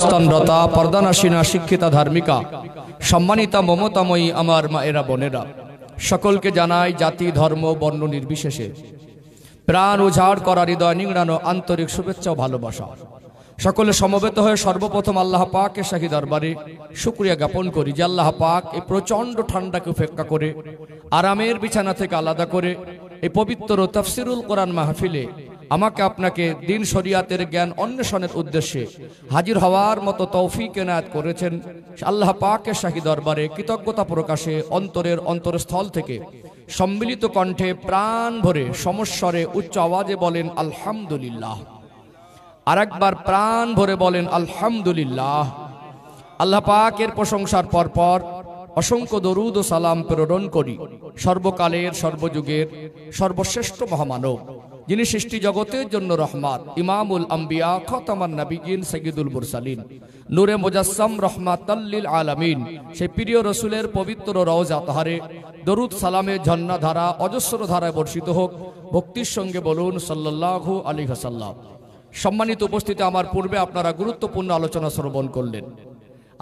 স্তনরতা পর্দানাসীনা শিক্ষিতা ধার্মিকা সম্মানিতা মমতাময়ী আমার মায়েরা বোনেরা, সকলকে জানাই জাতি ধর্ম বর্ণ নির্বিশেষে প্রাণ উজাড় করা হৃদয় নিংড়ানো আন্তরিক শুভেচ্ছা ও ভালোবাসা। সকলে সমবেত হয়ে সর্বপ্রথম আল্লাহ পাকের শাহী দরবারে শুকরিয়া জ্ঞাপন করি যে আল্লাহ পাক এই প্রচণ্ড ঠান্ডাকে উপেক্ষা করে আরামের বিছানা থেকে আলাদা করে এই পবিত্র তাফসিরুল কোরআন মাহফিলে আমাকে আপনাকে দিন শরিয়াতের জ্ঞান অন্বেষণের উদ্দেশ্যে হাজির হওয়ার মতো তৌফিক এনায়েত করেছেন। আল্লাহ পাকের শাহী দরবারে কৃতজ্ঞতা প্রকাশে অন্তরের অন্তরস্থল থেকে সম্মিলিত কণ্ঠে প্রাণ ভরে সমস্বরে উচ্চ আওয়াজে বলেন আলহামদুলিল্লাহ। আরেকবার প্রাণ ভরে বলেন আলহামদুলিল্লাহ। আল্লাহ পাকের প্রশংসার পরপর অসংখ্য দরুদ ও সালাম প্রেরণ করি সর্বকালের সর্বযুগের সর্বশ্রেষ্ঠ মহামানব, যিনি সৃষ্টি জগতের জন্য রহমাত, ইমামুল আম্বিয়া খতামান নবিয়িন সাইয়্যিদুল মুরসালিন নূরে মুজাসসাম রহমাতাল লিল আলামিন, সেই প্রিয় রসুলের পবিত্র রওজা তাহারে দরুদ সালামের ঝর্ণা ধারা অজস্র ধারায় বর্ষিত হোক। ভক্তির সঙ্গে বলুন সাল্লাল্লাহু আলাইহি ওয়াসাল্লাম। সম্মানিত উপস্থিতি, আমার পূর্বে আপনারা গুরুত্বপূর্ণ আলোচনা শ্রবণ করলেন।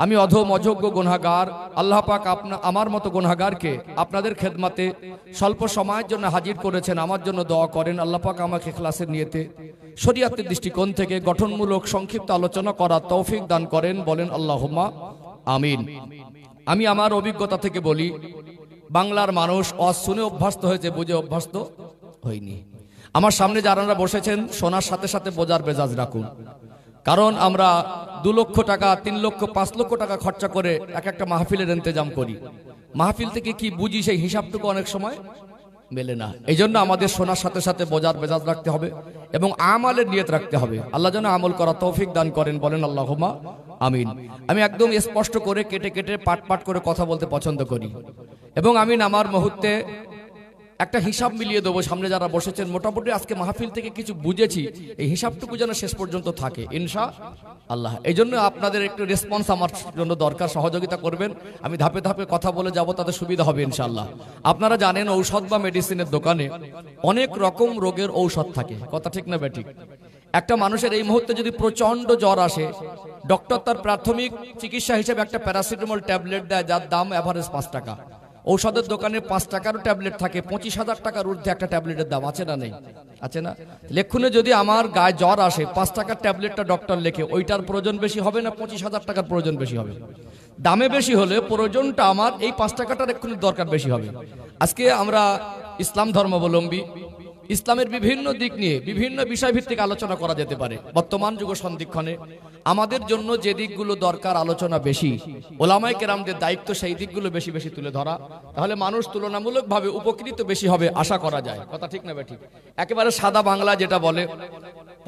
আমি অধম অযোগ্য গুনাহগার, আল্লাহ পাক আমার মতো গুনাহগারকে আপনাদের খেদমতে স্বল্প সময়ের জন্য হাজির করেছেন। আমার জন্য দোয়া করেন আল্লাহ পাক আমাকে ইখলাসের নিয়তে শরীয়তের দৃষ্টিকোণ থেকে গঠনমূলক সংক্ষিপ্ত আলোচনা করার তৌফিক দান করেন, বলেন আল্লাহুম্মা আমিন। আমি আমার অভিজ্ঞতা থেকে বলি, বাংলার মানুষ শুনে অভ্যস্ত হয়েছে, বুঝে অভ্যস্ত হয়নি। আমার সামনে যারা বসেছেন শোনার সাথে সাথে বোঝার মেজাজ রাখুন, কারণ আমরা 2 লক্ষ টাকা 3 লক্ষ 5 লক্ষ টাকা খরচা করে একটা মাহফিলের ইন্তজাম করি। মাহফিল থেকে কি বুঝি সেই হিসাবটুকু অনেক সময় মেলে না। এই জন্য আমাদের শোনার সাথে সাথে বোঝার মেজাজ রাখতে হবে এবং আমালের নিয়ত রাখতে হবে। আল্লাহ যেন আমল করা তৌফিক দান করেন, বলেন আল্লাহুম্মা আমিন। আমি একদম স্পষ্ট করে কেটে কেটে পাট পাট করে কথা বলতে পছন্দ করি এবং আমি নামার মুহূর্তে একটা হিসাব মিলিয়ে দেবো। সামনে যারা বসেছেন মোটামুটি আজকে মাহফিল থেকে কিছু বুঝেছি, এই হিসাবটুকু যেন শেষ পর্যন্ত থাকে ইনশাআল্লাহ। এই জন্য আপনাদের একটু রেসপন্স আমার জন্য দরকার, সহযোগিতা করবেন। আমি ধাপে ধাপে কথা বলে যাব, তাতে সুবিধা হবে ইনশাআল্লাহ। আপনারা জানেন ঔষধ বা মেডিসিনের দোকানে অনেক রকম রোগের ঔষধ থাকে, কথা ঠিক না বেঠিক? একটা মানুষের এই মুহূর্তে যদি প্রচন্ড জ্বর আসে, ডক্টর তার প্রাথমিক চিকিৎসা হিসেবে একটা প্যারাসিটামল ট্যাবলেট দেয়, যার দাম এভারেজ 5 টাকা। ঔষধের দোকানে 5 টাকারও ট্যাবলেট থাকে, 25,000 টাকার ঊর্ধ্বে একটা ট্যাবলেটের দাম আছে না নেই? আছে না? লেখুনে যদি আমার গায়ে জ্বর আসে, 5 টাকার ট্যাবলেটটা ডক্টর লেখে, ওইটার প্রয়োজন বেশি হবে না 25,000 টাকার প্রয়োজন বেশি হবে? দামে বেশি হলে প্রয়োজনটা আমার এই 5 টাকাটার এক্ষুনি দরকার বেশি হবে। আজকে আমরা ইসলাম ধর্মাবলম্বী, ইসলামের বিভিন্ন দিক নিয়ে বিভিন্ন বিষয়ভিত্তিক আলোচনা করা যেতে পারে। বর্তমান যুগ সন্ধিক্ষণে আমাদের জন্য যে দিকগুলো দরকার আলোচনা বেশি, ওলামায়ে কেরামদের দায়িত্ব সেই দিকগুলো বেশি বেশি তুলে ধরা, তাহলে মানুষ তুলনামূলকভাবে উপকৃত বেশি হবে আশা করা যায়, কথা ঠিক না বেঠিক? একেবারে সাদা বাংলা যেটা বলে,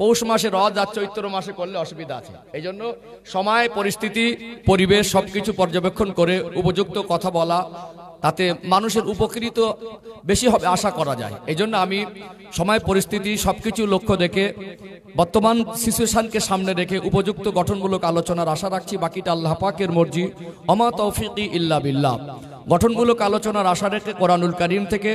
পৌষ মাসে রথ আর চৈত্র মাসে করলে অসুবিধা আছে। এই জন্য সময়, পরিস্থিতি, পরিবেশ সবকিছু পর্যবেক্ষণ করে উপযুক্ত কথা বলা, তাতে মানুষের উপকৃত বেশি হবে আশা করা যায়। এই জন্য আমি সময়, পরিস্থিতি সবকিছু লক্ষ্য রেখে বর্তমান সিচুয়েশনকে সামনে রেখে উপযুক্ত গঠনমূলক আলোচনার আশা রাখছি। বাকিটা আল্লাহ পাকের মর্জি, ওমা তৌফিকি ইল্লা বিল্লাহ। গঠনমূলক আলোচনার আশা রেখে কোরআনুল কারীম থেকে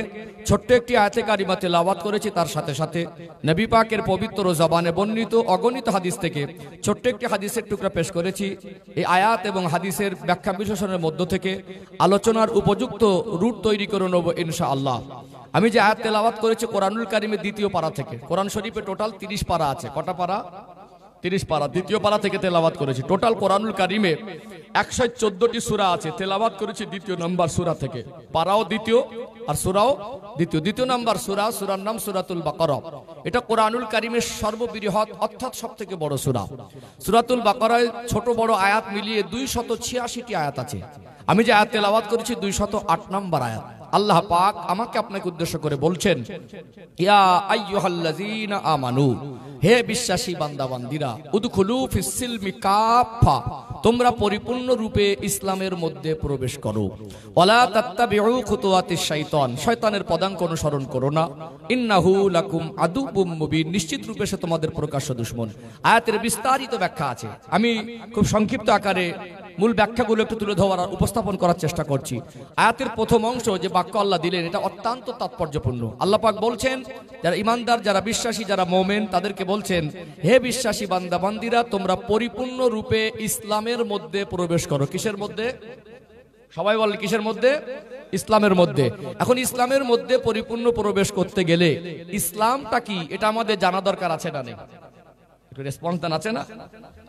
ছোট্ট একটি আয়াতে কারিমা তেলাওয়াত করেছি, তার সাথে সাথে নবী পাকের পবিত্র জবানে বর্ণিত অগণিত হাদিস থেকে ছোট্ট একটি হাদিসের টুকরা পেশ করেছি। এই আয়াত এবং হাদিসের ব্যাখ্যা বিশ্লেষণের মধ্য থেকে আলোচনার উপযুক্ত রুট তৈরি করে নেব ইনশাআল্লাহ। আমি যে আয়াত তেলাওয়াত করেছি কোরআনুল কারীমের 2য় পারা থেকে। কোরআন শরীফে টোটাল 30 পারা আছে। কটা পারা? 30 পারা। 2য় পারা থেকে তেলাওয়াত করেছি। টোটাল কোরআনুল কারীমে 114টি সূরা আছে, তেলাওয়াত করেছি 2য় নম্বর সূরা থেকে। পারাও 2য় আর সূরাও 2য়। 2য় নম্বর সূরার নাম সূরাতুল বাকারা। এটা কোরআনুল কারীমের সর্ববৃহৎ অর্থাৎ সবথেকে বড় সূরা। সূরাতুল বাকারায় ছোট বড় আয়াত মিলিয়ে 286টি আয়াত আছে। আমি যে আয়াত তেলাওয়াত করেছি 208 নম্বর আয়াত। আল্লাহ পাক আমাকে আপনাকে উদ্দেশ্য করে বলছেন, ইয়া আইয়ুহাল্লাযীনা আমানু, হে বিশ্বাসী বান্দা বান্দিরা, উদখুলু ফিস সিলমি কাফা, তোমরা পরিপূর্ণ রূপে ইসলামের মধ্যে প্রবেশ করো। ওয়ালা তাত্তাবিউ খুতুওয়াতিশ শাইতান, শয়তানের পদাঙ্ক অনুসরণ করো না। ইন্নাহু লাকুম আদুউম মুবিন, নিশ্চিত রূপে সে তোমাদের প্রকাশ্য দুশমন। আয়াতের বিস্তারিত ব্যাখ্যা আছে, আমি খুব সংক্ষিপ্ত আকারে মূল ব্যাখ্যাগুলো একটু তুলে ধরার উপস্থাপন করার চেষ্টা করছি। আয়াতের প্রথম অংশ যে বাক্য আল্লাহ দিলেন এটা অত্যন্ত তাৎপর্যপূর্ণ। আল্লাহ পাক বলছেন যারা ইমানদার, যারা বিশ্বাসী, যারা মুমিন তাদেরকে বলছেন, হে বিশ্বাসী বান্দা বান্দিরা, তোমরা পরিপূর্ণ রূপে ইসলামের মধ্যে প্রবেশ করো। কিসের মধ্যে? সবাই বলে কিসের মধ্যে? ইসলামের মধ্যে। এখন ইসলামের মধ্যে পরিপূর্ণ প্রবেশ করতে গেলে ইসলামটা কি এটা আমাদের জানা দরকার আছে না নেই? একটু রেসপন্স দেন, আছে না?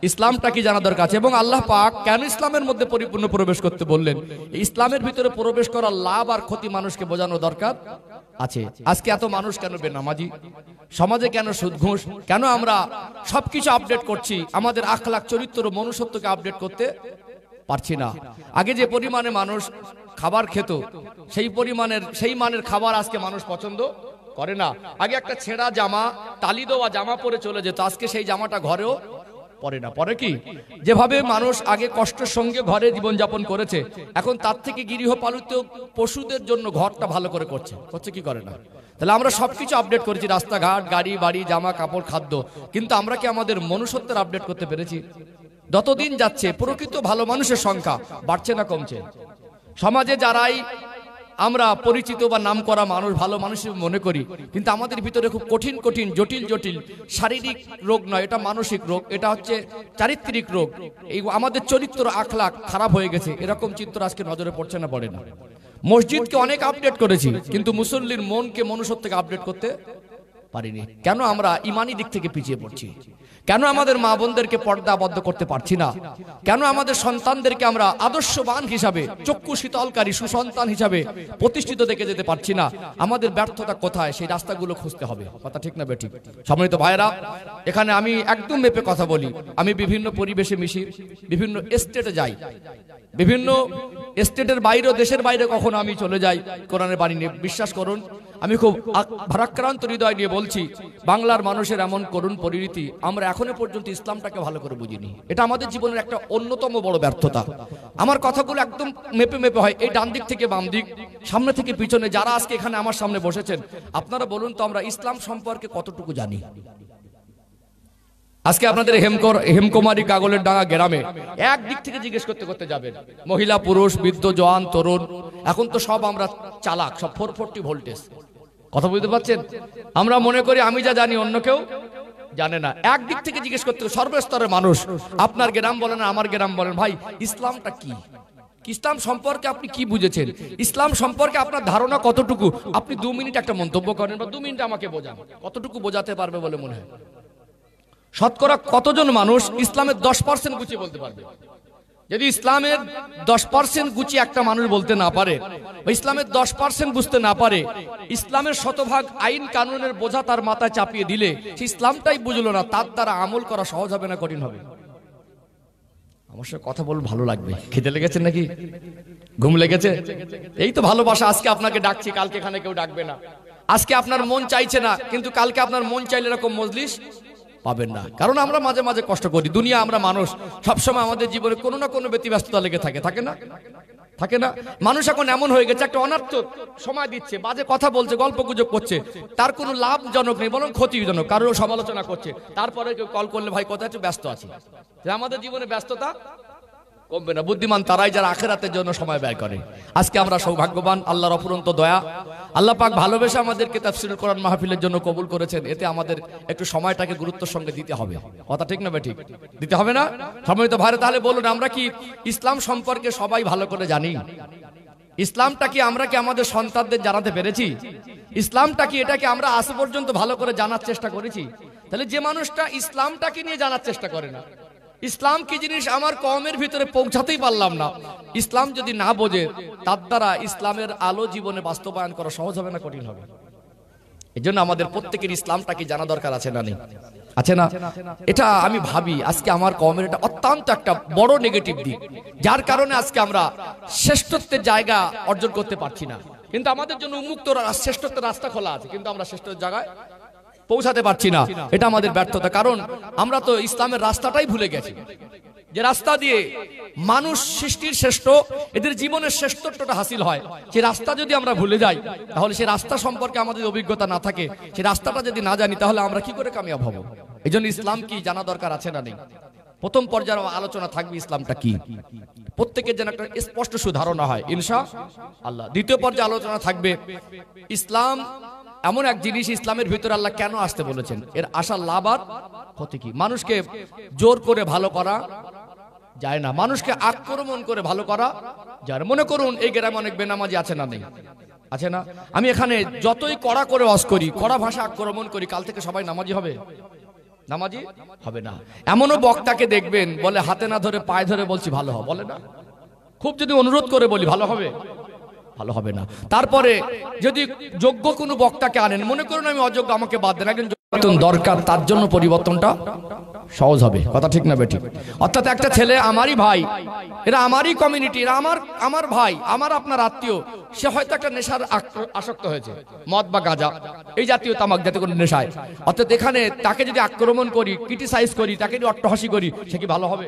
ইসলামটা কি জানা দরকার আছে। এবং আল্লাহ পাক কেন ইসলামের মধ্যে পরিপূর্ণ প্রবেশ করতে বললেন, ইসলামের ভিতরে প্রবেশ করার লাভ আর ক্ষতি মানুষকে বোঝানো দরকার আছে। আজকে এত মানুষ কেন বেনামাজি, সমাজে কেন সুদ ঘুষ, কেন আমরা সবকিছু আপডেট করছি, আমাদের আখলাক চরিত্র মনুষ্যত্বকে আপডেট করতে পারছি না? আগে যে পরিমাণে মানুষ খাবার খেত সেই মানের খাবার আজকে মানুষ পছন্দ করে না। আগে একটা ছেঁড়া জামা, তালি দেওয়া জামা পরে চলে যেত, আজকে সেই জামাটা ঘরেও পরে না। পরে কি? যেভাবে মানুষ আগে কষ্টের সঙ্গে ঘরে জীবনযাপন করেছে, এখন তার থেকে গৃহপালিত পশুদের জন্য ঘরটা ভালো করে করছে কি করে না? তাহলে আমরা সবকিছু আপডেট করেছি, রাস্তাঘাট, গাড়ি বাড়ি, জামা কাপড়, খাদ্য, কিন্তু আমরা কি আমাদের মনুষ্যত্বের আপডেট করতে পেরেছি? যতদিন যাচ্ছে প্রকৃত ভালো মানুষের সংখ্যা বাড়ছে না কমছে? সমাজে যারাই আমরা পরিচিত বা নাম করা মানুষ ভালো মানুষ মনে করি, কিন্তু আমাদের ভিতরে খুব কঠিন কঠিন জটিল জটিল শারীরিক রোগ নয়, এটা মানসিক রোগ, এটা হচ্ছে চারিত্রিক রোগ। এই আমাদের চরিত্র আখলাক খারাপ হয়ে গেছে, এরকম চিত্র আজকে নজরে পড়ছে না? পড়ে না? মসজিদকে অনেক আপডেট করেছি, কিন্তু মুসল্লির মনকে মনুষ্যত্বকে আপডেট করতে পারিনি। কেন আমরা ইমানি দিক থেকে পিছিয়ে পড়ছি? কেন আমাদের মা বোনদেরকে পর্দাবদ্ধ করতে পারছি না? কেন আমাদের সন্তানদেরকে আমরা আদর্শবান হিসাবে, চক্ষু শীতলকারী সুসন্তান হিসাবে প্রতিষ্ঠিত দেখে যেতে পারছি না? আমাদের ব্যর্থতা কোথায়? সেই রাস্তাগুলো খুঁজতে হবে। কথা ঠিক না বেঠিক? সম্মানিত ভাইরা, এখানে আমি একদম মেপে কথা বলি। আমি বিভিন্ন পরিবেশে মিশি, বিভিন্ন স্টেটে যাই, বিভিন্ন স্টেটের বাইরে, দেশের বাইরে কখনো আমি চলে যাই কোরআনের বাণী নিয়ে। বিশ্বাস করুন, আমি খুব ভারাক্রান্ত হৃদয় নিয়ে বলছি, বাংলার মানুষের এমন করুণ পরিণতি, আমরা এখনো পর্যন্ত ইসলামটাকে ভালো করে বুঝিনি। এটা আমাদের জীবনের একটা অন্যতম বড় ব্যর্থতা। আমার কথাগুলো একদম মেপে মেপে হয়, এই ডান দিক থেকে বাম দিক, সামনে থেকে পিছনে, যারা আজকে এখানে আমার সামনে বসেছেন, আপনারা বলুন তো আমরা ইসলাম সম্পর্কে কতটুকু জানি? আজকে আপনাদের হেমকুমারী কাগলের ডাঙ্গা গ্রামে একদিক থেকে জিজ্ঞেস করতে করতে যাবেন, মহিলা পুরুষ বৃদ্ধ জওয়ান তরুণ, এখন তো সব আমরা চালাক, সব 440 ভোল্টেজ। কথা বুঝতে পারছেন? আমরা মনে করি আমি যা জানি অন্য কেউ জানে না। একদিক থেকে জিজ্ঞেস করতে সর্বস্তরের মানুষ, আপনার গ্রাম বলেন আমার গ্রাম বলেন, ভাই ইসলামটা কি? ইসলাম সম্পর্কে আপনি কি বুঝেছেন? ইসলাম সম্পর্কে আপনার ধারণা কতটুকু? আপনি 2 মিনিট একটা মন্তব্য করেন বা 2 মিনিট আমাকে বোঝান, কতটুকু বোঝাতে পারবে বলে মনে হয়? শতকরা কতজন মানুষ ইসলামের 10% গুছিয়ে বলতে পারবে? যদি ইসলামের 10% গুছিয়ে একটা মানুষ বলতে না পারে, বা ইসলামের 10% বুঝতে না পারে, ইসলামের শতভাগ আইন কানুনের বোঝা তার মাথায় চাপিয়ে দিলে সে ইসলামটাই বুঝলো না, তার দ্বারা আমল করা সহজ হবে না কঠিন হবে? আমার সাথে কথা বল, ভালো লাগবে। খেতে লেগেছে নাকি? ঘুম লেগেছে? এই তো ভালোবাসা। আজকে আপনাকে ডাকছি, কালকে এখানে কেউ ডাকবে না। আজকে আপনার মন চাইছে না, কিন্তু কালকে আপনার মন চাইলে এরকম মজলিস পাবেন না। কারণ আমরা মাঝে মাঝে কষ্ট করি। দুনিয়া, আমরা মানুষ, সবসময় আমাদের জীবনে কোনো না কোনো ব্যতিব্যস্ততা লেগে থাকে না? থাকে না? মানুষ এখন এমন হয়ে গেছে, একটা অনর্থক সময় দিচ্ছে, বাজে কথা বলছে, গল্প গুজব করছে, তার কোনো লাভজনক নেই, বরং ক্ষতিজনক। কারোর সমালোচনা করছে, তারপরে কেউ কল করলে ভাই কোথায় একটু ব্যস্ত আছি। আমাদের জীবনে ব্যস্ততা কমবে না। বুদ্ধিমান তারাই যারা আখিরাতের জন্য সময় ব্যয় করে। আজকে আমরা সৌভাগ্যবান, আল্লাহর অফুরন্ত দয়া, আল্লাহ পাক ভালোবেসে আমাদেরকে তাফসীরুল কোরআন মাহফিলের জন্য কবুল করেছেন। এতে আমাদের একটু সময়টাকে গুরুত্বের সঙ্গে দিতে হবে। কথা ঠিক না বেঠিক? দিতে হবে না? সম্মানিত ভাইরা, তাহলে বলুন, আমরা কি ইসলাম সম্পর্কে সবাই ভালো করে জানি? ইসলামটা কি আমরা কি আমাদের সন্তানদের জানাতে পেরেছি? ইসলামটা কি, এটাকে আমরা আজ পর্যন্ত ভালো করে জানার চেষ্টা করেছি? তাহলে যে মানুষটা ইসলামটাকে নিয়ে জানার চেষ্টা করে না, ইসলাম কি জিনিস আমার কওমের ভিতরে পৌঁছাতেই পারলাম না, ইসলাম যদি না বোঝে, তার দ্বারা ইসলামের আলো জীবনে বাস্তবায়ন করা সহজ হবে না কঠিন হবে? এই জন্য আমাদের প্রত্যেকের ইসলামটা কি জানা দরকার আছে না নেই? আছে না? এটা আমি ভাবি আজকে আমার কওমের এটা অত্যন্ত একটা বড় নেগেটিভ দিক, যার কারণে আজকে আমরা শ্রেষ্ঠত্বের জায়গা অর্জন করতে পারছি না। কিন্তু আমাদের জন্য উন্মুক্ত শ্রেষ্ঠত্বের রাস্তা খোলা আছে, কিন্তু আমরা শ্রেষ্ঠত্বের জায়গায় পৌঁছাতে পারছি না। এটা আমাদের ব্যর্থতা। কারণ আমরা তো ইসলামের রাস্তাটাই ভুলে গেছি, যে রাস্তা দিয়ে মানুষ সৃষ্টির শ্রেষ্ঠ, এদের জীবনের শ্রেষ্ঠত্বটা হাসিল হয়। সেই রাস্তা যদি আমরা ভুলে যাই, তাহলে সেই রাস্তা সম্পর্কে আমাদের অভিজ্ঞতা না থাকে, সেই রাস্তাটা যদি না জানি, তাহলে আমরা কি করে কামিয়াব হব? এই জন্য ইসলাম কি জানা দরকার আছে না নেই? প্রথম পর্যায়ের আলোচনা থাকবে ইসলামটা কি, প্রত্যেকের যেন একটা স্পষ্ট সুধারণা হয় ইনশাআল্লাহ। দ্বিতীয় পর্যায়ে আলোচনা থাকবে ইসলাম এমন এক জিনিস, ইসলামের ভিতরে আল্লাহ কেন আসতে বলেছেন, এর আসার লাভ আর ক্ষতি কি। মানুষকে জোর করে ভালো করা যায় না, মানুষকে আক্রমণ করে ভালো করা যায় না। মনে করুন এই গ্রামে অনেক বেনামাজি আছে না, নেই আছে না? আমি এখানে যতই কড়া করে ওয়াজ করি, কড়া ভাষা আক্রমণ করি, কাল থেকে সবাই নামাজি হবে? নামাজি হবে না। এমনও বক্তাকে দেখবেন বলে হাতে না ধরে পায়ে ধরে বলছি ভালো হবে, বলে না? খুব যদি অনুরোধ করে বলি ভালো হবে, ভালো হবে না। তারপরে যদি যোগ্য কোনো বক্তাকে আনেন, মনে করুন আমি অযোগ্য, আমাকে বাদ দেন, একজন দরকার, তার জন্য পরিবর্তনটা সহজ হবে। কথা ঠিক না বেঠিক? অর্থাৎ একটা ছেলে আমারই ভাই, এরা আমারই কমিউনিটি, এরা আমার ভাই, আমার আপনার আত্মীয়, সে হয়তো একটা নেশার আসক্ত হয়েছে, মদ বা গাঁজা এই জাতীয় তামাক জাতীয় কোনো নেশায়। অর্থাৎ এখানে তাকে যদি আক্রমণ করি, ক্রিটিসাইজ করি, তাকে যদি অট্টহাসি করি, সে কি ভালো হবে?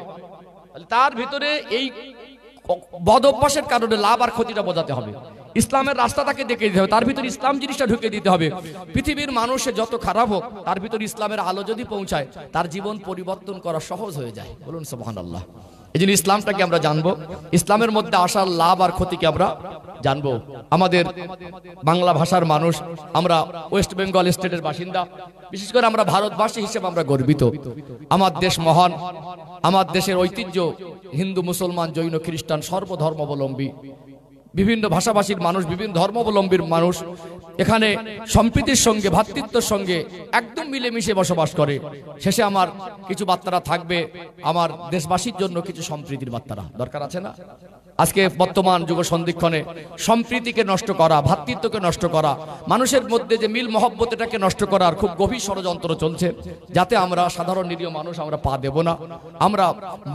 তার ভিতরে এই বদ অভ্যাসের কারণে লাভ আর ক্ষতিটা বোঝাতে হবে। ইসলামের রাস্তা তাকে দেখে দিতে হবে, তার ভিতরে ইসলাম জিনিসটা ঢুকে দিতে হবে। পৃথিবীর মানুষে যত খারাপ হোক, তার ভিতরে ইসলামের আলো যদি পৌঁছায়, তার জীবন পরিবর্তন করা সহজ হয়ে যায়। বলুন সুবহানাল্লাহ। এই জন্য ইসলামটাকে আমরা জানবো, ইসলামের মধ্যে আসার লাভ আর ক্ষতিকে আমরা জানবো। আমাদের বাংলা ভাষার মানুষ, আমরা ওয়েস্ট বেঙ্গল স্টেটের বাসিন্দা, বিশেষ করে আমরা ভারতবাসী হিসেবে আমরা গর্বিত। আমার দেশ মহান, আমার দেশের ঐতিহ্য হিন্দু, মুসলমান, জৈন, খ্রিস্টান, সর্বধর্মাবলম্বী, বিভিন্ন ভাষাভাষীর মানুষ, বিভিন্ন ধর্মাবলম্বীর মানুষ এখানে সম্প্রীতির সঙ্গে, ভ্রাতৃত্বের সঙ্গে একদম মিলেমিশে বসবাস করে। শেষে আমার কিছু বার্তারা থাকবে, আমার দেশবাসীর জন্য কিছু সম্প্রীতির বার্তারা দরকার আছে না? আজকে বর্তমান যুগ সন্ধিক্ষণে সম্প্রীতিকে নষ্ট করা, ভ্রাতৃত্বকে নষ্ট করা, মানুষের মধ্যে যে মিল মহব্বত এটাকে নষ্ট করার খুব গভীর ষড়যন্ত্র চলছে, যাতে আমরা সাধারণ নিরীহ মানুষ আমরা পা দেব না। আমরা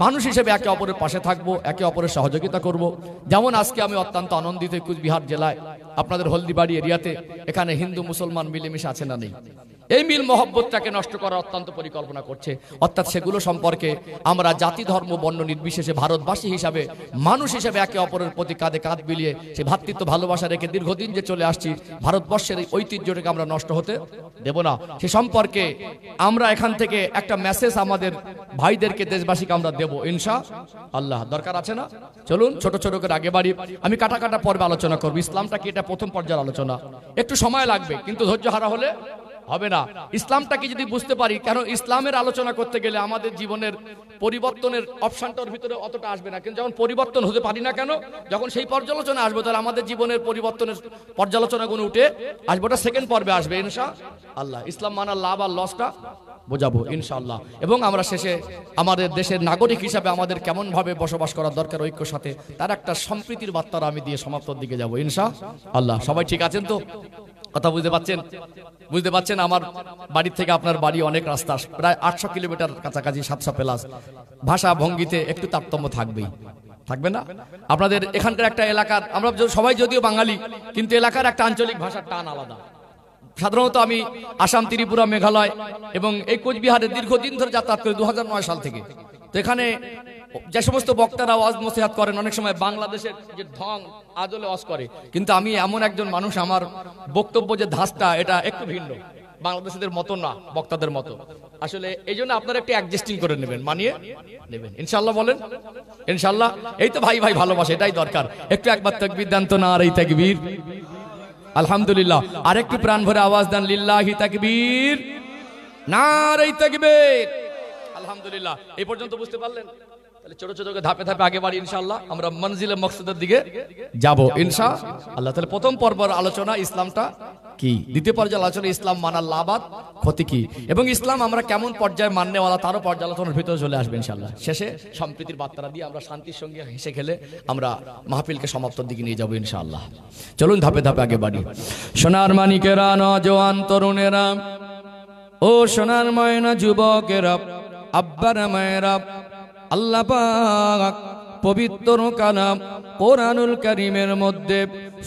মানুষ হিসেবে একে অপরের পাশে থাকবো, একে অপরের সহযোগিতা করব। যেমন আজকে আমি অত্যন্ত আনন্দিত, কুচবিহার জেলায় আপনাদের হলদিবাড়ি এরিয়াতে এখানে হিন্দু মুসলমান মিলেমিশে আছে না নেই? এই মিল মহব্বতটাকে নষ্ট করার অত্যন্ত পরিকল্পনা করছে। অর্থাৎ সেগুলো সম্পর্কে আমরা জাতি, ধর্ম, বর্ণ নির্বিশেষে ভারতবাসী হিসাবে, মানুষ হিসাবে একে অপরের প্রতি কাঁধে কাঁধ মিলিয়ে সে ভ্রাতৃত্ব ভালোবাসা রেখে দীর্ঘদিন যে চলে আসছি, ভারতবর্ষের এই ঐতিহ্যটাকে আমরা নষ্ট হতে দেব না। সে সম্পর্কে আমরা এখান থেকে একটা মেসেজ আমাদের ভাইদেরকে, দেশবাসীকে আমরা দেব ইনশাআল্লাহ। দরকার আছে না? চলুন ছোট ছোট করে আগে বাড়ি। আমি কাটা কাটা পর্বে আলোচনা করবো। ইসলামটা কি, এটা প্রথম পর্যায়ের আলোচনা, একটু সময় লাগবে, কিন্তু ধৈর্য হারা হলে হবে না। ইসলামটাকে যদি বুঝতে পারি, কারণ ইসলামের আলোচনা করতে গেলে আমাদের জীবনের পরিবর্তনের অপশনটার ভিতরে অতটা আসবে না, কিন্তু যখন পরিবর্তন হতে পারি না কেন, যখন সেই পর্যালোচনা আসবে, তাহলে আমাদের জীবনের পরিবর্তনের পর্যালোচনাগুলো উঠে আসবে, ওটা সেকেন্ড পর্বে আসবে ইনশাআল্লাহ। ইসলাম মানার লাভ আর লসটা বোঝাবো ইনশাআল্লাহ। এবং আমরা শেষে আমাদের দেশের নাগরিক হিসাবে আমাদের কেমন ভাবে বসবাস করার দরকার ঐক্যর সাথে, তার একটা সম্প্রীতির বার্তারা আমি দিয়ে সমাপ্তর দিকে যাবো ইনশাআল্লাহ। সবাই ঠিক আছেন তো? কথা বুঝতে পাচ্ছেন? বুঝতে পাচ্ছেন? আমার বাড়ি থেকে আপনার বাড়ি অনেক রাস্তা, প্রায় 800 কিলোমিটার কাছাকাছি, 700 প্লাস। ভাষা ভঙ্গিতে একটু তারতম্য থাকবেই, থাকবে না? আপনাদের এখানকার একটা এলাকার, আমরা সবাই যদিও বাঙালি, কিন্তু এলাকার একটা আঞ্চলিক ভাষার টান আলাদা। সাধারণত আমি আসাম, ত্রিপুরা, মেঘালয় এবং এই কোচবিহারে দীর্ঘদিন ধরে যাতায়াত করি, 2009 সাল থেকে। তো এখানে যে সমস্ত বক্তারা ওয়াজ নসিহত করেন, অনেক সময় বাংলাদেশের যে ঢং আদলে ওয়াজ করে, কিন্তু আমি এমন একজন মানুষ, আমার বক্তব্য যে ধাঁচটা এটা একটু ভিন্ন, বাংলাদেশিদের মতো না, বক্তাদের মতো। আসলে এই জন্য আপনারা একটু অ্যাডজাস্টিং করে নেবেন, মানিয়ে নেবেন ইনশাআল্লাহ। বলেন ইনশাআল্লাহ। এই তো ভাই ভাই ভালোবাসা, এটাই দরকার। একটু একবার তাকবীর দেন তো, না আর এই তাকবীর, আলহামদুলিল্লাহ। আরেকটু প্রাণ ভরে আওয়াজ দেন, লিল্লাহি তাকবীর, নারে তাকবীর, আলহামদুলিল্লাহ। এই পর্যন্ত বুঝতে পারলেন? তাহলে ছোট ছোট করে ধাপে ধাপে আগে বাড়ি ইনশাআল্লাহ, আমরা মনজিলে মকসুদের দিকে যাব ইনশাআল্লাহ। তাহলে প্রথম পর্বের আলোচনা ইসলামটা কি, দ্বিতীয় পর্যায়ে আলোচনা ইসলাম মানার লাভ আর ক্ষতি কি, এবং ইসলাম আমরা কেমন পর্যায়ে মাননেওয়ালা তারও পর্যালোচনার ভিতরে চলে আসবে ইনশাআল্লাহ। শেষে সম্প্রীতির বার্তারা দিয়ে আমরা শান্তির সঙ্গে হেসে খেলে আমরা মাহফিলকে সমাপ্তির দিকে নিয়ে যাবো ইনশাআল্লাহ। চলুন ধাপে ধাপে আগে বাড়ি। সোনার মানিকেরা, নওজোয়ান তরুণেরা, ও সোনার ময়না যুবকেরা, আব্বারা মায়েরা, আল্লাহ পাক পবিত্র কালাম কোরআনুল কারীমের মধ্যে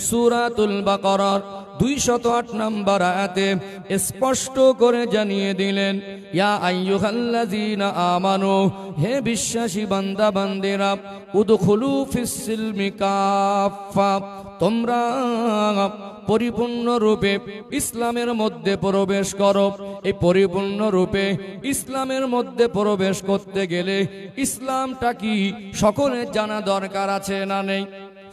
সূরাতুল বাকারার 208 নম্বর আয়াতে স্পষ্ট করে জানিয়ে দিলেন, ইয়া আইয়ুহাল্লাযীনা আমানু, হে বিশ্বাসী বান্দা বান্দিরা, উদখুলু ফিস সিলমি কাফা, তোমরা পরিপূর্ণ রূপে ইসলামের মধ্যে প্রবেশ করো। এই পরিপূর্ণ রূপে ইসলামের মধ্যে প্রবেশ করতে গেলে ইসলামটা কি সকলের জানা দরকার আছে না নেই?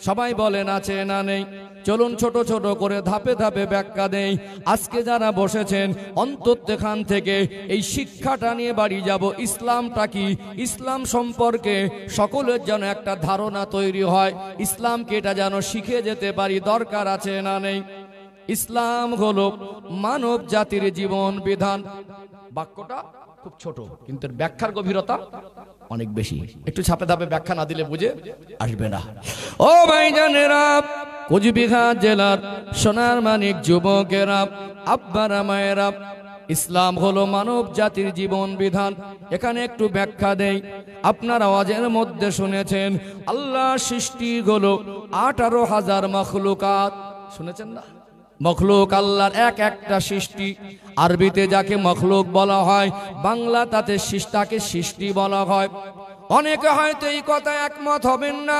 সবাই বলেন আছে না নেই? চলুন ছোট ছোট করে ধাপে ধাপে ব্যাখ্যা দেই। আজকে যারা বসেছেন অন্তর্খান থেকে এই শিক্ষাটা নিয়ে বাড়ি যাব, ইসলামটা কি, ইসলাম সম্পর্কে সকলের যেন একটা ধারণা তৈরি হয়, ইসলামকে এটা যেন শিখে যেতে পারি, দরকার আছে না নেই? ইসলাম হলো মানব জাতির জীবন বিধান। বাক্যটা খুব ছোট, কিন্তু এর ব্যাখ্যার গভীরতা অনেক বেশি। একটু ছাপে ধাপে ব্যাখ্যা না দিলে বুঝে আসবে না। ও ভাইজানেরা, কোচবিহার জেলার সোনার মানিক যুবকেরা, আব্বারা মায়েরা, ইসলাম হলো মানব জাতির জীবন বিধান। এখানে একটু ব্যাখ্যা দেই। আপনার আওয়াজের মধ্যে শুনেছেন আল্লাহ সৃষ্টি হলো 18,000 মখলুকাত। শুনেছেন না? মখলুক আল্লাহর এক একটা সৃষ্টি। আরবিতে যাকে মখলুক বলা হয়, বাংলা তাতে তাকে সৃষ্টি বলা হয়। অনেকে হয়তো এই কথা একমত হবেন না।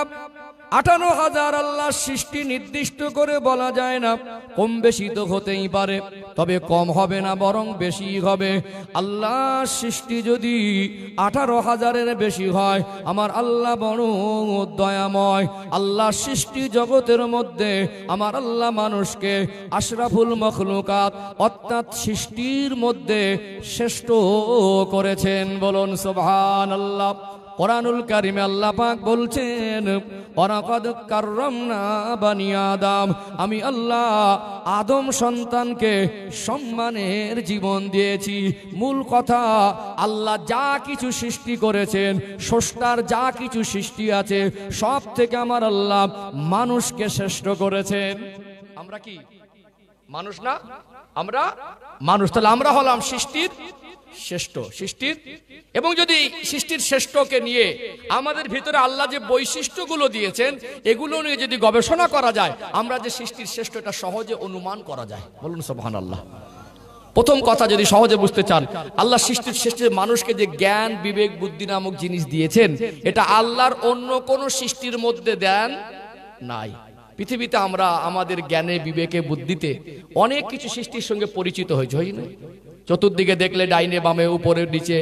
18,000 আল্লাহর সৃষ্টি নির্দিষ্ট করে বলা যায় না, কম বেশি তো হতেই পারে, তবে কম হবে না, বরং বেশি হবে। আল্লাহর সৃষ্টি যদি 18,000-এর বেশি হয়, আমার আল্লাহ বড় দয়াময়। আল্লাহর সৃষ্টি জগতের মধ্যে আমার আল্লাহ মানুষকে আশরাফুল মখলুকাত অর্থাৎ সৃষ্টির মধ্যে শ্রেষ্ঠ করেছেন। বলুন সুবহানাল্লাহ। কোরআনুল কারিমে আল্লাহ পাক বলছেন, ওয়ালাকাদ কাররামনা বানি আদম, আমি আল্লাহ আদম সন্তানকে সম্মানের জীবন দিয়েছি। মূল কথা, আল্লাহ যা কিছু সৃষ্টি করেছেন, স্রষ্টার যা কিছু সৃষ্টি আছে, সব থেকে আমার আল্লাহ মানুষকে শ্রেষ্ঠ করেছেন। আমরা কি মানুষ না? আমরা মানুষ, তাহলে আমরা হলাম সৃষ্টির শ্রেষ্ঠ, সৃষ্টির। এবং যদি সৃষ্টির শ্রেষ্ঠকে নিয়ে আমাদের ভিতরে আল্লাহ যে বৈশিষ্ট্যগুলো দিয়েছেন, এগুলো নিয়ে যদি গবেষণা করা যায়, আমরা যে সৃষ্টির শ্রেষ্ঠ এটা সহজে অনুমান করা যায়। বলুন সুবহানাল্লাহ। প্রথম কথা, যদি সহজে বুঝতে চান, আল্লাহ সৃষ্টির শ্রেষ্ঠ মানুষকে যে জ্ঞান বিবেক বুদ্ধি নামক জিনিস দিয়েছেন, এটা আল্লাহর অন্য কোন সৃষ্টির মধ্যে দেন নাই। পৃথিবীতে আমরা আমাদের জ্ঞানে বিবেকে বুদ্ধিতে অনেক কিছু সৃষ্টির সঙ্গে পরিচিত হয়েছে, হয় না? চতুর্দিকে দেখলে ডাইনে বামে উপরে নিচে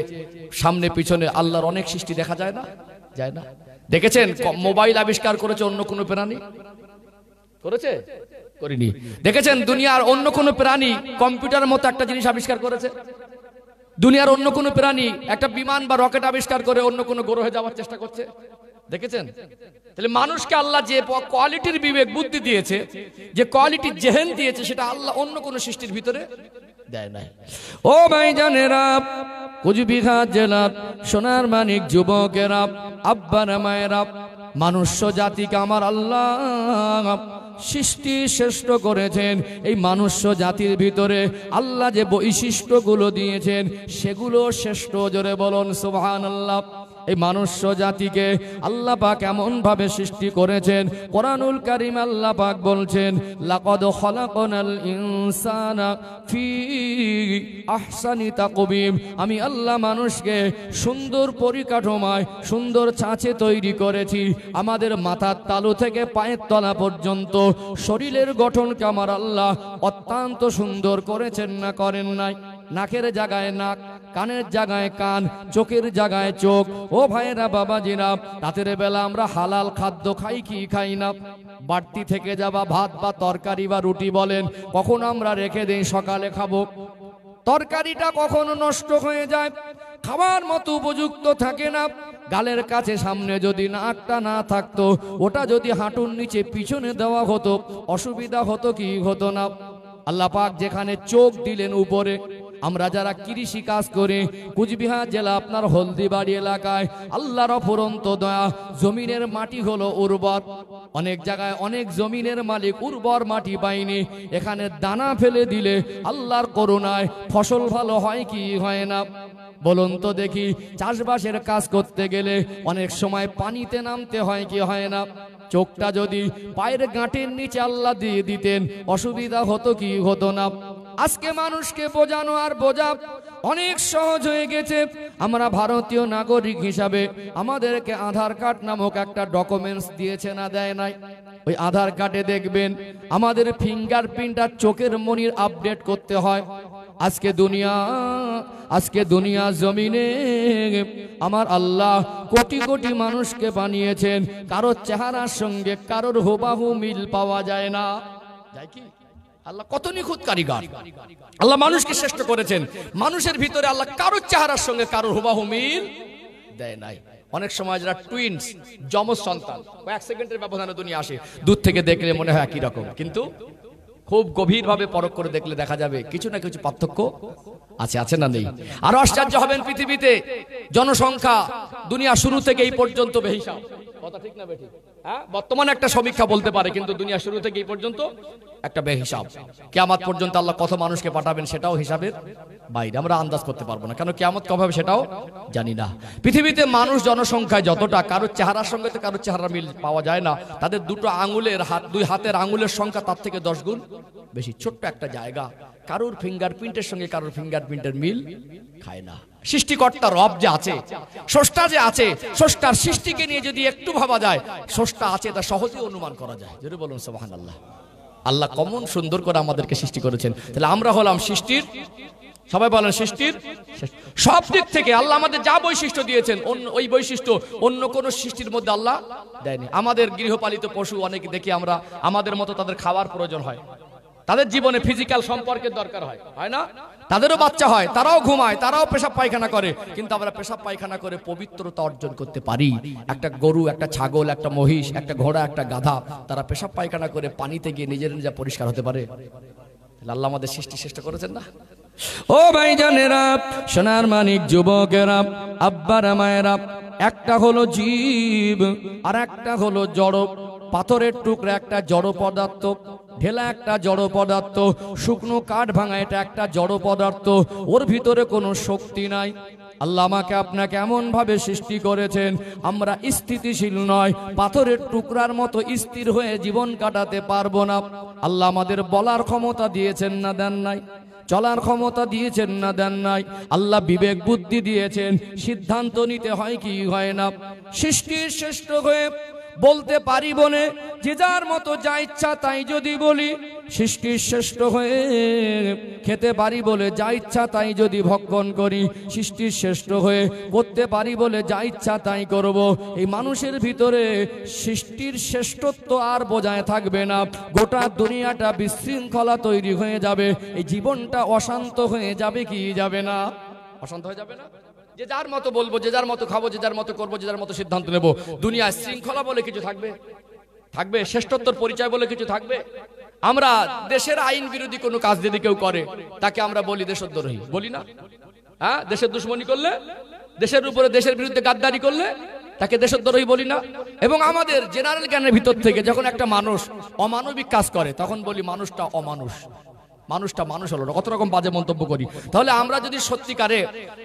সামনে পিছনে আল্লাহর অনেক সৃষ্টি দেখা যায় না? যায় না? দেখেছেন মোবাইল আবিষ্কার করেছে অন্য কোনো প্রাণী? করেছে? করেনি। দেখেছেন দুনিয়ার অন্য কোনো প্রাণী কম্পিউটারের মতো একটা জিনিস আবিষ্কার করেছে? দুনিয়ার অন্য কোনো প্রাণী একটা বিমান বা রকেট আবিষ্কার করে অন্য কোনো গ্রহে যাওয়ার চেষ্টা করছে? দেখেছেন? তাহলে মানুষকে আল্লাহ যে কোয়ালিটির বিবেক বুদ্ধি দিয়েছে, যে কোয়ালিটির জেহেন দিয়েছে, সেটা আল্লাহ অন্য কোনো সৃষ্টির ভিতরে দেয় নাই। ও ভাইজানেরা, কোচবিহার জেলার সোনার মানিক যুবকেরা, আব্বারা মায়েরা, মানুষ্য জাতিকে আমার আল্লাহ সৃষ্টি শ্রেষ্ঠ করেছেন। এই মানুষ্য জাতির ভিতরে আল্লাহ যে বৈশিষ্ট্যগুলো দিয়েছেন, সেগুলো শ্রেষ্ঠ। জোরে বলুন সুবহানাল্লাহ। এই মানুষ্য জাতিকে আল্লাহ পাক এমন ভাবে সৃষ্টি করেছেন, কোরআনুল কারীম আল্লাহ পাক বলছেন, লাকাদ খালাকনাল ইনসানা ফি আহসানি তাকবীম, আমি আল্লাহ মানুষকে সুন্দর পরিকাঠামোয় সুন্দর ছাঁচে তৈরি করেছি। আমাদের মাথার তালু থেকে পায়ের তলা পর্যন্ত শরীরের গঠনকে আমার আল্লাহ অত্যন্ত সুন্দর করেছেন না করেন নাই? নাকের জায়গায় নাক, কানের জায়গায় কান, চোখের জায়গায় চোখ। ও ভাইয়েরা বাবাজিরা, রাতের বেলা আমরা হালাল খাদ্য খাই কি খাই না? বাড়তি থেকে যাওয়া ভাত বা তরকারি বা রুটি বলেন, কখনো আমরা রেখে দেই সকালে খাবো, তরকারিটা কখনো নষ্ট হয়ে যায়, খাবার মতো উপযুক্ত থাকে না। গালের কাছে সামনে যদি নাকটা না থাকতো, ওটা যদি হাঁটুর নিচে পিছনে দেওয়া হতো, অসুবিধা হতো কি হতো না? আল্লাহ পাক যেখানে চোখ দিলেন উপরে, আমরা যারা কৃষি কাজ করি, কুচবিহার জেলা আপনার হলদিবাড়ি এলাকায় আল্লাহর অফুরন্ত দয়া, জমিনের মাটি হলো উর্বর। অনেক জায়গায় অনেক জমিনের মালিক উর্বর মাটি পায়নি, এখানে দানা ফেলে দিলে আল্লাহর করুণায় ফসল ভালো হয় কি হয় না? বলুন তো দেখি। চাষবাসের কাজ করতে গেলে অনেক সময় পানিতে নামতে হয় কি হয় না? চোখটা যদি পায়ের গাঁটের নিচে আল্লাহ দিয়ে দিতেন অসুবিধা হতো কি হতো না। আজকে মানুষকে বোঝানো আর বোঝা অনেক সহজ হয়ে গেছে। আমরা ভারতীয় নাগরিক হিসাবে আমাদেরকে আধার কার্ড নামক একটা ডকুমেন্টস দিয়েছে না দেয় নাই? ওই আধার কার্ডে দেখবেন আমাদের ফিঙ্গারপ্রিন্ট আর চোখের মনির আপডেট করতে হয়। আজকে দুনিয়া জমিনে আমার আল্লাহ কোটি কোটি মানুষকে বানিয়েছেন, কারোর চেহারার সঙ্গে কারোর হুবাহু মিল পাওয়া যায় না। যায় কি? আল্লাহ কত নিখুঁত কারিগর। আল্লাহ মানুষকে শ্রেষ্ঠ করেছেন, মানুষের ভিতরে আল্লাহ কারোর চেহারার সঙ্গে কারোর হুবাহু মিল দেয় নাই। অনেক সময় যারা টুইনস, যমজ সন্তান, কয়েক সেকেন্ডের ব্যবধানে দুনিয়া আসে, দূর থেকে দেখলে মনে হয় একই রকম, কিন্তু খুব গভীরভাবে পরখ করে দেখলে দেখা যাবে কিছু না কিছু পার্থক্য আছে না নেই? আর আশ্চর্য হবেন, পৃথিবীতে জনসংখ্যা দুনিয়া শুরু থেকে এই পর্যন্ত বেহিসাব। কথা ঠিক না বেঠিক? হ্যাঁ, বর্তমানে একটা সমীক্ষা বলতে পারে, কিন্তু দুনিয়া শুরু থেকে এই পর্যন্ত একটা বেহিসাব। কিয়ামত পর্যন্ত আল্লাহ কত মানুষকে পাঠাবেন সেটাও হিসাবের বাইরে, আমরা আন্দাজ করতে পারবো না, কারণ কিয়ামত কবে হবে সেটাও জানি না। পৃথিবীতে মানুষ জনসংখ্যায় যতটা, কারোর চেহারার সঙ্গে তো কারোর চেহারা মিল পাওয়া যায় না। তাদের দুই হাতের আঙুলের সংখ্যা তার থেকে 10 গুণ বেশি। ছোট্ট একটা জায়গা, কারোর ফিঙ্গারপ্রিন্টের সঙ্গে কারোর ফিঙ্গারপ্রিন্টের মিল খায় না। সৃষ্টিকর্তা রব যে আছে, স্রষ্টা যে আছে, স্রষ্টার সৃষ্টিকে নিয়ে যদি একটু ভাবা যায় স্রষ্টা আছে, তা সহজে অনুমান করা যায়। জোরে বলুন সুবহানাল্লাহ। আল্লাহ কেমন সুন্দর করে আমাদেরকে সৃষ্টি করেছেন। তাহলে আমরা হলাম সৃষ্টির, সবাই বলেন সৃষ্টির সব দিক থেকে আল্লাহ আমাদের যা বৈশিষ্ট্য দিয়েছেন, ওই বৈশিষ্ট্য অন্য কোন সৃষ্টির মধ্যে আল্লাহ দেয়নি। আমাদের গৃহপালিত পশু অনেকে দেখি আমরা, আমাদের মতো তাদের খাওয়ার প্রয়োজন হয়, তাদের জীবনে ফিজিক্যাল সম্পর্কের দরকার হয় না? তাদেরও বাচ্চা হয়, তারাও ঘুমায়, তারাও পেশাব পায়খানা করে, কিন্তু আমরা পেশাব পায়খানা করে পবিত্রতা অর্জন করতে পারি। একটা গরু, একটা ছাগল, একটা মহিষ, একটা ঘোড়া, একটা গাধা, তারা পেশাব পায়খানা করে পানিতে গিয়ে নিজের নিজে পরিষ্কার হতে পারে। আল্লাহ আমাদের সৃষ্টি শ্রেষ্ঠ করেছেন না? ও ভাইজানেরা, সোনার মানিক যুবকেরা, আব্বারা মায়েরা, একটা হলো জীব আর একটা হলো জড়। পাথরের টুকরা একটা জড় পদার্থ, ঢেলা একটা জড় পদার্থ, শুকনো কাঠ ভাঙা এটা একটা জড় পদার্থ, ওর ভিতরে কোনো শক্তি নাই। আল্লাহ আমাকে আপনাকে এমন ভাবে সৃষ্টি করেছেন, আমরা স্থিতিশীল নয়, পাথরের টুকরার মতো স্থির হয়ে জীবন কাটাতে পারবো না। আল্লাহ আমাদের বলার ক্ষমতা দিয়েছেন না দেন নাই? চলার ক্ষমতা দিয়েছেন না দেন নাই? আল্লাহ বিবেক বুদ্ধি দিয়েছেন, সিদ্ধান্ত নিতে হয় কি হয় না। সৃষ্টির শ্রেষ্ঠ হয়ে বলতে পারি বলে যে যার মতো যা ইচ্ছা তাই যদি বলি, সৃষ্টির শ্রেষ্ঠ হয়ে খেতে পারি বলে যা ইচ্ছা তাই যদি ভক্ষণ করি, সৃষ্টির শ্রেষ্ঠ হয়ে করতে পারি বলে যা ইচ্ছা তাই করব, এই মানুষের ভিতরে সৃষ্টির শ্রেষ্ঠত্ব আর বজায় থাকবে না। গোটা দুনিয়াটা বিশৃঙ্খলা তৈরি হয়ে যাবে, এই জীবনটা অশান্ত হয়ে যাবে কি যাবে না? অশান্ত হয়ে যাবে না? যে যার মতো বলবো, যে যার মতো খাবো, যে যার মতো করবো, যে যার মতো সিদ্ধান্ত নেব, দুনিয়ায় শৃঙ্খলা বলে কিছু থাকবে? থাকবে? শ্রেষ্ঠত্বর পরিচয় বলে কিছু থাকবে? আমরা দেশের আইন বিরোধী কোনো কাজ যদি কেউ করে তাকে আমরা বলি দেশদ্রোহী, বলি না? হ্যাঁ, দেশের দুশ্মনী করলে, দেশের উপরে দেশের বিরুদ্ধে গাদ্দারি করলে তাকে দেশদ্রোহী বলি না? এবং আমাদের জেনারেল জ্ঞানের ভিতর থেকে যখন একটা মানুষ অমানবিক কাজ করে তখন বলি মানুষটা অমানুষ, মানুষটা মানুষ হলো না, কত রকম বাজে মন্তব্য করি। তাহলে আমরা যদি সত্যিকারে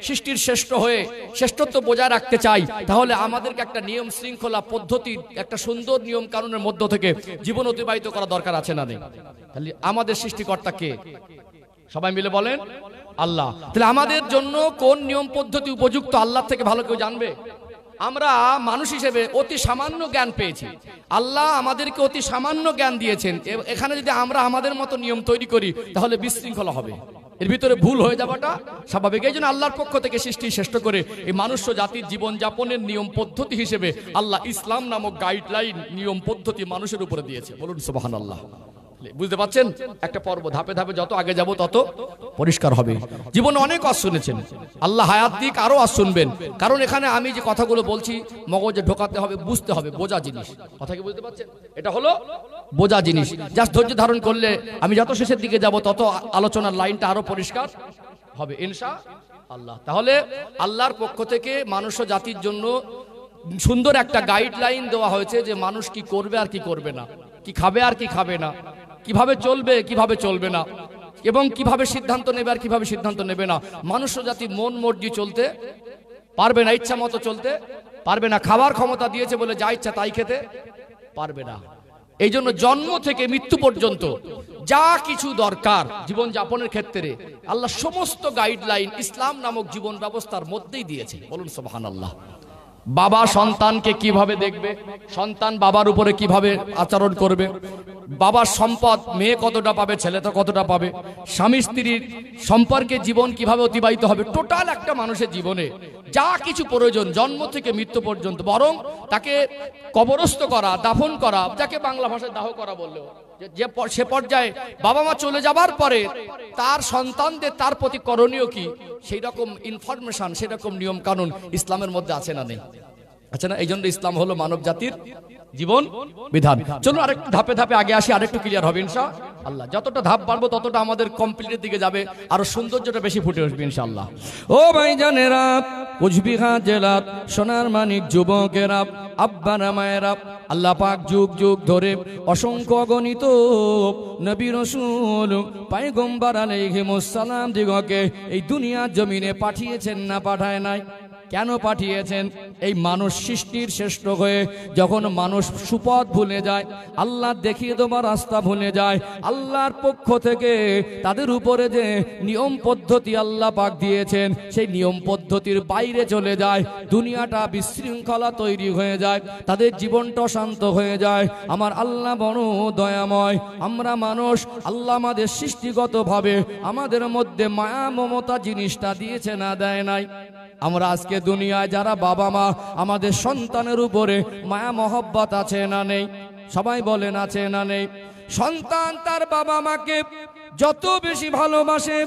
সৃষ্টির শ্রেষ্ঠ হয়ে শ্রেষ্ঠত্ব বজায় রাখতে চাই, তাহলে আমাদেরকে একটা নিয়ম শৃঙ্খলা পদ্ধতি, একটা সুন্দর নিয়ম কানুনের মধ্য থেকে জীবন অতিবাহিত করা দরকার আছে না নেই? তাহলে আমাদের সৃষ্টিকর্তা কে? সবাই মিলে বলেন আল্লাহ। তাহলে আমাদের জন্য কোন নিয়ম পদ্ধতি উপযুক্ত আল্লাহ থেকে ভালো কেউ জানবে? আমরা মানুষ হিসেবে অতি সামান্য জ্ঞান পেয়েছি, আল্লাহ আমাদেরকে অতি সামান্য জ্ঞান দিয়েছেন। এখানে যদি আমরা আমাদের মতো নিয়ম তৈরি করি তাহলে বিশৃঙ্খলা হবে, এর ভিতরে ভুল হয়ে যাওয়াটা স্বাভাবিক। এই জন্য আল্লাহর পক্ষ থেকে সৃষ্টি শ্রেষ্ঠ করে এই মানুষ্য জাতির জীবন যাপনের নিয়ম পদ্ধতি হিসেবে আল্লাহ ইসলাম নামক গাইডলাইন, নিয়ম পদ্ধতি মানুষের উপরে দিয়েছে। বলুন সুবহানাল্লাহ। বুঝতে পারছেন? একটা পর্ব, ধাপে ধাপে যত আগে যাব তত পরিষ্কার হবে। জীবনে অনেক ওয়াজ শুনেছেন, আল্লাহ হায়াত দিক আরো ওয়াজ শুনবেন, কারণ এখানে আমি যে কথাগুলো বলছি মগজে ঢোকাতে হবে, বুঝতে হবে, বোঝা জিনিস। কথা কি বুঝতে পারছেন? এটা হলো বোঝা জিনিস। জাস্ট ধৈর্য ধারণ করলে আমি যত শেষের দিকে যাব তত আলোচনার লাইনটা আরো পরিষ্কার হবে ইনশাআল্লাহ। তাহলে আল্লাহর পক্ষ থেকে মানুষ জাতির জন্য সুন্দর একটা গাইডলাইন দেওয়া হয়েছে যে মানুষ কি করবে আর কি করবে না, কি খাবে আর কি খাবে না, কিভাবে চলবে কিভাবে চলবে না, এবং কিভাবে সিদ্ধান্ত নেবে আর কিভাবে সিদ্ধান্ত নেবে না। মানুষ জাতি মন মর্জি চলতে পারবে না, ইচ্ছা মতো চলতে পারবে না। খাবার ক্ষমতা দিয়েছে বলে যা ইচ্ছা তাই খেতে পারবে না। এই জন্য জন্ম থেকে মৃত্যু পর্যন্ত যা কিছু দরকার জীবন যাপনের ক্ষেত্রে আল্লাহ সমস্ত গাইডলাইন ইসলাম নামক জীবন ব্যবস্থার মধ্যেই দিয়েছে। বলুন সুবহানাল্লাহ। বাবা সন্তানকে কিভাবে দেখবে, সন্তান বাবার উপরে কিভাবে আচরণ করবে, বাবার সম্পদ মেয়ে কতটা পাবে, ছেলে তো কতটা পাবে, স্বামী স্ত্রীর সম্পর্কে জীবন কিভাবে অতিবাহিত হবে, টোটাল একটা মানুষের জীবনে যা কিছু প্রয়োজন জন্ম থেকে মৃত্যু পর্যন্ত, বরং তাকে কবরস্থ করা, দাফন করা, যাকে বাংলা ভাষায় দাহ করা বললেও, যে সে পর্যায়ে বাবা মা চলে যাবার পরে তার সন্তানদের তার প্রতি করণীয় কি, সেই রকম ইনফরমেশন, সেরকম নিয়ম কানুন ইসলামের মধ্যে আছে না নেই? আছে না? এই জন্য ইসলাম হলো মানব জাতির জীবন বিধান। চলুন আরেকটু ধাপে ধাপে আগে আসি, আরেকটু ক্লিয়ার হবে ইনশাআল্লাহ। যতটা ধাপ বাড়বো ততটা আমাদের কমপ্লিটের দিকে যাবে, আরো সৌন্দর্যটা বেশি ফুটে উঠবে ইনশাআল্লাহ। ও ভাইজানেরা, কুচবিহার জেলার সোনার মানিক যুবকেরা, আব্বারা মায়েরা, আল্লাহ পাক যুগ যুগ ধরে অসংখ্য অগণিত নবী রাসূল পয়গম্বর আলাইহিমুস সালাম দিগকে এই দুনিয়ার জমিনে পাঠিয়েছেন না পাঠায় নাই? কেন পাঠিয়েছেন? এই মানুষ সৃষ্টির শ্রেষ্ঠ হয়ে যখন মানুষ সুপথ ভুলে যায়, আল্লাহ দেখিয়ে দেওয়ার রাস্তা ভুলে যায়, আল্লাহর পক্ষ থেকে তাদের উপরে যে নিয়ম পদ্ধতি আল্লাহ পাক দিয়েছেন সেই নিয়ম পদ্ধতির বাইরে চলে যায়, দুনিয়াটা বিশৃঙ্খলা তৈরি হয়ে যায়, তাদের জীবনটা শান্ত হয়ে যায়। আমার আল্লাহ বড় দয়াময়। আমরা মানুষ, আল্লাহ আমাদের সৃষ্টিগতভাবে আমাদের মধ্যে মায়া মমতা জিনিসটা দিয়েছে না দেয় নাই? আমরা আজকে দুনিয়ায় যারা বাবা মা, আমাদের সন্তানের উপরে মায়া মহব্বত আছে না নেই? সবাই বলেন আছে না নেই? সন্তান তার বাবা মাকে যত বেশি ভালোবাসে,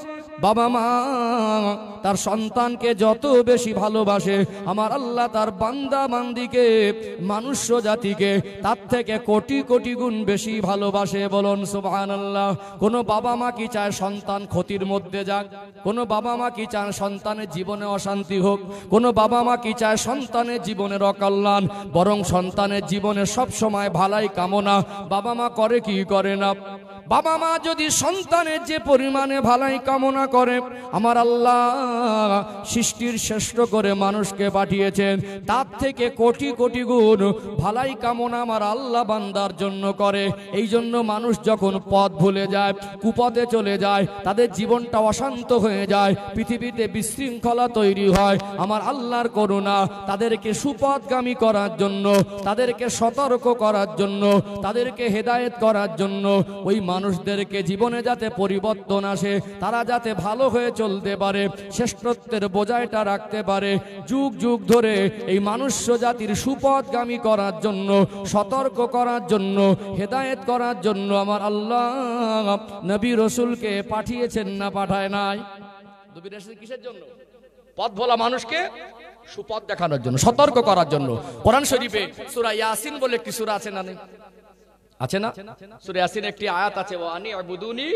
বাবা মা তার সন্তানকে যত বেশি ভালোবাসে, আমার আল্লাহ তার বান্দা বান্দিকে, মনুষ্য জাতিকে তার থেকে কোটি কোটি গুণ বেশি ভালোবাসে। বলুন সুবহানাল্লাহ। কোনো বাবা মা কি চায় সন্তান ক্ষতির মধ্যে যাক? কোনো বাবা মা কি চায় সন্তানের জীবনে অশান্তি হোক? কোনো বাবা মা কি চায় সন্তানের জীবনের অকল্যাণ? বরং সন্তানের জীবনে সব সময় ভালাই কামনা বাবা মা করে কি করে না? বাবা মা যদি সন্তানের যে পরিমাণে ভালাই কামনা করে, আমার আল্লাহ সৃষ্টির শ্রেষ্ঠ করে মানুষকে পাঠিয়েছেন, তার থেকে কোটি কোটি গুণ ভালাই কামনা আমার আল্লাহ বান্দার জন্য করে। এই জন্য মানুষ যখন পথ ভুলে যায়, কুপথে চলে যায়, তাদের জীবনটা অশান্ত হয়ে যায়, পৃথিবীতে বিশৃঙ্খলা তৈরি হয়, আমার আল্লাহর করুণা তাদেরকে সুপথগামী করার জন্য, তাদেরকে সতর্ক করার জন্য, তাদেরকে হেদায়েত করার জন্য, ওই মানুষদেরকে জীবনে যাতে পরিবর্তন আসে, তারা যাতে ভালো হয়ে চলতে পারে, শ্রেষ্ঠত্বের বোঝাইটা রাখতে পারে, যুগ যুগ ধরে এই মনুষ্য জাতির সুপথগামী করার জন্য, সতর্ক করার জন্য, হেদায়েত করার জন্য আমার আল্লাহ নবী রাসূলকে পাঠিয়েছেন না পাঠায় নাই? নবী রাসূল কিসের জন্য? পথ ভোলা মানুষকে সুপথ দেখানোর জন্য, সতর্ক করার জন্য। কোরআন শরীফে সূরা ইয়াসিন বলে একটি সূরা আছে না নেই? আছে না? সূরা ইয়াসিনে একটি আয়াত আছে, ওয়ানি ইবুদুনি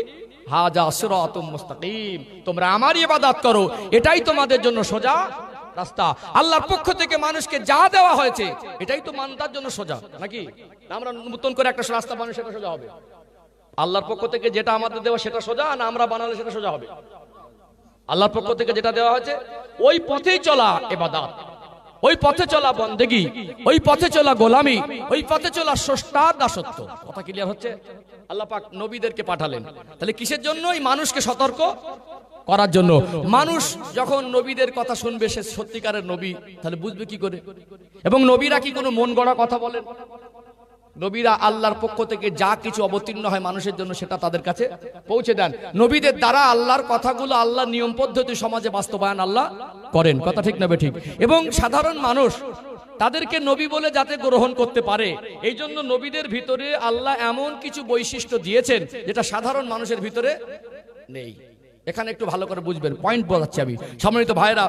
হাযা সিরাতুম মুস্তাকিম, তোমরা আমারই ইবাদত করো, এটাই তোমাদের জন্য সোজা রাস্তা। আল্লাহর পক্ষ থেকে মানুষকে যা দেওয়া হয়েছে এটাই তো মানতার জন্য সোজা, নাকি? আমরা নতুন করে একটা রাস্তা বানালে সেটা সোজা হবে? আল্লাহর পক্ষ থেকে যেটা আমাদের দেওয়া সেটা সোজা, না আমরা বানালে সেটা সোজা হবে? আল্লাহর পক্ষ থেকে যেটা দেওয়া হয়েছে ওই পথেই চলা ইবাদত, ওই পথে চলা বন্দেগী, ওই পথে চলা গোলামি, ওই পথে চলা স্রষ্টার দাসত্ব। কথা ক্লিয়ার হচ্ছে? আল্লাহ পাক নবীদেরকে পাঠালেন তাহলে কিসের জন্য? এই মানুষকে সতর্ক করার জন্য। মানুষ যখন নবীদের কথা শুনবে, সে সত্যিকারের নবী, তাহলে বুঝবে কি করে? এবং নবীরা কি কোনো মন গড়া কথা বলেন? নবীরা আল্লাহর পক্ষ থেকে যা কিছু অবতীর্ণ হয় মানুষের জন্য সেটা তাদের কাছে পৌঁছে দেন। নবীদের দ্বারা আল্লাহর কথাগুলো, আল্লাহর নিয়ম পদ্ধতি সমাজে বাস্তবায়ন আল্লাহ করেন। কথা ঠিক না ঠিক? এবং সাধারণ মানুষ তাদেরকে নবী বলে যাতে গ্রহণ করতে পারে, এই জন্য নবীদের ভিতরে আল্লাহ এমন কিছু বৈশিষ্ট্য দিয়েছেন যেটা সাধারণ মানুষের ভিতরে নেই। এখানে একটু ভালো করে বুঝবেন, পয়েন্ট বোঝাচ্ছি আমি। সম্মানিত ভাইরা,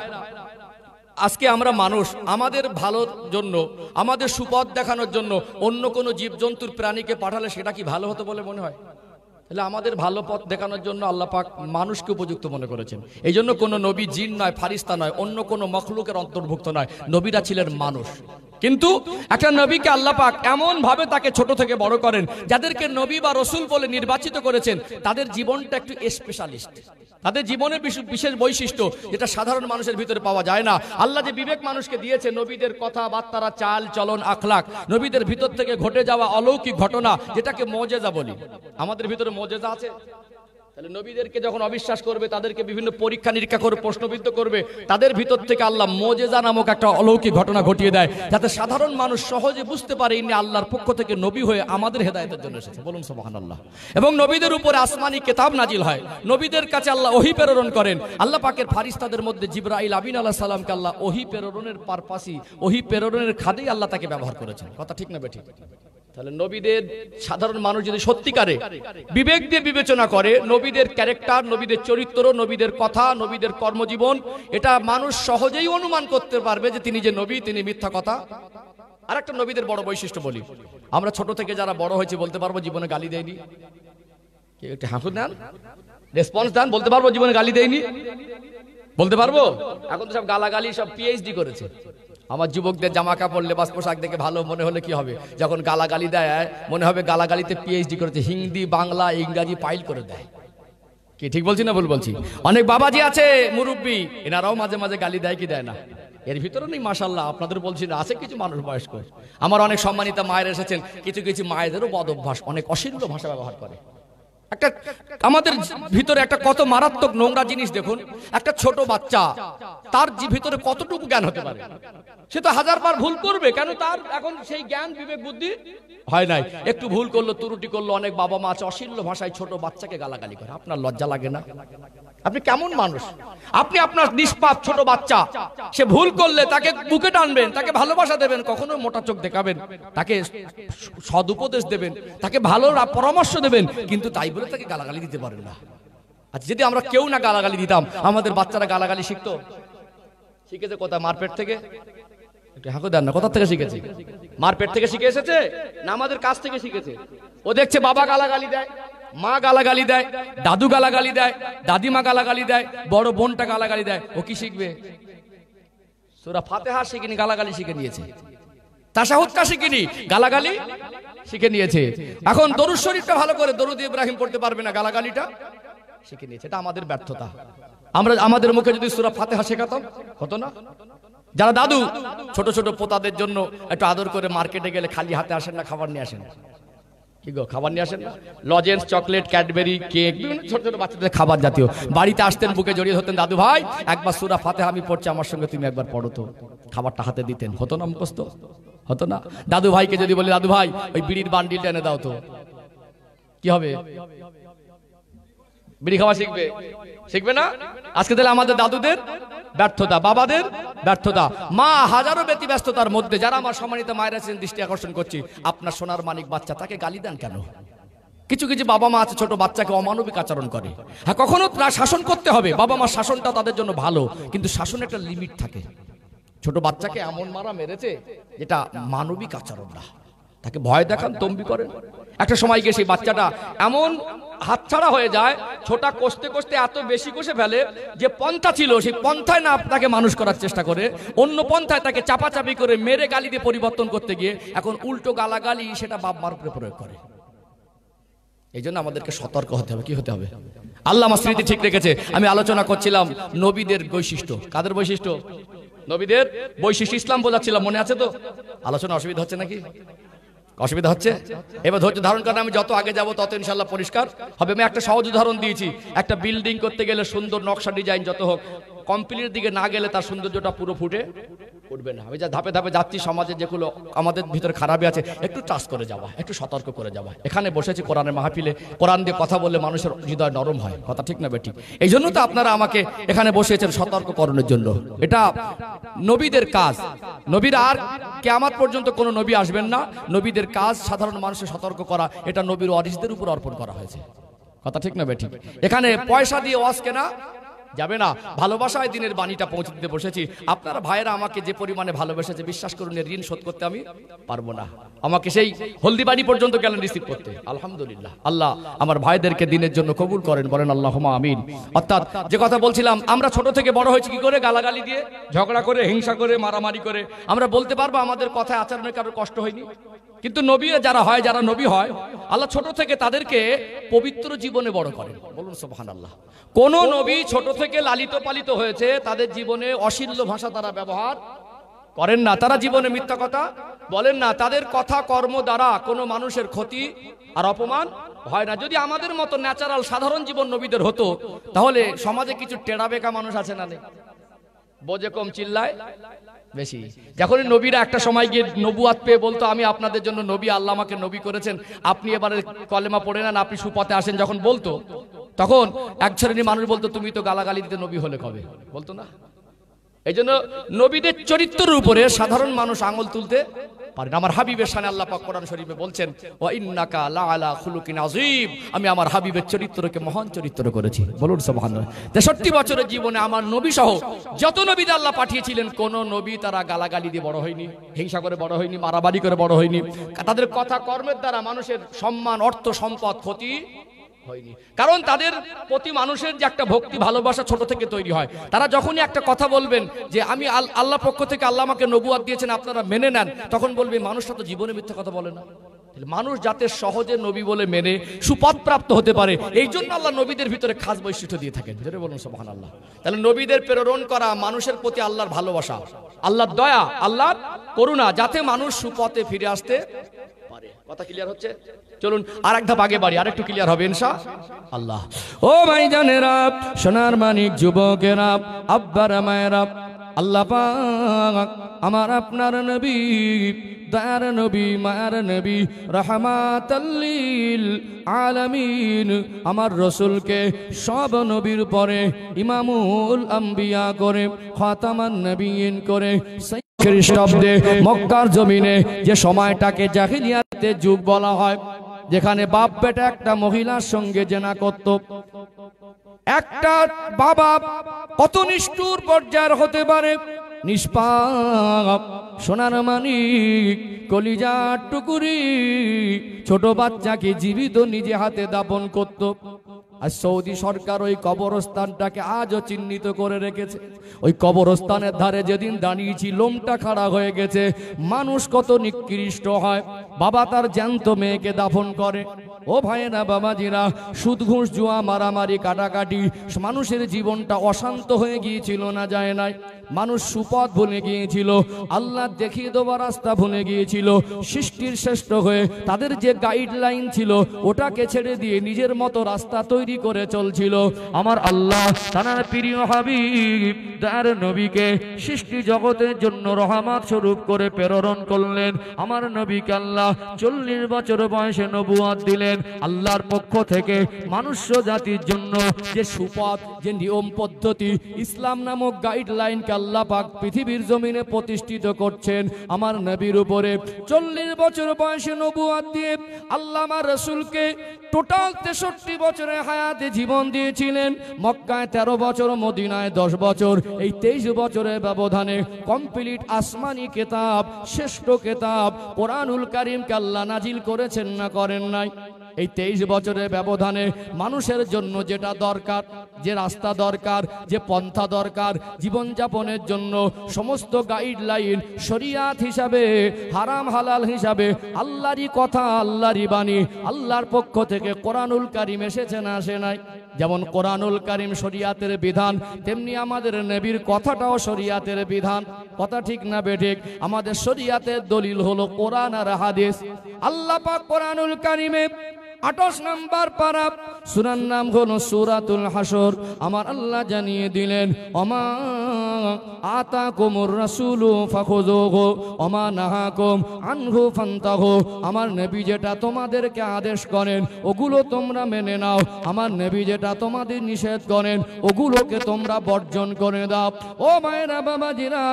আজকে আমরা মানুষ আমাদের ভালোর জন্য, আমাদের সুপথ দেখানোর জন্য অন্য কোনো জীবজন্তুর প্রাণীকে পাঠালে সেটা কি ভালো হতো বলে মনে হয়? তাহলে আমাদের ভালো পথ দেখানোর জন্য আল্লাহ পাক মানুষকে উপযুক্ত মনে করেছেন। এই জন্য কোনো নবী জিন নয়, ফারিস্তা নয়, অন্য কোনো মখলুকের অন্তর্ভুক্ত নয়, নবীরা ছিলেন মানুষ। কিন্তু একটা নবীকে আল্লাহ পাক এমন ভাবে তাকে ছোট থেকে বড় করেন, যাদেরকে নবী বা রসুল বলে নির্বাচিত করেছেন, তাদের জীবনটা একটু স্পেশালিস্ট। তাদের জীবনের বিশেষ বৈশিষ্ট্য যেটা সাধারণ মানুষের ভিতরে পাওয়া যায় না। আল্লাহ যে বিবেক মানুষকে দিয়েছে, নবীদের কথাবার্তা, চাল চলন, আখলাক, নবীদের ভিতর থেকে ঘটে যাওয়া অলৌকিক ঘটনা, যেটাকে মুজিজা বলি। আমাদের ভিতরে মুজিজা আছে। তাহলে নবীদেরকে যখন অবিশ্বাস করবে, তাদেরকে বিভিন্ন পরীক্ষা নিরীক্ষা করে প্রশ্নবিদ্ধ করবে, তাদের ভিতর থেকে আল্লাহ মুজিজা নামক একটা অলৌকিক ঘটনা ঘটিয়ে দেয়, যাতে সাধারণ মানুষ সহজে বুঝতে পারে ইনি আল্লাহর পক্ষ থেকে নবী হয়ে আমাদের হেদায়েতের জন্য এসেছে। বলুন সুবহানাল্লাহ। এবং নবীদের উপরে আসমানি কিতাব নাজিল হয়, নবীদের কাছে আল্লাহ ওহী প্রেরণ করেন। আল্লাহ পাকের ফারিস্তাদের মধ্যে জিবরাইল আমিন আলাইহিস সালামকে আল্লাহ ওহী প্রেরণের পারপাসই, ওহী প্রেরণের খাদেই আল্লাহ তাকে ব্যবহার করেছেন। কথা ঠিক না বেঠিক? তাহলে নবীদের সাধারণ মানুষ যদি সত্যিকারে বিবেক দিয়ে বিবেচনা করে, নবীদের ক্যারেক্টার, নবীদের চরিত্র, নবীদের কথা, নবীদের কর্মজীবন, এটা মানুষ সহজেই অনুমান করতে পারবে যে তিনি যে নবী, তিনি মিথ্যা কথা। আর একটা নবীদের বড় বৈশিষ্ট্য বলি, আমরা ছোট থেকে যারা বড় হয়েছে বলতে পারবো জীবনে গালি দেয়নি। একটু হাঁকুর দেন, রেসপন্স দেন, বলতে পারবো জীবনে গালি দেয়নি? বলতে পারবো? এখন তো সব গালাগালি, সব পিএইচডি করেছে। আমার যুবকদের জামা কাপড়, লেবাস পোশাক দেখে ভালো মনে হলে কি হবে? যখন গালাগালি দেয় মনে হবে গালাগালিতে পিএইচডি করেছে, হিন্দি, বাংলা, ইংরাজি পাইল করে দেয়। কি ঠিক বলছি না ভুল বলছি? অনেক বাবাজি আছে মুরব্বী, এনারাও মাঝে মাঝে গালি দেয় কি দেয় না? এর ভিতরে নেই মাশাআল্লাহ, আপনাদের বলছি না, আছে কিছু মানুষ বয়স্ক। আমার অনেক সম্মানিত মায়ের এসেছেন, কিছু কিছু মায়েদেরও বদ অভ্যাস, অনেক অশ্লীল ভাষা ব্যবহার করে। একটা আমাদের ভিতরে একটা কত মারাত্মক নোংরা জিনিস দেখুন। একটা ছোট বাচ্চা, তার ভিতরে কতটুকু জ্ঞান হতে পারে? সে তো হাজারবার ভুল করবে, কেন? তার এখন সেই জ্ঞান বিবেক বুদ্ধি হয় নাই। একটু ভুল করলো, ত্রুটি করলো, অনেক বাবা মা আছে অশ্লীল ভাষায় ছোট বাচ্চাকে গালাগালি করে। আপনার লজ্জা লাগে না? আপনি কেমন মানুষ? আপনি আপনার নিষ্পাপ ছোট বাচ্চা, সে ভুল করলে তাকে বুকে টানবেন, তাকে ভালোবাসা দেবেন, কখনো মোটা চোখ দেখাবেন, তাকে সদুপদেশ দেবেন, তাকে ভালো পরামর্শ দেবেন, কিন্তু তাই বলে তাকে গালাগালি দিতে পারেন না। আচ্ছা, যদি আমরা কেউ না গালাগালি দিতাম, আমাদের বাচ্চারা গালাগালি শিখতো? শিখেছে কোথায়? মারপেট থেকে? হাঁকো দেন না, কোথা থেকে শিখেছে? মারপেট থেকে শিখে এসেছে না আমাদের কাছ থেকে শিখেছে? ও দেখছে বাবা গালাগালি দেয়, মা গালাগালি দেয়, দাদু গালাগালি দেয়, দাদিমা গালাগালি দেয়, বড় বোনটা গালাগালি দেয়, ও কি শিখবে? সূরা ফাতিহা শিখেনি, গালাগালি শিখে নিয়েছে। তাশাহুদটা শিখেনি, গালাগালি শিখে নিয়েছে। এখন দরুদ শরীফটা ভালো করে দরুদ ইব্রাহিম পড়তে পারবে না, গালাগালিটা শিখে নিয়েছে। এটা আমাদের ব্যর্থতা। আমরা আমাদের মুখে যদি সূরা ফাতিহা শেখাতাম, হতো না? যারা দাদু ছোট ছোট পোতাদের জন্য একটু আদর করে মার্কেটে গেলে খালি হাতে আসেন না, খাবার নিয়ে আসেন। কি গো, খাবার নিয়ে আসেন না? লজেন্স, চকলেট, ক্যাডবেরি, কেক, বিভিন্ন ছোট ছোট বাচ্চাদের খাবার জাতীয়। বাড়িতে আসতেন, বুকে জড়িয়ে ধরতেন, দাদু ভাই একবার সূরা ফাতিহা আমি পড়ছি, আমার সঙ্গে তুমি একবার পড়ো তো। খাবারটা হাতে দিতেন, হতো না? মুখস্থ হতো না? দাদু ভাইকে যদি বলি, দাদু ভাই ওই বিড়ির বান্ডিলটা এনে দাও তো, কি হবে? বিড়ি খাওয়া শিখবে? শিখবে না? আজকে তাহলে আমাদের দাদুদের ব্যর্থতা, বাবাদের ব্যর্থতা। মা হাজারো ব্যক্তি ব্যস্ততার মধ্যে, যারা আমার সম্মানিত মায়ের আছেন দৃষ্টি আকর্ষণ করছি, আপনার সোনার মানিক বাচ্চা, তাকে গালি দেন কেন? কিছু কিছু বাবা মা আছে ছোট বাচ্চাকে অমানবিক আচরণ করে। হ্যাঁ, কখনো শাসন করতে হবে, বাবা মার শাসনটা তাদের জন্য ভালো, কিন্তু শাসনের একটা লিমিট থাকে। ছোট বাচ্চাকে এমন মারা মেরেছে যেটা মানবিক আচরণ না, তাকে ভয় দেখান, তম্বি করেন। একটা সময় গিয়ে সেই বাচ্চাটা এমন হাতছাড়া হয়ে যায়, ছোটা কষতে কষতে এত বেশি কষে ফেলে যে পন্থা ছিল সেই পন্থায় না তাকে মানুষ করার চেষ্টা করে, অন্য পন্থায় তাকে চাপাচাপি করে মেরে গালি দিয়ে পরিবর্তন করতে গিয়ে এখন উল্টো গালাগালি সেটা বাপ মার উপরে প্রয়োগ করে। এই জন্য আমাদেরকে সতর্ক হতে হবে। কি হতে হবে? আল্লাহ আমার স্মৃতি ঠিক রেখেছে। আমি আলোচনা করছিলাম নবীদের বৈশিষ্ট্য। কাদের বৈশিষ্ট্য? নবীদের বৈশিষ্ট্য। ইসলাম বোঝাচ্ছিলাম, মনে আছে তো? আলোচনা অসুবিধা হচ্ছে নাকি? অসুবিধা হচ্ছে? এবার ধৈর্য ধারণ করেন, আমি যত আগে যাব তত ইনশাল্লাহ পরিষ্কার হবে। আমি একটা সহজ উদাহরণ দিয়েছি। একটা বিল্ডিং করতে গেলে সুন্দর নকশা ডিজাইন যত হোক, কমপ্লিট দিকে না গেলে তার সৌন্দর্যটা পুরো ফুটে উঠবে না। আমি যা ধাপে ধাপে যাচ্ছি, সমাজে যেগুলো আমাদের ভিতরে খারাপই আছে একটু টাচ করে যাওয়া, একটু সতর্ক করে যাওয়া। এখানে বসেছি কোরআনের মাহফিলে, কোরআন দিয়ে কথা বললে মানুষের হৃদয় নরম হয়। কথা ঠিক না বেঠিক? এই জন্য তো আপনারা আমাকে এখানে বসিয়েছেন সতর্ককরণের জন্য। এটা নবীদের কাজ। নবীরা আর কিয়ামত পর্যন্ত কোনো নবী আসবেন না। নবীদের কাজ সাধারণ মানুষের সতর্ক করা। এটা নবীর ওয়ারিসদের উপর অর্পণ করা হয়েছে। কথা ঠিক না বেঠিক? এখানে পয়সা দিয়ে ওয়াজ কেনা যাবে না। ভালোবাসায় দিনের বাণীটা পৌঁছে দিতে বসেছি। আপনারা ভাইয়েরা আমাকে যে পরিমাণে ভালোবেসেছে, বিশ্বাস করুন এর ঋণ শোধ করতে আমি পারবো না। আমাকে সেই হলদিবাড়ি পর্যন্ত গেলেন রিসিভ করতে। আলহামদুলিল্লাহ, আল্লাহ আমার ভাইদেরকে দিনের জন্য কবুল করেন, বলেন আল্লাহুম্মা আমিন। অর্থাৎ যে কথা বলছিলাম, আমরা ছোট থেকে বড় হয়েছি কি করে? গালাগালি দিয়ে, ঝগড়া করে, হিংসা করে, মারামারি করে। আমরা বলতে পারবো আমাদের কথায় আচরণে কারোর কষ্ট হয়নি? কিন্তু নবী যারা হয়, যারা নবী হয়, আল্লাহ ছোট থেকে তাদেরকে পবিত্র জীবনে বড় করেন। বলুন সুবহানাল্লাহ। কোন নবী ছোট থেকে লালিত পালিত হয়েছে, তাদের জীবনে অশ্লীল ভাষা তারা ব্যবহার করেন না, তারা জীবনে মিথ্যা কথা বলেন না, তাদের কথা কর্ম দ্বারা কোনো মানুষের ক্ষতি আর অপমান হয় না। যদি আমাদের মতো ন্যাচারাল সাধারণ জীবন নবীদের হতো, তাহলে সমাজে কিছু টেড়া বেকা মানুষ আছে না? নেই? বোঝে কম, চিল্লায় বেশি। যখনই নবীরা একটা সময় গিয়ে নবুয়াত পেয়ে বলতো, আমি আপনাদের জন্য নবী, আল্লাহ আমাকে নবী করেছেন, আপনি এবারে কলেমা পড়ে নেন, আপনি সুপথে আসেন, যখন বলতো, তখন এক শ্রেণীর মানুষ বলতো, তুমি তো গালাগালি দিতে নবী হলে কবে? বলতো না? এই জন্য নবীদের চরিত্রের উপরে সাধারণ মানুষ আঙুল তুলতে পারেন। আমার হাবিবের শানে আল্লাহ পাক কোরআন শরীফে বলছেন, ওয়া ইন্নাকা লাআলা খুলুকিন আযীম, আমি আমার হাবিবের চরিত্রকে মহান চরিত্র করেছি। বলুন সুবহানাল্লাহ। 63 বছরের জীবনে আমার নবী সহ যত নবী আল্লাহ পাঠিয়েছিলেন, কোন নবী তারা গালাগালি দিয়ে বড় হয়নি, হিংসা করে বড় হয়নি, মারামারি করে বড় হয়নি। তাদের কথা কর্মের দ্বারা মানুষের সম্মান, অর্থ, সম্পদ ক্ষতি হয়নি। কারণ তাদের প্রতি মানুষের যে একটা ভক্তি, ভালোবাসা ছোট থেকে তৈরি হয়। তারা যখনই একটা কথা বলবেন যে আমি আল্লাহ পক্ষ থেকে আল্লাহ আমাকে নবুয়াত দিয়েছেন, আপনারা মেনে নেন, তখন বলবে মানুষটা তো জীবনে মিথ্যা কথা বলে না। মানুষ যাতে সহজে নবী বলে মেনে সুপথ প্রাপ্ত হতে পারে, এই জন্য আল্লাহ নবীদের ভিতরে খাস বৈশিষ্ট্য দিয়ে থাকেন। যেটা বলুন সুবহানাল্লাহ। তাহলে নবীদের প্রেরণ করা মানুষের প্রতি আল্লাহর ভালোবাসা, আল্লাহর দয়া, আল্লাহর করুণা, যাতে মানুষ সুপথে ফিরে আসতে পারে। কথা ক্লিয়ার হচ্ছে? চলুন আর এক ধাপ আগে বাড়ি, আর একটু ক্লিয়ার হবে ইনশাআল্লাহ। ও ভাইজানেরা, সোনার মানিক যুবকেরা, আব্বারা মায়েরা, আল্লাহ পাক আমার আপনার নবী, দয়ার নবী, মায়ার নবী, রাহমাতাল লিল আলামিন আমার রাসূলকে সব নবীর পরে ইমামুল আম্বিয়া করে, খাতামান নবিয়িন করে, খ্রিস্টাব্দে মক্কার জমিনে যে সময়টাকে জাহিলিয়াতের যুগ বলা হয়, যেখানে বাপ বেটা একটা মহিলার সঙ্গে জেনা করত, একটা বাবা কত নিষ্ঠুর পর্যায়ের হতে পারে, নিষ্পাপ সোনার মানিক কলিজার টুকুরি ছোট বাচ্চাকে জীবিত নিজে হাতে দাপন করত। আর সৌদি সরকার ওই কবরস্থানটাকে আজও চিহ্নিত করে রেখেছে। ওই কবরস্থানের ধারে যেদিন দাঁড়িয়েছি, লোমটা খাড়া হয়ে গেছে। মানুষ কত নিকৃষ্ট হয়, বাবা তার জ্যান্ত মেয়েকে দাফন করে। ও ভাইয়েরা, বাবাজিরা, সুদ ঘুষ জুয়া মারামারি কাটাকাটি, মানুষের জীবনটা অশান্ত হয়ে গিয়েছিল না যায় নাই। মানুষ সুপথ ভুলে গিয়েছিল, আল্লাহ দেখিয়ে দেওয়ার রাস্তা ভুলে গিয়েছিল। সৃষ্টির শ্রেষ্ঠ হয়ে তাদের যে গাইডলাইন ছিল, ওটাকে ছেড়ে দিয়ে নিজের মতো রাস্তা তৈরি করে চলছিল। আমার আল্লাহ তার প্রিয় হাবিব তার নবীকে সৃষ্টি জগতের জন্য রহমত স্বরূপ করে প্রেরণ করলেন। আমার নবীকে আল্লাহ 40 বছর বয়সে নবুয়ত দিলেন। আল্লাহর পক্ষ থেকে মানুষ্য জাতির জন্য যে সুপথ, যে নিয়ম পদ্ধতি, ইসলাম নামক গাইডলাইনকে আল্লাহ পাক পৃথিবীর জমিনে প্রতিষ্ঠিত করছেন আমার নবীর উপরে। 40 বছর বয়সে নবুয়ত দিয়ে আল্লাহ আমার রাসূলকে টোটাল 63 বছরের হায়াতে জীবন দিয়েছিলেন। মক্কায় 13 বছর, মদিনায় 10 বছর। এই 23 বছরের ব্যবধানে কমপ্লিট আসমানি কিতাব, শ্রেষ্ঠ কিতাব কোরআনুল কারীমকে আল্লাহ নাজিল করেছেন না করেন নাই? এই 23 বছরের ব্যবধানে মানুষের জন্য যেটা দরকার, যে রাস্তা দরকার, যে পন্থা দরকার জীবনযাপনের জন্য, সমস্ত গাইডলাইন শরিয়াত হিসাবে, হারাম হালাল হিসাবে আল্লাহরই কথা, আল্লাহরই বাণী, আল্লাহর পক্ষ থেকে কোরআনুল কারীম এসেছে না আসে নাই? যেমন কোরআনুল কারীম শরিয়াতের বিধান, তেমনি আমাদের নবীর কথাটাও শরিয়াতের বিধান। কথা ঠিক না বেঠিক? আমাদের শরিয়াতের দলিল হলো কোরআন আর হাদিস। আল্লাহ পাক কোরআনুল কারীমে 28 নম্বর পারা, সূরার নাম হলো সূরাতুল হাসর। আমার আল্লাহ জানিয়ে দিলেন, ওমা আতাকুমুর রাসূলু ফাখুযুহু ওমা নাহাকুম আনহু ফান্তাহু। আমার নবী যেটা তোমাদেরকে আদেশ করেন ওগুলো তোমরা মেনে নাও, আমার নবী যেটা তোমাদের নিষেধ করেন ওগুলোকে তোমরা বর্জন করে দাও। ও মায়েরা, বাবাজিরা,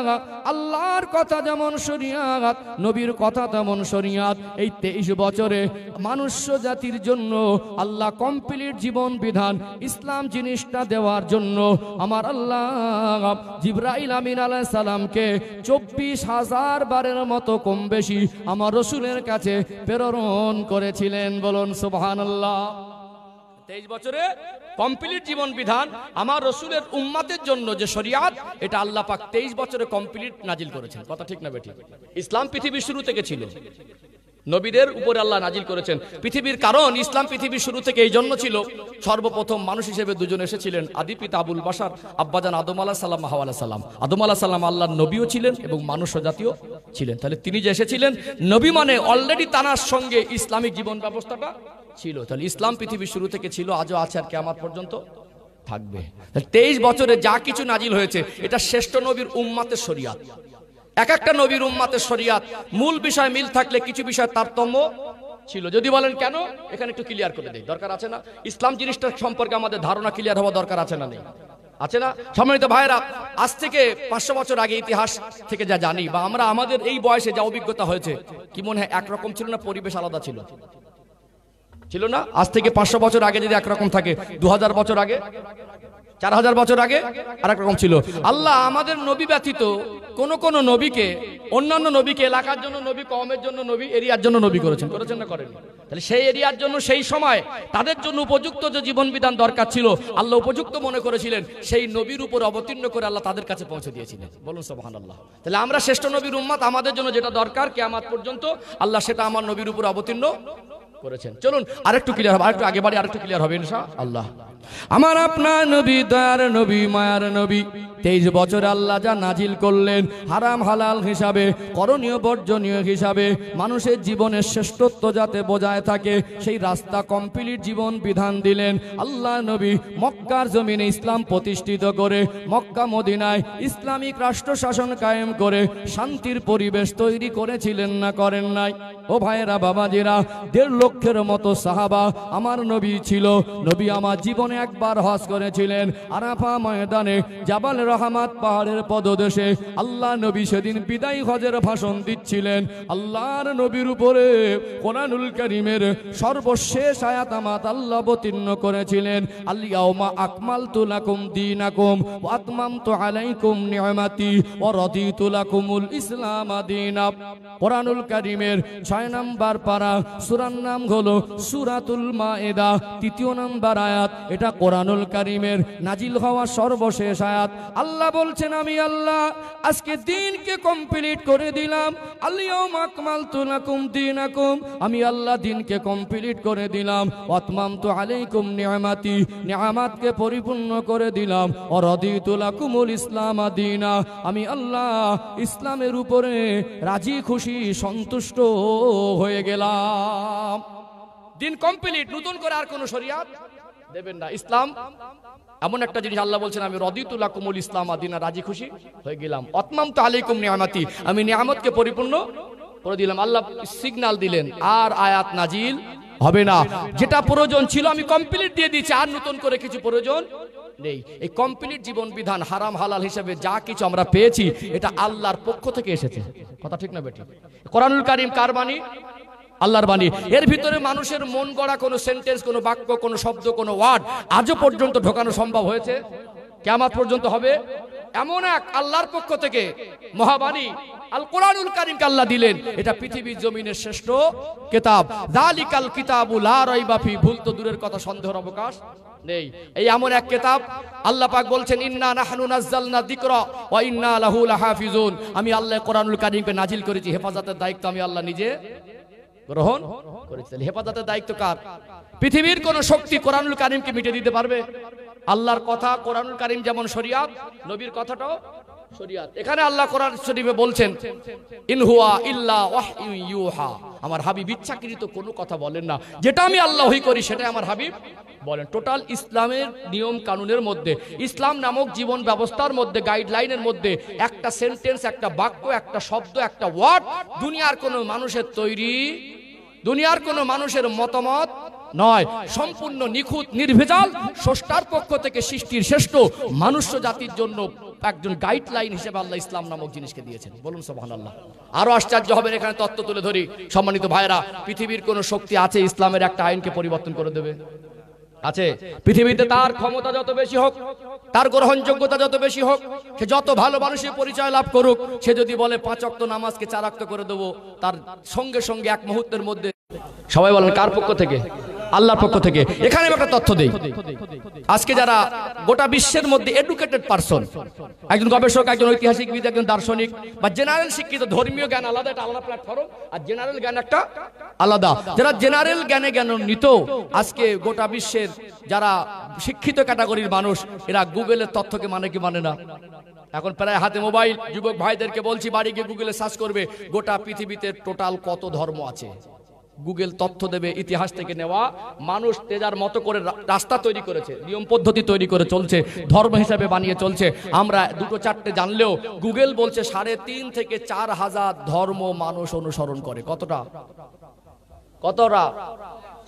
আল্লাহর কথা যেমন শরিয়াত, নবীর কথা তেমন শরিয়াত। এই 23 বছরে মানুষ্য জাতির নবীর জন্য আল্লাহ কমপ্লিট জীবন বিধান ইসলাম জিনিসটা দেওয়ার জন্য আমার আল্লাহ জিবরাইল আমিন আলাইহিস সালামকে 24,000 বারের মতো কম বেশি আমার রসুলের কাছে প্রেরণ করেছিলেন। বলুন সুবহানাল্লাহ। 23 বছরে কমপ্লিট জীবন বিধান আমার রসুলের উম্মতের জন্য যে শরিয়াত, এটা আল্লাহ পাক 23 বছরে কমপ্লিট নাজিল করেছেন। কথা ঠিক না বেঠিক? ইসলাম পৃথিবীর শুরু থেকে ছিল, নবীদের উপরে আল্লাহ নাজিল করেছেন পৃথিবীর। কারণ ইসলাম পৃথিবীর শুরু থেকে এই জন্য ছিল, সর্বপ্রথম মানুষ হিসেবে দুজন এসেছিলেন, আদি পিতা আবুল বাশার, আব্বাজান আদম আলাইহিস সালাম, হাওয়া আলাইহিস সালাম। আদম আলাইহিস সালাম আল্লাহর নবীও ছিলেন এবং মানুষ জাতীয় ছিলেন। তাহলে তিনি যে এসেছিলেন নবী মানে অলরেডি তানার সঙ্গে ইসলামিক জীবন ব্যবস্থাটা ছিল। তাহলে ইসলাম পৃথিবীর শুরু থেকে ছিল, আজও আছে, আর কিয়ামত পর্যন্ত থাকবে। 23 বছরে যা কিছু নাজিল হয়েছে এটা শ্রেষ্ঠ নবীর উম্মতের শরিয়াত। এক একটা নবীর উম্মতের শরিয়াত মূল বিষয় মিল থাকলে কিছু বিষয় তারতম্য ছিল। যদি বলেন কেন, এখানে একটু ক্লিয়ার করে দেই, দরকার আছে না? ইসলাম জিনিসটা সম্পর্কে আমাদের ধারণা ক্লিয়ার হওয়া দরকার আছে না? নেই? আছে না? সম্মানিত ভাইরা, আজ থেকে 500 বছর আগে ইতিহাস থেকে যা জানি বা আমরা আমাদের এই বয়সে যা অভিজ্ঞতা হয়েছে, কি মনে হয় একরকম ছিল না? পরিবেশ আলাদা ছিল? ছিল না? আজ থেকে 500 বছর আগে যদি একরকম থাকে, 2000 বছর আগে, 4000 বছর আগে আর একরকম ছিল। আল্লাহ আমাদের নবী ব্যতীত কোন কোন নবীকে, অন্যান্য নবীকে এলাকার জন্য নবী, কওমের জন্য নবী, এরিয়ার জন্য নবী করেছেন। করেছেন না করেন? তাহলে সেই এরিয়ার জন্য সেই সময় তাদের জন্য উপযুক্ত যে জীবন বিধান দরকার ছিল, আল্লাহ উপযুক্ত মনে করেছিলেন, সেই নবীর উপর অবতীর্ণ করে আল্লাহ তাদের কাছে পৌঁছে দিয়েছিলেন। বলুন সুবহানাল্লাহ। তাহলে আমরা শ্রেষ্ঠ নবীর উম্মত, আমাদের জন্য যেটা দরকার কিয়ামত পর্যন্ত আল্লাহ সেটা আমার নবীর উপর অবতীর্ণ করেছেন। চলুন আরেকটু ক্লিয়ার হবে, আরেকটু আগে বাড়ি, আরেকটু ক্লিয়ার হবে ইনশাআল্লাহ। আমার আপনার নবী, দয়ার নবী, মায়ার নবী, 23 বছরে আল্লাহ যা নাজিল করলেন হারাম হালাল হিসাবে, করণীয় বর্জনীয় হিসাবে, মানুষের জীবনের শ্রেষ্ঠত্ব যাতে বজায় থাকে সেই রাস্তা কমপ্লিট জীবন বিধান দিলেন আল্লাহ নবী। মক্কার জমিনে ইসলাম প্রতিষ্ঠিত করে, মক্কা মদিনায় ইসলামিক রাষ্ট্র শাসন কায়েম করে শান্তির পরিবেশ তৈরি করেছিলেন না করেন নাই? ও ভাইয়েরা, বাবাজিরা, 1.5 লক্ষের মতো সাহাবা আমার নবী ছিল। নবী আমার জীবনে একবার হজ করেছিলেন আরাফা ময়দানে, জাবাল রহমাত পাহাড়ের পদদেশে। আল্লাহ নবী সেদিন বিদায়ী হজের ভাষণ দিচ্ছিলেন। আল্লাহর নবীর উপরে কোরআনুল কারীমের সর্বশেষ আয়াত আমাত আল্লাহ অবতীর্ণ করেছিলেন, আল ইয়াউমা আকমালতু লাকুম দীনাকুম ওয়া আতমামতু আলাইকুম নি'মাতি ওয়া রাদিতু লাকুমুল ইসলাম দীনা। কোরআনুল কারীমের 6 নম্বর পারা, সূরার নাম হলো সূরাতুল মায়েদা, 3 নম্বর আয়াত। এটা কোরআনুল কারীমের নাজিল হওয়া সর্বশেষ আয়াত। আল্লাহ বলছেন, আমি আল্লাহ আজকে দিনকে কমপ্লিট করে দিলাম। আল ইয়াউমা আকমালতু লাকুম দীনাকুম, আমি আল্লাহ দিনকে কমপ্লিট করে দিলাম। ওয়া আতমামতু আলাইকুম নি'মাতি, নিয়ামতকে পরিপূর্ণ করে দিলাম। ওয়া রাদিতু লাকুমুল ইসলাম দীনা, আমি আল্লাহ ইসলামের উপরে রাজি খুশি সন্তুষ্ট হয়ে গেলাম। দিন কমপ্লিট, নতুন করে আর কোন শরিয়াত দেবেন না। ইসলাম এমন একটা জিনিস, আল্লাহ বলছেন আমি রাদিতু লাকুমুল ইসলাম দীনা, রাজি খুশি হয়ে গেলাম। আতমামতু আলাইকুম নিয়ামতি, আমি নিয়ামতকে পরিপূর্ণ করে দিলাম। আল্লাহ সিগন্যাল দিলেন আর আয়াত নাজিল হবে না। যেটা প্রয়োজন ছিল আমি কমপ্লিট দিয়ে দিয়েছি, আর নতুন করে কিছু প্রয়োজন নেই। এই কমপ্লিট জীবন বিধান হারাম হালাল হিসেবে যা কিছু আমরা পেয়েছি এটা আল্লাহর পক্ষ থেকে এসেছে। কথা ঠিক না বেটি? কোরআনুল কারীম কার বাণী? আল্লাহর বাণী। এর ভিতরে মানুষের মন গড়া কোনো সেন্টেন্স, কোনো বাক্য, কোনো শব্দ, কোনো ওয়ার্ড আজও পর্যন্ত ঢোকানো সম্ভব হয়েছে? কিয়ামত পর্যন্ত হবে? এমন এক আল্লাহর পক্ষ থেকে মহাবাণী আল কোরআনুল কারীমকে আল্লাহ দিলেন। এটা পৃথিবীর জমিনের শ্রেষ্ঠ কিতাব। যালিকাল কিতাবু লা রাইবা ফি, ভুল তো দূরের কথা, সন্দেহের অবকাশ নেই। এই এমন এক কিতাব, আল্লাহ পাক বলছেন ইন্না নাহনু নাযালনা যিকরা ওয়া ইন্না লাহু লাহাফিজুন, আমি আল্লাহ কোরআনুল কারীমকে নাজিল করেছি, হেফাজতের দায়িত্ব আমি আল্লাহ নিজে গ্রহণ করেছি। হেফাজতের দায়িত্ব কার? পৃথিবীর কোন শক্তি কোরআনুল কারীমকে মিটিয়ে দিতে পারবে? আল্লাহর কথা কোরআনুল কারীম যেমন শরিয়াত, নবীর কথাটাও শরিয়াত। এখানে আল্লাহ কোরআন শরীফে বলছেন ইন হুয়া ইল্লা ওয়াহয়ু ইউহা, আমার হাবিব ইচ্ছাকৃত কোনো কথা বলেন না, যেটা আমি আল্লাহ ওহী করি সেটাই আমার হাবিব বলেন। টোটাল ইসলামের নিয়ম কানুনের মধ্যে, ইসলাম নামক জীবন ব্যবস্থার মধ্যে, গাইডলাইনের মধ্যে একটা সেন্টেন্স, একটা বাক্য, একটা শব্দ, একটা ওয়ার্ড দুনিয়ার কোনো মানুষের তৈরি, দুনিয়ার কোনো মানুষের মতামত নয়, সম্পূর্ণ নিখুঁত নির্ভেজাল স্রষ্টার পক্ষ থেকে সৃষ্টির শ্রেষ্ঠ মানুষ্য জাতির জন্য একজন গাইডলাইন হিসেবে আল্লাহ ইসলাম নামক জিনিসকে দিয়েছেন। বলুন সুবহানাল্লাহ। আরো আশ্চর্য হবেন, এখানে তত্ত্ব তুলে ধরি সম্মানিত ভাইরা, পৃথিবীর কোন শক্তি আছে ইসলামের একটা আইনকে পরিবর্তন করে দেবে? আছে? পৃথিবীতে তার ক্ষমতা যত বেশি হোক, তার গ্রহণযোগ্যতা যত বেশি হোক, সে যত ভালো মানুষের পরিচয় লাভ করুক, সে যদি বলে 5 ওয়াক্ত নামাজকে 4 ওয়াক্ত করে দেবো, তার সঙ্গে সঙ্গে এক মুহূর্তের মধ্যে, সবাই বলেন কার পক্ষ থেকে? আল্লাহর পক্ষ থেকে। এখানে আমি একটা তথ্য দেই, আজকে যারা গোটা বিশ্বের মধ্যে এডুকেটেড পারসন, একজন গবেষক, একজন ঐতিহাসিকবিদ, একজন দার্শনিক বা জেনারেল শিক্ষিত, ধর্মীয় জ্ঞান আলাদা, একটা আলাদা প্ল্যাটফর্ম, আর জেনারেল জ্ঞান একটা আলাদা। যারা জেনারেল জ্ঞানে জ্ঞানান্বিত, আজকে গোটা বিশ্বের যারা শিক্ষিত ক্যাটাগরির মানুষ, এরা গুগলের তথ্যকে মানে কি মানে না? এখন প্রায় হাতে মোবাইল, যুবক ভাইদেরকে বলছি বাড়ি গিয়ে গুগলে সার্চ করবে গোটা পৃথিবীতে টোটাল কত ধর্ম আছে। গুগল তথ্য দেবে ইতিহাস থেকে নেওয়া। মানুষ তেজার মতো করে রাস্তা তৈরি করেছে, নিয়ম পদ্ধতি তৈরি করে চলছে, ধর্ম হিসাবে বানিয়ে চলছে। আমরা 2-4টে জানলেও গুগল বলছে 3.5 থেকে 4 হাজার ধর্ম মানুষ অনুসরণ করে। কতটা?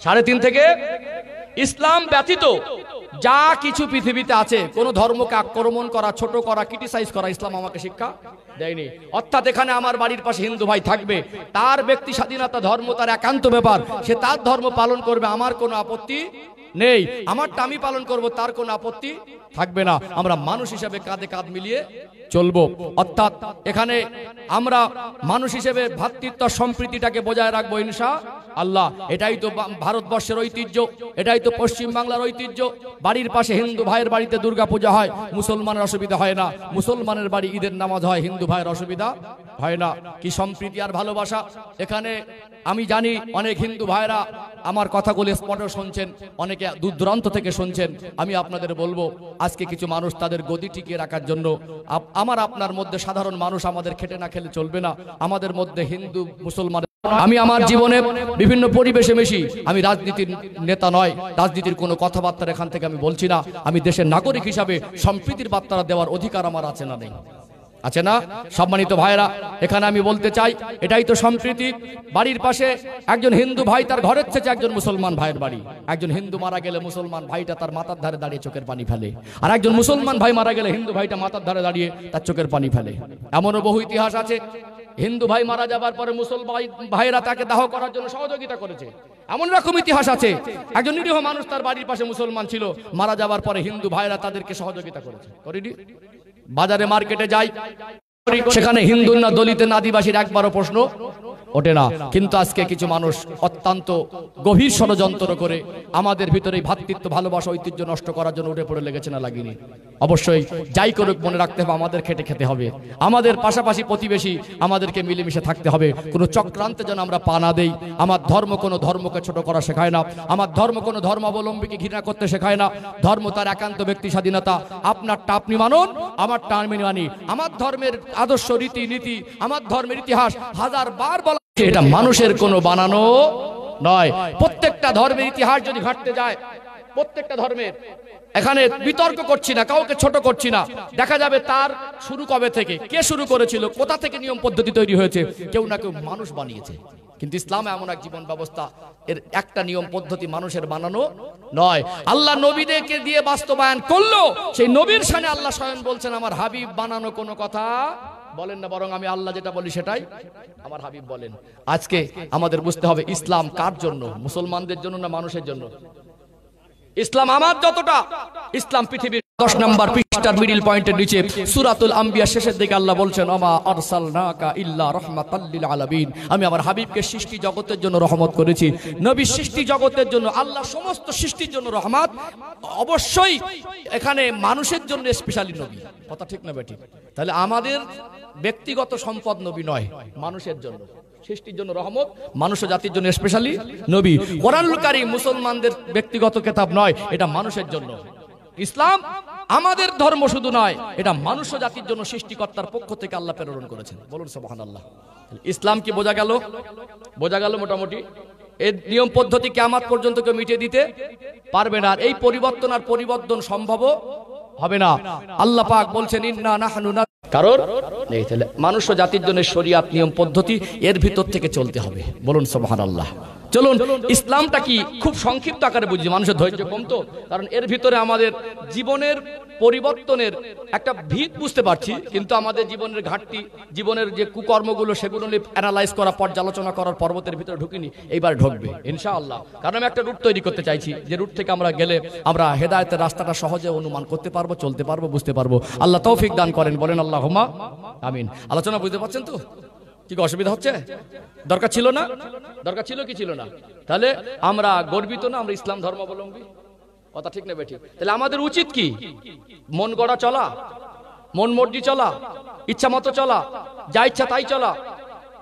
3.5 থেকে। ইসলাম ব্যতীত যা কিছু পৃথিবীতে আছে, কোন ধর্মকে আক্রমণ করা, ছোট করা, ক্রিটিসাইজ করা ইসলাম আমাকে শিক্ষা দেয়নি। অর্থাৎ এখানে আমার বাড়ির পাশে হিন্দু ভাই থাকবে, তার ব্যক্তি স্বাধীনতা, ধর্ম তার একান্ত ব্যাপার, সে তার ধর্ম পালন করবে, আমার কোনো আপত্তি নেই। আমারটা আমি পালন করব, তার কোনো আপত্তি থাকবে না। আমরা মানুষ হিসেবে কাঁধে কাঁধ মিলিয়ে চলবো। অর্থাৎ এখানে আমরা মানুষ হিসেবে ভ্রাতৃত্ব সম্প্রীতিটাকে বজায় রাখবো ইনশাআল্লাহ। এটাই তো ভারতবর্ষের ঐতিহ্য, এটাই তো পশ্চিম বাংলার ঐতিহ্য। বাড়ির পাশে হিন্দু ভাইয়ের বাড়িতে দুর্গা পূজা হয়, মুসলমানের অসুবিধা হয় না। মুসলমানের বাড়ি ঈদের নামাজ হয়, হিন্দু ভাইয়ের অসুবিধা হয় না। কি সম্প্রীতি আর ভালোবাসা! এখানে আমি জানি অনেক হিন্দু ভাইরা আমার কথাগুলো স্পষ্ট শুনছেন, অনেকে দূর দূরান্ত থেকে শুনছেন। আমি আপনাদের বলবো, আজকে কিছু মানুষ তাদের গদি টিকিয়ে রাখার জন্য, আমার আপনার মধ্যে সাধারণ মানুষ আমাদের খেটে না খেলে চলবে না। আমাদের মধ্যে হিন্দু মুসলমান, আমি আমার জীবনে বিভিন্ন পরিবেশে মিশি। আমি রাজনীতির নেতা নয়, রাজনীতির কোনো কথাবার্তা এখান থেকে আমি বলছি না। আমি দেশের নাগরিক হিসাবে সম্প্রীতির বার্তা দেওয়ার অধিকার আমার আছে না নেই? আছে না? সম্মানিত ভাইরা, এখানে আমি বলতে চাই, এটাই তো সম্প্রীতি। বাড়ির পাশে একজন হিন্দু ভাই, তার ঘরের থেকে একজন মুসলমান ভাইয়ের বাড়ি। একজন হিন্দু মারা গেলে মুসলমান ভাইটা তার মাথার ধারে দাঁড়িয়ে চোখের পানি ফেলে, আর একজন মুসলমান ভাই মারা গেলে হিন্দু ভাইটা মাথার ধারে দাঁড়িয়ে তার চোখের পানি ফেলে। এমনও বহু ইতিহাস আছে, হিন্দু ভাই মারা যাবার পরে মুসলমান ভাইরা তাকে দাহ করার জন্য সহযোগিতা করেছে। এমন রকম ইতিহাস আছে, একজন নিরীহ মানুষ তার বাড়ির পাশে মুসলমান ছিল, মারা যাবার পরে হিন্দু ভাইরা তাদেরকে সহযোগিতা করেছে। করেনি? বাজারে মার্কেটে যাই, সেখানে হিন্দু না দলিত না আদিবাসীর একবারও প্রশ্ন ওঠে না। কিন্তু আজকে কিছু মানুষ অত্যন্ত গভীর ষড়যন্ত্র করে আমাদের ভিতরে ভ্রাতৃত্ব, ভালোবাসা, ঐতিহ্য নষ্ট করার জন্য উঠে পড়ে লেগেছে না লাগেনি? অবশ্যই যাই করুক মনে রাখতে হবে, আমাদের খেটে খেতে হবে, আমাদের পাশাপাশি প্রতিবেশী, আমাদেরকে মিলেমিশে থাকতে হবে। কোনো চক্রান্তে যেন আমরা পা না দেই। আমার ধর্ম কোনো ধর্মকে ছোট করা শেখায় না, আমার ধর্ম কোনো ধর্মাবলম্বীকে ঘৃণা করতে শেখায় না। ধর্ম তার একান্ত ব্যক্তি স্বাধীনতা, আপনারটা আপনি মানুন, আমারটা আমি মানি। আমার ধর্মের আদর্শ, রীতি নীতি, আমার ধর্মের ইতিহাস 1000বার বলা, এটা মানুষের কোনো বানানো নয়। প্রত্যেকটা ধর্মের ইতিহাস যদি ঘাটতে যায়, প্রত্যেকটা ধর্মের, এখানে বিতর্ক করছি না, কাউকে ছোট করছি না, দেখা যাবে তার শুরু কবে থেকে, কে শুরু করেছিল, কোথা থেকে নিয়ম পদ্ধতি তৈরি হয়েছে, কেউ না কেউ মানুষ বানিয়েছে। কিন্তু ইসলাম এমন এক জীবন ব্যবস্থা, এর একটা নিয়ম পদ্ধতি মানুষের বানানো নয়। আল্লাহ নবীদেরকে দিয়ে বাস্তবায়ন করলো, সেই নবীর শানে আল্লাহ স্বয়ং বলছেন, আমার হাবিব বানানো কোনো কথা বলেন না, বরং আমি আল্লাহ যেটা বলি সেটাই আমার হাবিব বলেন। আজকে আমাদের বুঝতে হবে, ইসলাম কার জন্য? মুসলমানদের জন্য না মানুষের জন্য? ইসলাম আমার যতটা, ইসলাম পৃথিবীর 10 নম্বর পৃষ্ঠার মিডল পয়েন্টের নিচে সূরাতুল আম্বিয়া শেষের দিকে আল্লাহ বলছেন, আমা আরসালনাকা ইল্লা রাহমাতাল লিল আলামিন। আমি আমার হাবিবকে সৃষ্টি জগতের জন্য রহমত করেছি। নবী সৃষ্টি জগতের জন্য, আল্লাহ সমস্ত সৃষ্টির জন্য রহমত। অবশ্যই এখানে মানুষের জন্য স্পেশালি নবী। কথা ঠিক না বেঠিক? তাহলে আমাদের ব্যক্তিগত সম্পদ নবী নয়, মানুষের জন্য, সৃষ্টির জন্য রহমত, মানুষ জাতির জন্য স্পেশালি নবী। কোরআনুল কারীম মুসলমানদের ব্যক্তিগত কিতাব নয়, এটা মানুষের জন্য। ইসলাম আমাদের ধর্ম শুধু নয়, এটা মানুষ জাতির জন্য সৃষ্টিকর্তার পক্ষ থেকে আল্লাহ প্রেরণ করেছেন। বলুন সুবহানাল্লাহ। ইসলাম কি বোঝা গেল? বোঝা গেল মোটামুটি। এই নিয়ম পদ্ধতি কিয়ামত পর্যন্ত কেউ মিটিয়ে দিতে পারবে না। এই পরিবর্তন আর পরিবর্তন সম্ভব হবে না। আল্লাহ পাক বলছেন, ইন্না নাহনু না, কারণ নেই। তাহলে মানুষ জাতির জন্য শরীয়ত, নিয়ম পদ্ধতি, এর ভিতর থেকে চলতে হবে। বলুন সুবহানাল্লাহ। চলুন ইসলামটা কি খুব সংক্ষিপ্ত আকারে বুঝি, মানুষের ধৈর্য কম তো, কারণ এর ভিতরে আমাদের জীবনের পরিবর্তনের একটা ভিত বুঝতে পারছি, কিন্তু আমাদের জীবনের ঘাটতি, জীবনের যে কুকর্মগুলো সেগুলো নিয়ে অ্যানালাইজ করা, পর্যালোচনা করার পর্বতের ভিতরে ঢুকিনি, এইবার ঢুকবে ইনশাআল্লাহ। কারণ আমি একটা রুট তৈরি করতে চাইছি, যে রুট থেকে আমরা গেলে আমরা হেদায়েতের রাস্তাটা সহজে অনুমান করতে পারবো, চলতে পারবো, বুঝতে পারবো। আল্লাহ তৌফিক দান করেন, বলেন আল্লাহুম্মা আমিন। আলোচনা বুঝতে পারছেন তো? কি অসুবিধা হচ্ছে? দরকার ছিল না? দরকার ছিল কি ছিল না? তাহলে আমরা গর্বিত না আমরা ইসলাম ধর্মাবলম্বী? কথা ঠিক না বেঠিক? তাহলে আমাদের উচিত কি? মন গড়া চলা, মন মর্জি চলা, ইচ্ছা মতো চলা, যা ইচ্ছা তাই চলা।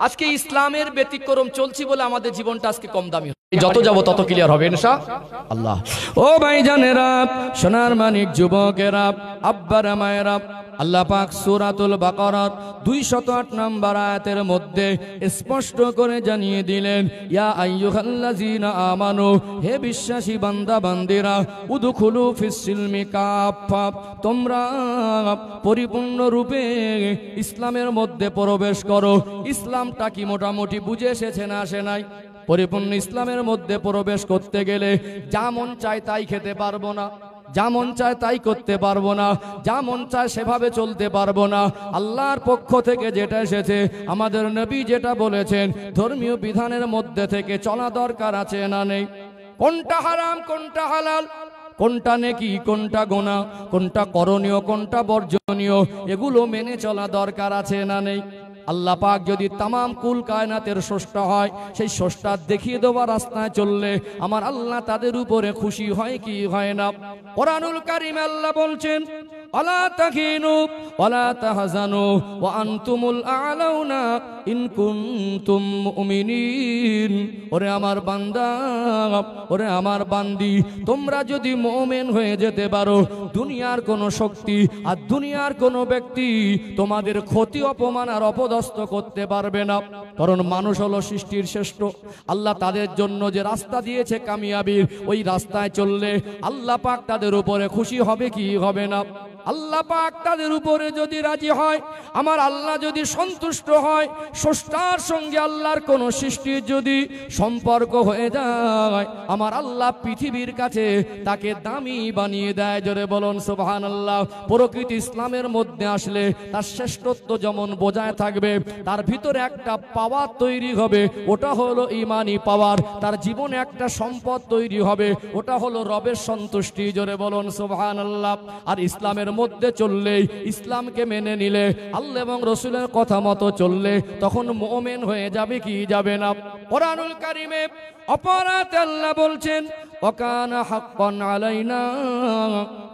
আজকে ইসলামের ব্যতিক্রম চলছি বলে আমাদের জীবনটা আজকে কম দামি, যত যাব তত ক্লিয়ার হবে ইনশাআল্লাহ। ও ভাইজানেরা, সোনার মানিক যুবকেরা, আব্বারা মায়েরা, আল্লাহ পাক সূরাতুল বাকারার 208 নম্বর আয়াতের মধ্যে স্পষ্ট করে জানিয়ে দিলেন, ইয়া আইয়ুহাল্লাযীনা আমানু, হে বিশ্বাসী বান্দা বান্দিরা, উদখুলু ফিস সিলমি কাফা, তোমরা পরিপূর্ণ রূপে ইসলামের মধ্যে প্রবেশ করো। ইসলামটা কি মোটামুটি বুঝে এসেছে না আসে নাই? পরিপূর্ণ ইসলামের মধ্যে প্রবেশ করতে গেলে যা মন চায় তাই খেতে পারবো না, যা মন চায় তাই করতে পারবো না, যা মন চায় সেভাবে চলতে পারবো না। আল্লাহর পক্ষ থেকে যেটা এসেছে, আমাদের নবী যেটা বলেছেন, ধর্মীয় বিধানের মধ্যে থেকে চলা দরকার আছে না নেই? কোনটা হারাম, কোনটা হালাল, কোনটা নেকি, কোনটা গুনাহ, কোনটা করণীয়, কোনটা বর্জনীয়, এগুলো মেনে চলা দরকার আছে না নেই? আল্লাহ পাক যদি তামাম কুল কায়নাতের স্রষ্টা হয়, সেই স্রষ্টা দেখিয়ে দেওয়া রাস্তায় চললে আমার আল্লাহ তাদের উপরে খুশি হয় কি হয় না? কোরআনুল কারীমে আল্লাহ বলছেন, ওয়ালা তাহিনু ওয়ালা তাহজানু ওয়া আনতুমুল আ'লাউনা ইন কুনতুম মুমিনিন। ওরে আমার বান্দা, ওরে আমার বান্দি, তোমরা যদি মুমিন হয়ে যেতে পারো, দুনিয়ার কোনো শক্তি আর দুনিয়ার কোনো ব্যক্তি তোমাদের ক্ষতি, অপমান আর অপদস্থ করতে পারবে না। কারণ মানুষ হলো সৃষ্টির শ্রেষ্ঠ। আল্লাহ তাদের জন্য যে রাস্তা দিয়েছে কামিয়াবির, ওই রাস্তায় চললে আল্লাহ পাক তাদের উপরে খুশি হবে কি হবে না? আল্লাহ পাক তাদের উপরে যদি রাজি হয়, আমার আল্লাহ যদি সন্তুষ্ট হয়, স্রষ্টার সঙ্গে আল্লাহর কোন সৃষ্টির যদি সম্পর্ক হয়ে যায়, আমার আল্লাহ পৃথিবীর কাছে তাকে দামি বানিয়ে দেয়। জোরে বলুন সুবহানাল্লাহ। প্রকৃতি ইসলামের মধ্যে আসলে তার শ্রেষ্ঠত্ব যেমন বজায় থাকবে, তার ভিতরে একটা পাওয়ার তৈরি হবে, ওটা হলো ঈমানি পাওয়ার। তার জীবনে একটা সম্পদ তৈরি হবে, ওটা হলো রবের সন্তুষ্টি। জোরে বলুন সুবহানাল্লাহ। আর ইসলামের মধ্যে চললেই, ইসলামকে মেনে নিলে, আল্লাহ এবং রাসূলের কথা মতো চললে, তখন মুমিন হয়ে যাবে কি যাবে না? কোরআনুল কারীমে অপরাতে আল্লাহ বলছেন, ওয়াকানা হাক্কান আলাইনা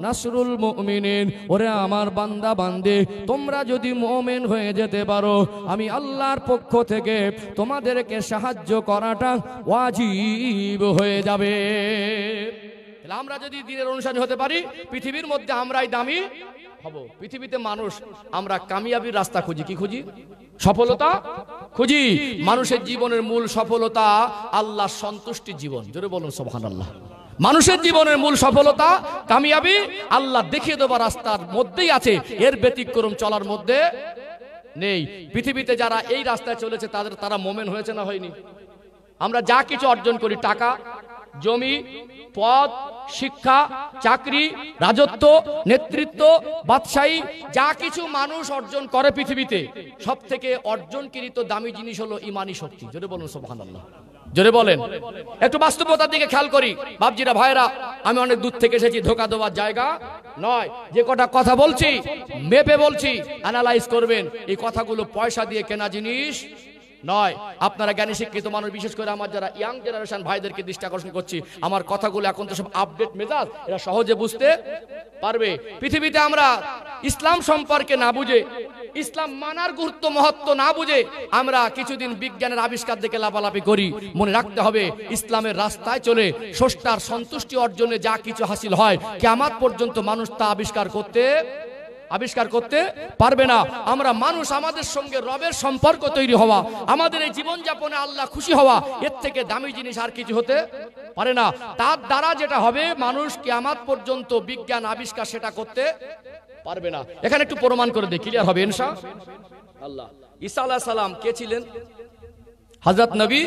নাসরুল মুমিনিন। ওরে আমার বান্দা বান্দে, তোমরা যদি মুমিন হয়ে যেতে পারো, আমি আল্লাহর পক্ষ থেকে তোমাদেরকে সাহায্য করাটা ওয়াজিব হয়ে যাবে। আমরা যদি দ্বীনের অনুসারী হতে পারি, পৃথিবীর মধ্যে আমরাই দামি হব। পৃথিবীতে মানুষ, আমরা কামিয়াবির রাস্তা খুঁজি, কি খুঁজি? সফলতা খুঁজি। মানুষের জীবনের মূল সফলতা আল্লাহর সন্তুষ্টির জীবন। জোরে বলুন সুবহানাল্লাহ। মানুষের জীবনের মূল সফলতা, কামিয়াবি আল্লাহ দেখিয়ে দেওয়া রাস্তার মধ্যেই আছে, এর ব্যতিক্রম চলার মধ্যে নেই। পৃথিবীতে যারা এই রাস্তায় চলেছে তারা মুমিন হয়েছে না হয়নি? আমরা যা কিছু অর্জন করি, টাকা, জমি, পদ, শিক্ষা, চাকরি, রাজত্ব, নেতৃত্ব, বাদশাহী, যা কিছু মানুষ অর্জন করে পৃথিবীতে, সব থেকে অর্জনকৃত দামি জিনিস হলো ঈমানি শক্তি। জোরে বলুন সুবহানাল্লাহ। জোরে বলেন। একটু বাস্তবতার দিকে খেয়াল করি বাপজিরা, ভাইরা, আমি অনেক দূর থেকে এসেছি, ধোকা দেওয়ার জায়গা নয়। যে কটা কথা বলছি, মেপে বলছি, অ্যানালাইজ করবেন। এই কথাগুলো পয়সা দিয়ে কেনা জিনিস নয়। আপনারা জ্ঞানী শিক্ষিত মানুষ, বিশেষ করে আমার যারা ইয়াং জেনারেশন ভাইদেরকে দৃষ্টি আকর্ষণ করছি, আমার কথাগুলো এখন তো সব আপডেট মেজাজ, এরা সহজে বুঝতে পারবে। পৃথিবীতে আমরা ইসলাম সম্পর্কে না বুঝে, ইসলাম মানার গুরুত্ব মহত্ব না বুঝে আমরা কিছুদিন বিজ্ঞানের আবিষ্কার দেখে লাফালাফি করি। মনে রাখতে হবে, ইসলামের রাস্তায় চলে স্রষ্টার সন্তুষ্টি অর্জনে যা কিছু হাসিল হয়, কিয়ামত পর্যন্ত মানুষ তা আবিষ্কার করতে পারবে না। আমরা মানুষ, আমাদের সঙ্গে রবের সম্পর্ক তৈরি হওয়া, আমাদের এই জীবনযাপনে আল্লাহ খুশি হওয়া, এর থেকে দামি জিনিস আর কিছু হতে পারে না। তার দ্বারা যেটা হবে, মানুষ কিয়ামত পর্যন্ত বিজ্ঞান আবিষ্কার সেটা করতে পারবে না। এখানে একটু প্রমাণ করে দিই, ক্লিয়ার হবে ইনশাআল্লাহ। ঈসা আলাইহিস সালাম কে ছিলেন? হযরত নবী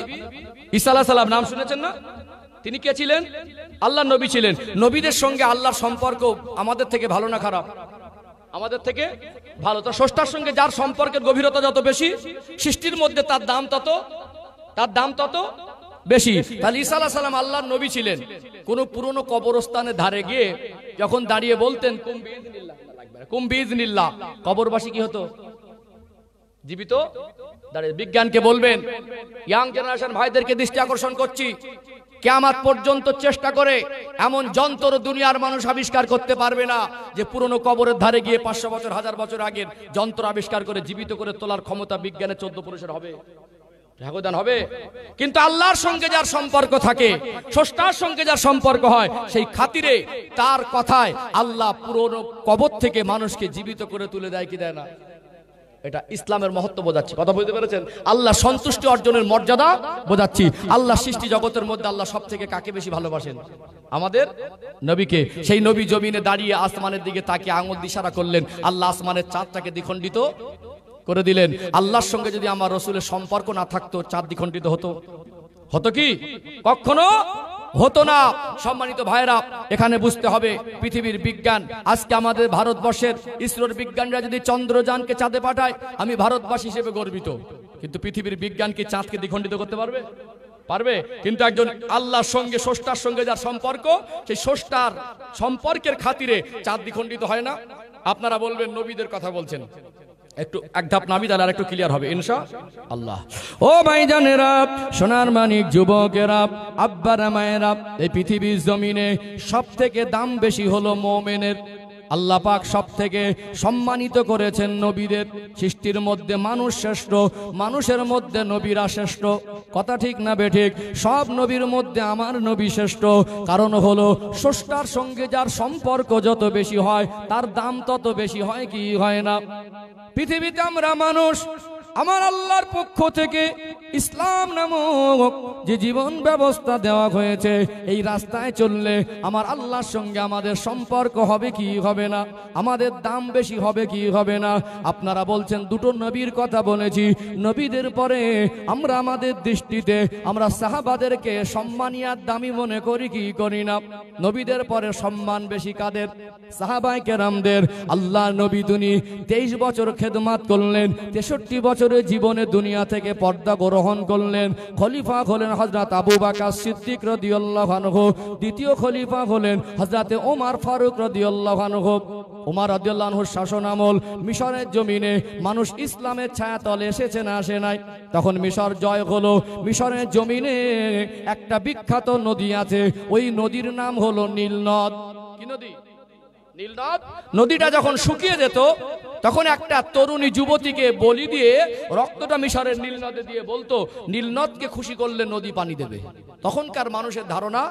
ঈসা আলাইহিস সালাম নাম শুনেছেন না? তিনি কে ছিলেন? আল্লাহর নবী ছিলেন। নবীদের সঙ্গে আল্লাহর সম্পর্ক আমাদের থেকে ভালো না খারাপ? আমাদের থেকে ভালো। তো স্রষ্টার সঙ্গে যার সম্পর্কের গভীরতা যত বেশি, সৃষ্টির মধ্যে তার দাম তত বেশি। তাহলে ঈসা আলাইহিস সালাম আল্লাহর নবী ছিলেন। কোন পুরনো কবরস্থানের ধারে গিয়ে যখন দাঁড়িয়ে বলতেন কুম বিইজনিল্লাহ, কবরবাসী কি হতো? জীবিত দাঁড়িয়ে বিজ্ঞানকে বলবেন, ইয়াং জেনারেশন ভাইদেরকে দৃষ্টি আকর্ষণ করছি, কিয়ামত পর্যন্ত চেষ্টা করে এমন যন্ত্র দুনিয়ার মানুষ আবিষ্কার করতে পারবে না যে পুরনো কবরের ধারে গিয়ে 500 বছর 1000 বছর আগের যন্ত্র আবিষ্কার করে জীবিত করে তোলার ক্ষমতা বিজ্ঞানের 14 পুরুষের হবে, ভাগদান হবে। কিন্তু আল্লাহর সঙ্গে যার সম্পর্ক থাকে, স্রষ্টার সঙ্গে যার সম্পর্ক হয়, সেই খাতিরে তার কথায় আল্লাহ পুরনো কবর থেকে মানুষকে জীবিত করে তুলে দেয় কি দেয় না? এটা ইসলামের মহত্ব বোঝাচ্ছে। কথা বুঝতে পেরেছেন? আল্লাহ সন্তুষ্টি অর্জনের মর্যাদা বোঝাচ্ছি। আল্লাহ সৃষ্টি জগতের মধ্যে আল্লাহ সব থেকে কাকে বেশি ভালোবাসেন? আমাদের নবীকে। সেই নবী জমিনে দাঁড়িয়ে আসমানের দিকে তাকে আঙুল ইশারা করলেন, আল্লাহ আসমানের চাঁদটাকে দ্বিখণ্ডিত করে দিলেন। আল্লাহর সঙ্গে যদি আমার রসুলের সম্পর্ক না থাকতো, চাঁদ দ্বিখণ্ডিত হতো কি? কখনো হতো না। সম্মানিত ভাইরা, এখানে বুঝতে হবে পৃথিবীর বিজ্ঞান, আজকে আমাদের ভারতবর্ষের ইসরোর বিজ্ঞানীরা যদি চন্দ্রযানকে চাঁদে পাঠায়, আমি ভারতবাসী হিসেবে গর্বিত। কিন্তু পৃথিবীর বিজ্ঞান কি চাঁদকে দ্বিখণ্ডিত করতে পারবে? কিন্তু একজন আল্লাহর সঙ্গে, স্রষ্টার সঙ্গে যার সম্পর্ক, সেই স্রষ্টার সম্পর্কের খাতিরে চাঁদ দ্বিখণ্ডিত হয় না। আপনারা বলবেন নবীদের কথা বলছেন, একটু এক ধাপ নামি তাহলে আর একটু ক্লিয়ার হবে ইনশাআল্লাহ। ও ভাইজানেরা, সোনার মানিক যুবকেরা, আব্বারা মায়েরা, এই পৃথিবীর জমিনে সব থেকে দাম বেশি হলো মুমিনের। আল্লাহ পাক সব থেকে সম্মানিত করেছেন নবীদের। সৃষ্টির মধ্যে মানুষ শ্রেষ্ঠ, মানুষের মধ্যে নবীরা শ্রেষ্ঠ। কথা ঠিক না বেঠিক? সব নবীর মধ্যে আমার নবী শ্রেষ্ঠ। কারণ হলো স্রষ্টার সঙ্গে যার সম্পর্ক যত বেশি হয়, তার দাম তত বেশি হয় কি হয় না? পৃথিবীতে আমরা মানুষ, আমার আল্লাহর পক্ষ থেকে ইসলাম নামক যে জীবন ব্যবস্থা দেওয়া হয়েছে, এই রাস্তায় চললে আমার আল্লাহর সঙ্গে আমাদের সম্পর্ক হবে কি হবে না? আমাদের দাম বেশি হবে কি হবে না? আপনারা বলছেন দুটো নবীর কথা বলেছি, নবীদের পরে আমরা আমাদের দৃষ্টিতে আমরা সাহাবাদেরকে সম্মানী আর দামি মনে করি কি করি না? নবীদের পরে সম্মান বেশি কাদের? সাহাবায়ে কেরামদের। আল্লাহ নবী তিনি 23 বছর খেদমত করলেন, 63 বছরের জীবনে দুনিয়া থেকে পর্দা গ্রহণ করলেন। খলিফা হলেন হযরত আবু বকর সিদ্দিক রাদিয়াল্লাহু আনহু, দ্বিতীয় খলিফা হলেন হযরত ওমর ফারুক রাদিয়াল্লাহু আনহু। ওমর রাদিয়াল্লাহু আনহুর শাসন আমল মিশরের জমিনে মানুষ ইসলামের ছায়াতলে এসেছে না আসে নাই? তখন মিশর জয় হলো। মিশরের জমিনে একটা বিখ্যাত নদী আছে, ওই নদীর নাম হলো নীল নদ। কি নদী? নীল নদ। নদীটা যখন শুকিয়ে যেত, তখন একটা তরুণী যুবতীকে বলি দিয়ে রক্তটা মিশরের নীল নদে দিয়ে বলতো, নীল নদকে খুশি করলে নদী পানি দেবে। তখনকার মানুষের ধারণা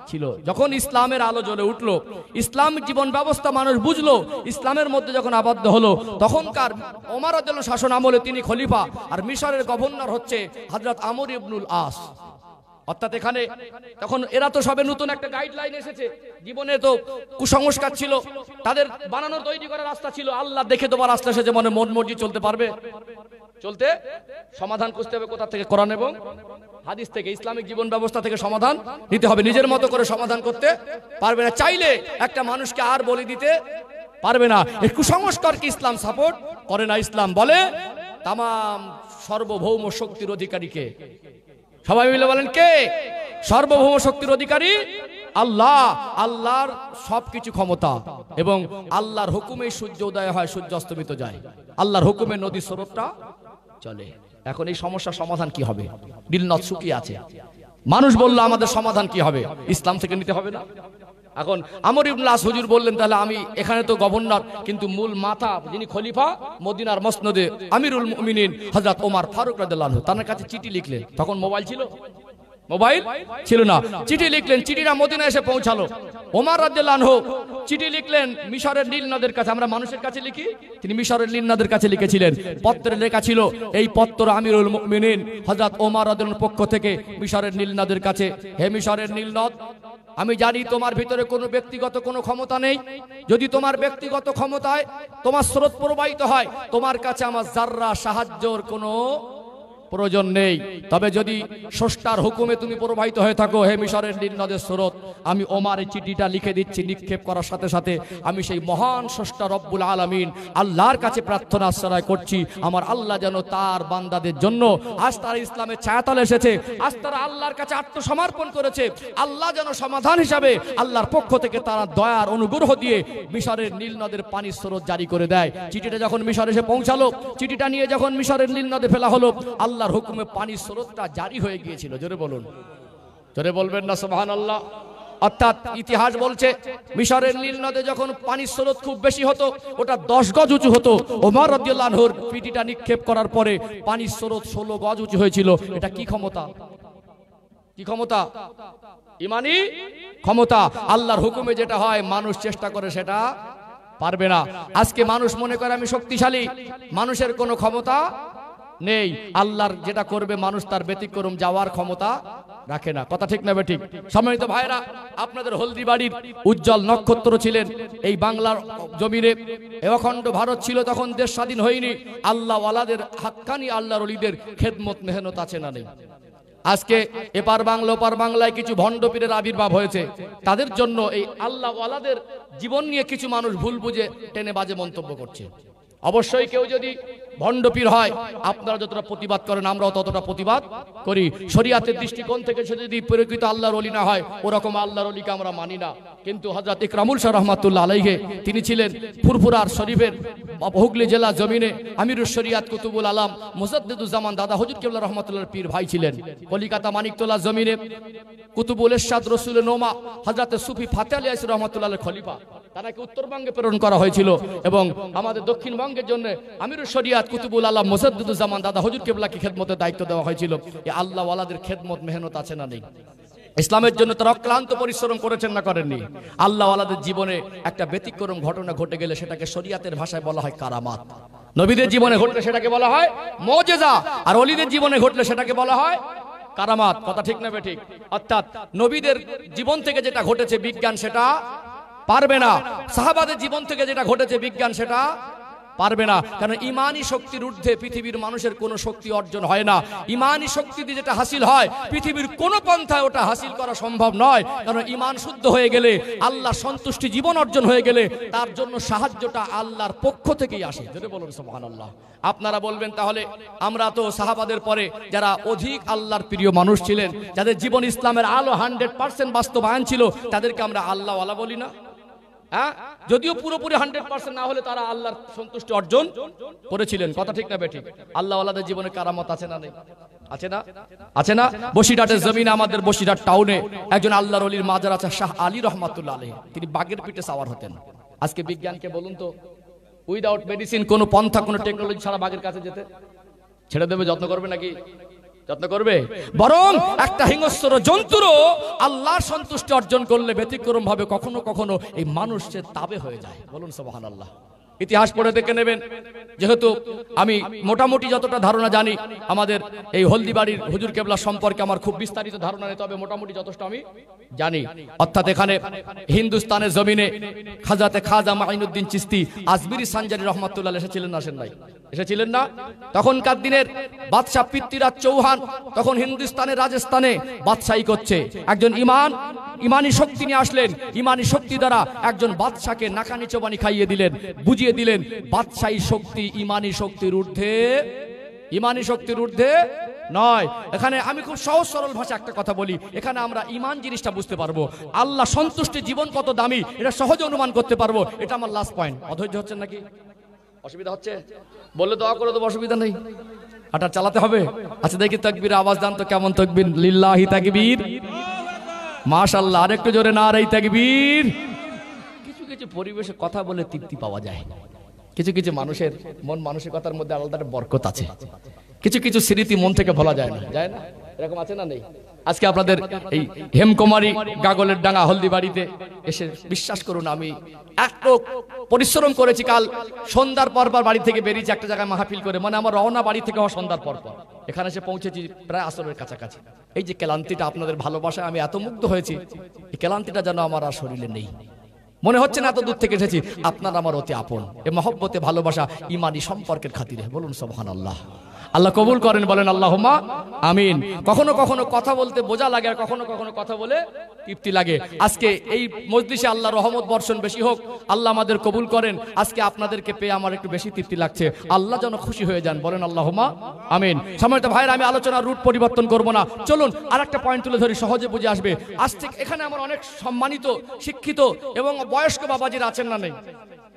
ছিল। যখন ইসলামের আলো জ্বলে উঠলো, ইসলামিক জীবন ব্যবস্থা মানুষ বুঝলো, ইসলামের মধ্যে যখন আবদ্ধ হলো, তখনকার ওমর রাদিয়াল্লাহু শাসন আমলে তিনি খলিফা, আর মিশরের গভর্নর হচ্ছে হযরত আমর ইবনুল আস। অর্থাৎ এখানে তখন এরা তো সবে নতুন একটা গাইডলাইন এসেছে, জীবনে তো কুসংস্কার ছিল, তাদের বানানোর তৈরি করার রাস্তা ছিল। আল্লাহ দেখে তোমার রাস্তা এসেছে, মনে মন মর্জি চলতে পারবে? চলতে সমাধান খুঁজতে হবে কোথা থেকে? কোরআন এবং হাদিস থেকে, ইসলামিক জীবন ব্যবস্থা থেকে সমাধান নিতে হবে। নিজের মতো করে সমাধান করতে পারবে না। চাইলে একটা মানুষকে আর বলে দিতে পারবে না। এই কুসংস্কারকে ইসলাম সাপোর্ট করে না। ইসলাম বলে তামাম সার্বভৌম শক্তির অধিকারীকে। সবাই মিলে বলেন কে? সার্বভৌম শক্তির অধিকারী আল্লাহ। আল্লাহর সবকিছু ক্ষমতা, এবং আল্লাহর হুকুমে সূর্য উদয় হয়, সূর্য অস্তমিত যায়। আল্লাহর হুকুমে নদীর স্রোতটা চলে। এখন এই সমস্যার সমাধান কি হবে? নীল নদ শুকিয়ে আছে, মানুষ বলল আমাদের সমাধান কি হবে? ইসলাম থেকে নিতে হবে না? এখন আমর ইবনুল আস হুজুর বললেন, তাহলে আমি এখানে তো গভর্নর, কিন্তু মূল মাথা যিনি খলিফা মদিনার মসনদে আমিরুল মুমিনিন হযরত ওমর ফারুক রাদিয়াল্লাহু আনহু, তার কাছে চিঠি লিখলেন। তখন মোবাইল ছিল না। চিঠি লিখলেন, চিঠিটা মদিনা এসে পৌঁছালো। ওমর রাদিয়াল্লাহু আনহু চিঠি লিখলেন মিশরের নীল নদের কাছে। আমরা মানুষের কাছে লিখি, তিনি মিশরের নীল নদের কাছে লিখেছিলেন। পত্রে লেখা ছিল, এই পত্র আমিরুল মুমিনিন হযরত ওমর রাদিয়াল্লাহু আনহুর পক্ষ থেকে মিশরের নীল নদের কাছে। হে মিশরের নীল নদ, আমি জানি তোমার ভিতরে কোনো ব্যক্তিগত কোনো ক্ষমতা নেই। যদি তোমার ব্যক্তিগত ক্ষমতায় তোমার স্রোত প্রবাহিত হয়, তোমার কাছে আমার জাররা সাহায্যর কোনো প্রয়োজন নেই। তবে যদি স্রষ্টার হুকুমে তুমি প্রবাহিত হয়ে থাকো, হে মিশরের নীল নদের স্রোত, আমি ওমার এই চিঠিটা লিখে দিচ্ছি, নিক্ষেপ করার সাথে সাথে আমি সেই মহান স্রষ্টা রব্বুল আলামিন আল্লাহর কাছে প্রার্থনা আশ্রয় করছি, আমার আল্লাহ যেন তার বান্দাদের জন্য, আজ তারা ইসলামের ছায়াতলে এসেছে, আজ তারা আল্লাহর কাছে আত্মসমর্পণ করেছে, আল্লাহ যেন সমাধান হিসাবে আল্লাহর পক্ষ থেকে তারা দয়ার অনুগ্রহ দিয়ে মিশরের নীল নদের পানির স্রোত জারি করে দেয়। চিঠিটা যখন মিশর এসে পৌঁছালো, চিঠিটা নিয়ে যখন মিশরের নীল নদে ফেলা হলো, আল্লাহর হুকুমে পানির স্রোতটা জারি হয়ে গিয়েছিল। জোরে বলুন, জোরে বলবেন না সুবহানাল্লাহ। অর্থাৎ ইতিহাস বলছে মিশরের নীল নদে যখন পানির স্রোত খুব বেশি হতো, ওটা 10 গজ উঁচু হতো, ওমর রাদিয়াল্লাহু আনহুর পিটিটা নিক্ষেপ করার পরে পানির স্রোত 16 গজ উঁচু হয়েছিল। এটা কি ক্ষমতা? কি ক্ষমতা? ইমানি ক্ষমতা। আল্লাহর হুকুমে যেটা হয় মানুষ চেষ্টা করে সেটা পারবে না। আজকে মানুষ মনে করে আমি শক্তিশালী, মানুষের কোনো ক্ষমতা নেই। আল্লাহর যেটা করবে মানুষ তার ব্যতিক্রম যাওয়ার ক্ষমতা রাখে না। কথা ঠিক না বেঠিক? সম্মানিত ভাইরা, আপনাদের হলদিবাড়ির উজ্জ্বল নক্ষত্র ছিলেন এই বাংলার জমিনে। অখণ্ড ভারত ছিল তখন, দেশ স্বাধীন হয়নি। আল্লাহ ওয়ালাদের হাক্কানি আল্লাহর ওলিদের খেদমত মেহনত আছে না নেই? আজকে এপার বাংলা ওপার বাংলায় কিছু ভণ্ড পীরের আবির্ভাব হয়েছে, তাদের জন্য এই আল্লাহ ওয়ালাদের জীবন নিয়ে কিছু মানুষ ভুল বুঝে টেনে বাজে মন্তব্য করছে। অবশ্যই কেউ যদি ভণ্ড পীর হয়, আপনারা যতটা প্রতিবাদ করেন আমরাও ততটা প্রতিবাদ করি। শরিয়াতের দৃষ্টিকোণ থেকে সে যদি প্রকৃত আল্লাহর ওলি না হয়, ওরকম আল্লাহর ওলিকে আমরা মানি না। কিন্তু হযরত ইকরামুল শাহ রহমাতুল্লাহ আলাইহি, তিনি ছিলেন ফুরফুরার শরীফের হুগলি জেলা জমিনে আমিরুল শরিয়াত কুতুবুল আলম মুজাদ্দিদুজ্জামান দাদা হুজুর কেবলা রহমাতুল্লাহর পীর ভাই ছিলেন। কলিকাতা মানিকতলা জমিনে কুতুবুল ইরশাদ রসুল নোমা হযরত সুফি ফাতে আলী আইসি রহমাতুল্লাহর খলিফা, তাকে উত্তরবঙ্গে প্রেরণ করা হয়েছিল এবং আমাদের দক্ষিণবঙ্গের জন্য আমিরুল শরিয়াত কুতুবুল আলম মুজাদ্দিদুজ্জামান দাদা হুজুর কেবলাকে খেদমতের দায়িত্ব দেওয়া হয়েছিল। এই আল্লাহ ওয়ালাদের খেদমত মেহনত আছে না নেই? ইসলামের জন্য তারা অক্লান্ত পরিশ্রম করেছেন না করেননি? আল্লাহ ওয়ালাদের জীবনে একটা ব্যতিক্রম ঘটনা ঘটে গেলে সেটাকে শরিয়াতের ভাষায় বলা হয় কারামাত। নবীদের জীবনে ঘটলে সেটাকে বলা হয় মুজিজা, আর ওলিদের জীবনে ঘটলে সেটাকে বলা হয় কারামাত। কথা ঠিক না বেঠিক? অর্থাৎ নবীদের জীবন থেকে যেটা ঘটেছে বিজ্ঞান সেটা পারবে না, সাহাবাদের জীবন থেকে যেটা ঘটেছে বিজ্ঞান সেটা পারবে না। কারণ ইমানি শক্তির ঊর্ধ্বে পৃথিবীর মানুষের কোনো শক্তি অর্জন হয় না। ইমানি শক্তি দিয়ে যেটা হাসিল হয় পৃথিবীর কোনো পন্থায় ওটা হাসিল করা সম্ভব নয়। কারণ ইমান শুদ্ধ হয়ে গেলে, আল্লাহ সন্তুষ্টি জীবন অর্জন হয়ে গেলে তার জন্য সাহায্যটা আল্লাহর পক্ষ থেকেই আসে। যদি বলুন সুবহানাল্লাহ। আপনারা বলবেন তাহলে আমরা তো সাহাবাদের পরে যারা অধিক আল্লাহর প্রিয় মানুষ ছিলেন, যাদের জীবন ইসলামের আলো 100% বাস্তবায়ন ছিল, তাদেরকে আমরা আল্লাহ ওয়ালা বলি না? যদিও পুরোপুরি 100% না হলে তারা আল্লাহর সন্তুষ্টি অর্জন করেছিলেন। কথা ঠিক না বেঠিক? আল্লাহ ওয়ালাদের জীবনে কারামত আছে না নেই? আছে না? আছে না? বসিরহাটের জমিনে, আমাদের বসিরহাট টাউনে একজন আল্লাহর ওলির মাজার আছে, শাহ আলী রহমাতুল্লাহ আলাইহি। তিনি বাগের পিঠে সাওয়ার হতেন। আজকে বিজ্ঞানকে বলুন তো, উইদাউট মেডিসিন, কোনো পন্থা, কোনো টেকনোলজি ছাড়া বাগের কাছে যেতে ছেড়ে দেবে? যত্ন করবে নাকি? যত্ন করবে? বরং একটা হিংস্র জন্তুরও আল্লাহর সন্তুষ্টি অর্জন করলে ব্যতিক্রম ভাবে কখনো কখনো এই মানুষের তাবে হয়ে যায়। বলুন সুবহানাল্লাহ। ইতিহাস পড়ে দেখে নেবেন। যেহেতু আমি মোটামুটি যতটা ধারণা জানি, আমাদের এই হলদিবাড়ির হুজুর কেবলা সম্পর্কে আমার খুব বিস্তারিত ধারণা নেই, তবে মোটামুটি যথেষ্ট আমি জানি। অর্থাৎ এখানে হিন্দুস্তানের জমিনে খাজাতে খাজা মাইনুদ্দিন চিস্তি আজমিরি সানজারি রহমাতুল্লাহ এসেছিলেন না? আসেন নাই? এসেছিলেন না? তখনকার দিনের বাদশাহ পৃথ্বীরাজ চৌহান তখন হিন্দুস্তানের রাজস্থানে বাদশাহী করছে। একজন ইমানি শক্তি নিয়ে আসলেন। ইমানি শক্তি দ্বারা একজন বাদশাকে নাকানি চোবানি খাইয়ে দিলেন, বুঝিয়ে দিলেন বাদশাহী শক্তি ইমানি শক্তির ঊর্ধ্বে, ইমানি শক্তির ঊর্ধ্বে নয়। এখানে আমি খুব সহজ সরল ভাষা একটা কথা বলি, এখানে আমরা ইমান জিনিসটা বুঝতে পারবো। আল্লাহ সন্তুষ্টি জীবন কত দামি এটা সহজে অনুমান করতে পারবো। এটা আমার লাস্ট পয়েন্ট। অধৈর্য হচ্ছেন নাকি? অসুবিধা হচ্ছে? বললে দোয়া করে দেবো, অসুবিধা নেই। হাঁটা চালাতে হবে। আচ্ছা দেখি তাকবীর আওয়াজ দান তো কেমন? তাকবীর, লিল্লাহি তাকবীর, মাশাআল্লাহ। আরেকটু জোরে নারায়ে তাকবীর। কিছু কিছু পরিবেশে কথা বলে তৃপ্তি পাওয়া যায়। কিছু কিছু মানুষের মন মানসিকতার মধ্যে আলাদা একটা বরকত আছে। কিছু কিছু স্মৃতি মন থেকে ভোলা যায় না, যায় না? এরকম আছে না নেই? আজকে আপনাদের এই হেমকুমারী গাগলের ডাঙ্গা হলদিবাড়িতে এসে বিশ্বাস করুন আমি এত পরিশ্রম করেছি। কাল সন্ধ্যার পর বাড়ি থেকে বেরিয়েছি একটা জায়গায় মাহফিল করে, মানে আমার রওনা বাড়ি থেকে হওয়া সন্ধ্যার পর এখানে এসে পৌঁছেছি প্রায় আসরের কাছাকাছি। এই যে ক্লান্তিটা, আপনাদের ভালোবাসায় আমি এত মুগ্ধ হয়েছি, এই ক্লান্তিটা যেন আমার আর শরীরে নেই। মনে হচ্ছে না এত দূর থেকে এসেছি। আপনার আমার অতি আপন। এ মহব্বতে ভালোবাসা ইমানি সম্পর্কের খাতিরে। বলুন সুবহানাল্লাহ। আল্লাহ কবুল করেন, বলেন আল্লাহুম্মা আমিন। কখনো কখনো কথা বলতে বোঝা লাগে, আর কখনো কখনো কথা বলে তৃপ্তি লাগে। আজকে এই মজলিসে আল্লাহ রহমত বর্ষণ বেশি হোক, আল্লাহ আমাদের কবুল করেন। আজকে আপনাদেরকে পেয়ে আমার একটু বেশি তৃপ্তি লাগছে, আল্লাহ যেন খুশি হয়ে যান, বলেন আল্লাহুম্মা আমিন। সম্মানিত ভাইরা, আমি আলোচনার রুট পরিবর্তন করব না, চলুন আর একটা পয়েন্ট তুলে ধরি, সহজে বুঝে আসবে। আজ থেকে এখানে আমার অনেক সম্মানিত, শিক্ষিত এবং বয়স্ক বাবাজিরা আছেন না নেই?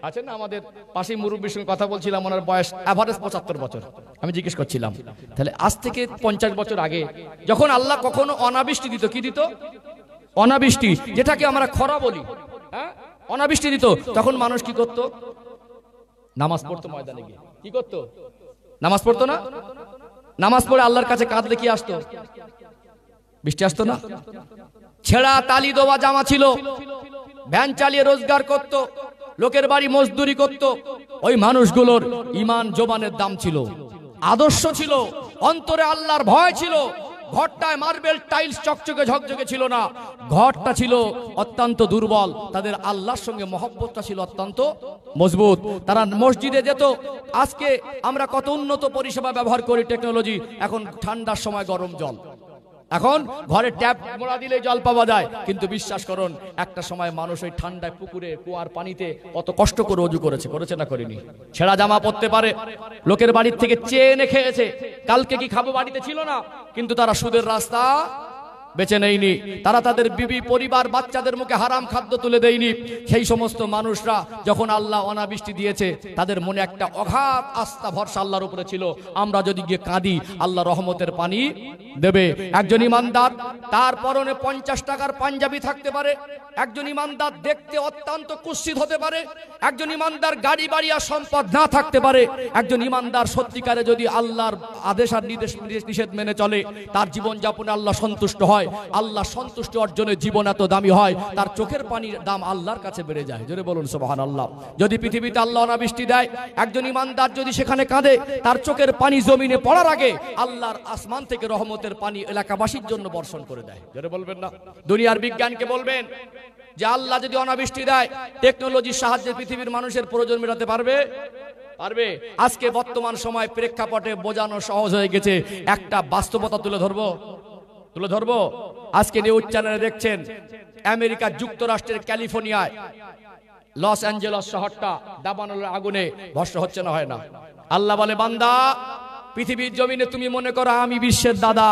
আছেন না? আমাদের পাশেই মুরব্বীর সঙ্গে কথা বলছিলাম, ওনার বয়স এভারেজ 75 বছর। আমি জিজ্ঞেস করছিলাম, তাহলে আজ থেকে 50 বছর আগে যখন আল্লাহ কখনো অনাবৃষ্টি দিত, কি দিত? অনাবৃষ্টি, যেটাকে আমরা খরা বলি, হ্যাঁ, অনাবৃষ্টি দিত, তখন মানুষ কি করত? নামাজ পড়তো ময়দানে গিয়ে। কি করত? নামাজ পড়তো না? নামাজ পড়ে আল্লাহর কাছে কাঁদলে কি আসতো? বৃষ্টি আসতো না? ছেঁড়া তালি দেওয়া জামা ছিল, ভ্যান চালিয়ে রোজগার করত, লোকের বাড়ি মজদুরি করত। ওই মানুষগুলোর ঈমান জবানের দাম ছিল, আদর্শ ছিল, অন্তরে আল্লাহর ভয় ছিল। ঘরটায় মার্বেল টাইলস চকচকে ঝকঝকে ছিল না, ঘরটা ছিল অত্যন্ত দুর্বল। তাদের আল্লাহর সঙ্গে মহব্বতটা ছিল অত্যন্ত মজবুত। তারা মসজিদে যেত। আজকে আমরা কত উন্নত পরিষেবা ব্যবহার করি, টেকনোলজি। এখন ঠান্ডার সময় গরম জল, এখন ঘরে ট্যাপ মোড়া দিলে জল পাওয়া যায়। কিন্তু বিশ্বাস করুন, একটা সময় মানুষ ওই ঠান্ডায় পুকুরে কুয়ার পানিতে কত কষ্ট করে অজু করেছে, করেছে না করেনি? ছেঁড়া জামা পরতে পারে, লোকের বাড়ির থেকে চেয়ে এনে খেয়েছে। কালকে কি খাবো বাড়িতে ছিল না, কিন্তু তারা সুদের রাস্তা বেছে নেয়নি। তারা তাদের বিবি, পরিবার, বাচ্চাদের মুখে হারাম খাদ্য তুলে দেয়নি। সেই সমস্ত মানুষরা যখন আল্লাহ অনাবৃষ্টি দিয়েছে, তাদের মনে একটা অগাধ আস্থা, ভরসা আল্লাহর উপরে ছিল। আমরা যদি গিয়ে কাঁদি, আল্লাহ রহমতের পানি দেবে। একজন ইমানদার, তার পরনে 50 টাকার পাঞ্জাবি থাকতে পারে। একজন ইমানদার দেখতে অত্যন্ত কুৎসিত হতে পারে। একজন ইমানদার গাড়ি বাড়ি আর সম্পদ না থাকতে পারে। একজন ইমানদার সত্যিকারে যদি আল্লাহর আদেশ আর নিষেধ মেনে চলে, তার জীবন যাপনে আল্লাহ সন্তুষ্ট হয়। আল্লাহ সন্তুষ্টি অর্জনে জীবন এত দামি হয়, তার চোখের পানির দাম আল্লাহর কাছে বেড়ে যায়। জোরে বলুন সুবহানাল্লাহ। যদি পৃথিবীতে আল্লাহ অনাবৃষ্টি দেয়, একজন ইমানদার যদি সেখানে কাঁদে, তার চোখের পানি জমিনে পড়ার আগে আল্লাহর আসমান থেকে রহমতের পানি এলাকাবাসীর জন্য বর্ষণ করে দেয়। জোরে বলবেন না? দুনিয়ার বিজ্ঞানকে বলবেন যে আল্লাহ যদি অনাবৃষ্টি দেয়, টেকনোলজির সাহায্যে পৃথিবীর মানুষের প্রয়োজন মেটাতে পারবে? পারবে। আজকে বর্তমান সময় প্রেক্ষাপটে বোঝানো সহজ হয়ে গেছে। একটা বাস্তবতা তুলে ধরবো। আজকে নিউজ চ্যানেলে দেখছেন, আমেরিকা যুক্তরাষ্ট্রের ক্যালিফোর্নিয়ায় লস অ্যাঞ্জেলস শহরটা দাবানলের আগুনে ভস্ম হচ্ছে না, হয় না? আল্লাহ বলে, বান্দা, পৃথিবীর জমিনে তুমি মনে করো আমি বিশ্বের দাদা।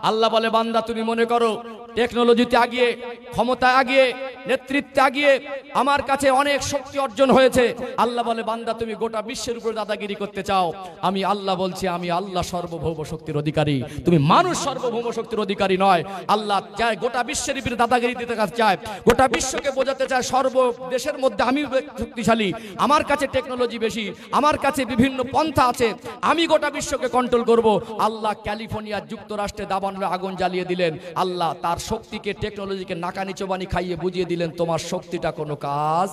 আল্লাহ বলে, বান্দা, তুমি মনে করো টেকনোলজিতে আগিয়ে, ক্ষমতায় আগিয়ে, নেতৃত্বে আগিয়ে আমার কাছে অনেক শক্তি অর্জন হয়েছে। আল্লাহ বলে, বান্দা, তুমি গোটা বিশ্বের উপরে দাদাগিরি করতে চাও। আমি আল্লাহ বলছি, আমি আল্লাহ সর্বভৌম শক্তির অধিকারী, তুমি মানুষ সর্বভৌম শক্তির অধিকারী নয়। আল্লাহ চায় গোটা বিশ্বের উপরে দাদাগিরি দিতে চায়, গোটা বিশ্বকে বোঝাতে চায় সর্ব দেশের মধ্যে আমি শক্তিশালী, আমার কাছে টেকনোলজি বেশি, আমার কাছে বিভিন্ন পন্থা আছে, আমি গোটা বিশ্বকে কন্ট্রোল করব। আল্লাহ ক্যালিফোর্নিয়া যুক্তরাষ্ট্রে দাবানলে আগুন জ্বালিয়ে দিলেন। আল্লাহ তার শক্তিকে, টেকনোলজিকে নাকানি চোবানি খাইয়ে বুঝিয়ে দিলেন, তোমার শক্তিটা কোনো কাজ।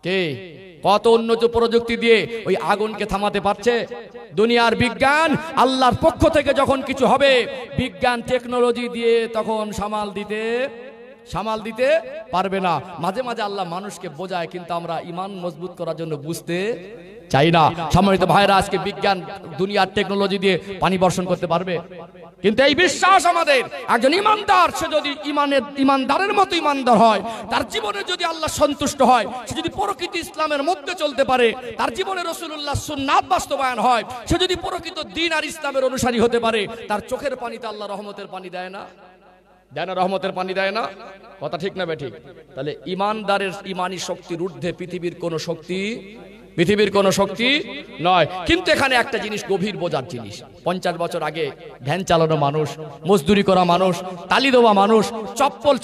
কে কত উন্নত প্রযুক্তি দিয়ে ওই আগুনকে থামাতে পারছে? দুনিয়ার বিজ্ঞান। আল্লাহর পক্ষ থেকে যখন কিছু হবে, বিজ্ঞান টেকনোলজি দিয়ে তখন সামাল দিতে পারবে না। মাঝে মাঝে আল্লাহ মানুষকে বোঝায়, কিন্তু আমরা ঈমান মজবুত করার জন্য বুঝতে চাই না। সম্মানিত ভাইরা, আজকে বিজ্ঞান দুনিয়ার টেকনোলজি দিয়ে পানি বর্ষণ করতে পারবে, কিন্তু এই বিশ্বাস আমাদের, একজন ইমানদার, সে যদি ইমানদারের মতো ইমানদার হয়, তার জীবনে যদি আল্লাহ সন্তুষ্ট হয়, সে যদি প্রকৃত ইসলামের মধ্যে চলতে পারে, তার জীবনে রাসূলুল্লাহ সুন্নাত বাস্তবায়ন হয়, সে যদি প্রকৃত দ্বীন আর ইসলামের অনুসারী হতে পারে, তার চোখের পানিতে আল্লাহ রহমতের পানি দেয় না? রহমতের পানি দেয় না? কথা ঠিক না বেঠিক? তাহলে ইমানদারের ইমানি শক্তির ঊর্ধ্বে পৃথিবীর কোনো শক্তি নয়। কিন্তু এখানে একটা জিনিস গভীর বোঝার জিনিস, 50 বছর আগে ভ্যান চালানো মানুষ, মজদুরি করা মানুষ, তালি দেওয়া মানুষ,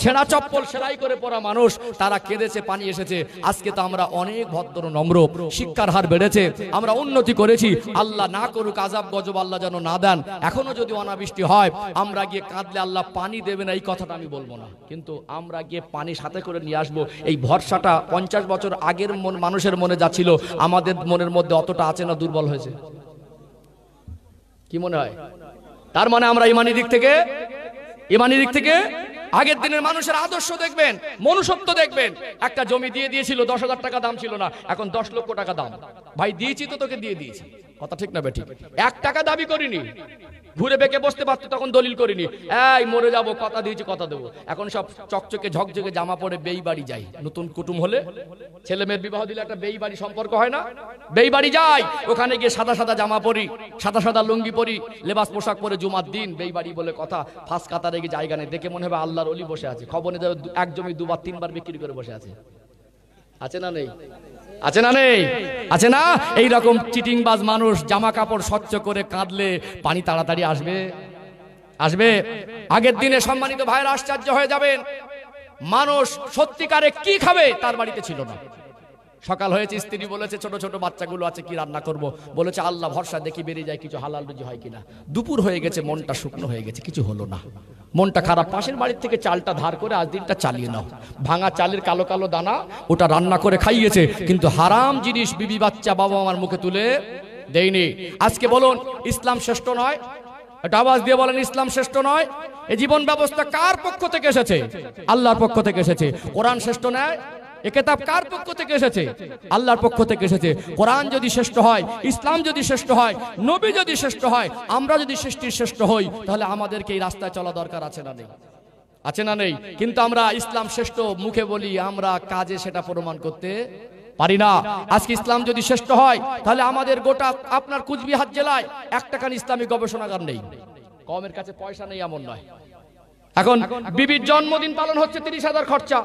ছেঁড়া চপ্পল সেলাই করে পরা মানুষ, তারা কেঁদেছে, পানি এসেছে। আজকে তো আমরা অনেক ভদ্র নম্র, শিক্ষার হার বেড়েছে, আমরা উন্নতি করেছি। আল্লাহ না করুক আযাব গজব, আল্লাহ যেন না দেন। এখনো যদি অনাবৃষ্টি হয়, আমরা গিয়ে কাঁদলে আল্লাহ পানি দেবে না, এই কথাটা আমি বলবো না, কিন্তু আমরা গিয়ে পানি সাথে করে নিয়ে আসবো। এই ভরসাটা 50 বছর আগের মানুষের মনে যা ছিল, আমাদের মনের মধ্যে অতটা আছে না দুর্বল হয়েছে? কি মনে হয়? তার মানে আমরা ইমানি দিক থেকে আগের দিনের মানুষের আদর্শ দেখবেন, মনুষ্যত্ব দেখবেন। একটা জমি দিয়ে দিয়েছিল, 10,000 টাকা দাম ছিল না, এখন 10 লক্ষ টাকা দাম। ভাই দিয়েছি তো, তোকে দিয়ে দিয়েছি, কথা ঠিক না বেঠিক? 1 টাকা দাবি করিনি, ঘুরে বেঁকে বসতে পারতো তখন দলিল করিনি, এই মরে যাবো, কথা দিয়েছি কথা দেবো। এখন সব চকচকে ঝকঝকে জামা পরে বেই বাড়ি যাই। নতুন কুটুম হলে, ছেলে মেয়ের বিবাহ দিলে একটা বেই বাড়ি সম্পর্ক হয় না? বেই বাড়ি যাই, ওখানে গিয়ে সাদা সাদা জামা পরি, সাদা সাদা লুঙ্গি পরি, লেবাস পোশাক পরে জুমার দিন বেই বাড়ি বলে কথা। ফার্স্ট কাতারে গিয়ে জায়গা নেই, দেখে মনে হবে আল্লাহর ওলি বসে আছে। খবর নিয়ে যাবে, এক জমি 2 বার 3 বার বিক্রি করে বসে আছে। আছে না নেই? আছে না নেই? আছে না? এই রকম চিটিংবাজ মানুষ জামা কাপড় স্বচ্ছ করে কাঁদলে পানি তাড়াতাড়ি আসবে? আসবে? আগের দিনে সম্মানিত ভাইরা আশ্চর্য হয়ে যাবেন, মানুষ সত্যিকারে কি খাবে তার বাড়িতে ছিল না। সকাল হয়েছে, স্ত্রী বলেছে ছোট ছোট বাচ্চাগুলো আছে, কি রান্না করব? বলেছে আল্লাহ ভরসা, দেখি বেরিয়ে যায় কিছু হালাল রুজি হয় কিনা। দুপুর হয়ে গেছে, মনটা শুকনো হয়ে গেছে, কিছু হলো না, মনটা খারাপ। পাশের বাড়ির থেকে চালটা ধার করে আজ দিনটা চালিয়ে নাও। ভাঙা চালের কালো কালো দানা, ওটা রান্না করে খাইয়েছে, কিন্তু হারাম জিনিস বিবি বাচ্চা বাবা আমার মুখে তুলে দেয়নি। আজকে বলুন ইসলাম শ্রেষ্ঠ নয়? একটা আওয়াজ দিয়ে বলেন ইসলাম শ্রেষ্ঠ নয়? এই জীবন ব্যবস্থা কার পক্ষ থেকে এসেছে? আল্লাহর পক্ষ থেকে এসেছে। কোরআন শ্রেষ্ঠ নয়? এ কিতাব কার পক্ষ থেকে এসেছে? আল্লাহর পক্ষ থেকে এসেছে। কোরআন যদি শ্রেষ্ঠ হয়, ইসলাম যদি শ্রেষ্ঠ হয়, নবী যদি শ্রেষ্ঠ হয়, আমরা যদি সৃষ্টির শ্রেষ্ঠ হই, তাহলে আমাদেরকে এই রাস্তায় চলা দরকার আছে না নেই? আছে না নেই? কিন্তু আমরা ইসলাম শ্রেষ্ঠ মুখে বলি, আমরা কাজে সেটা প্রমাণ করতে পারি না। আজকে ইসলাম যদি শ্রেষ্ঠ হয়, তাহলে আমাদের গোটা আপনার কুচবিহার জেলায় একটা খান ইসলামিক গবেষণাগার নেই। কমের কাছে পয়সা নেই এমন নয়। এখন বিবির জন্মদিন পালন হচ্ছে, 30,000 খরচা।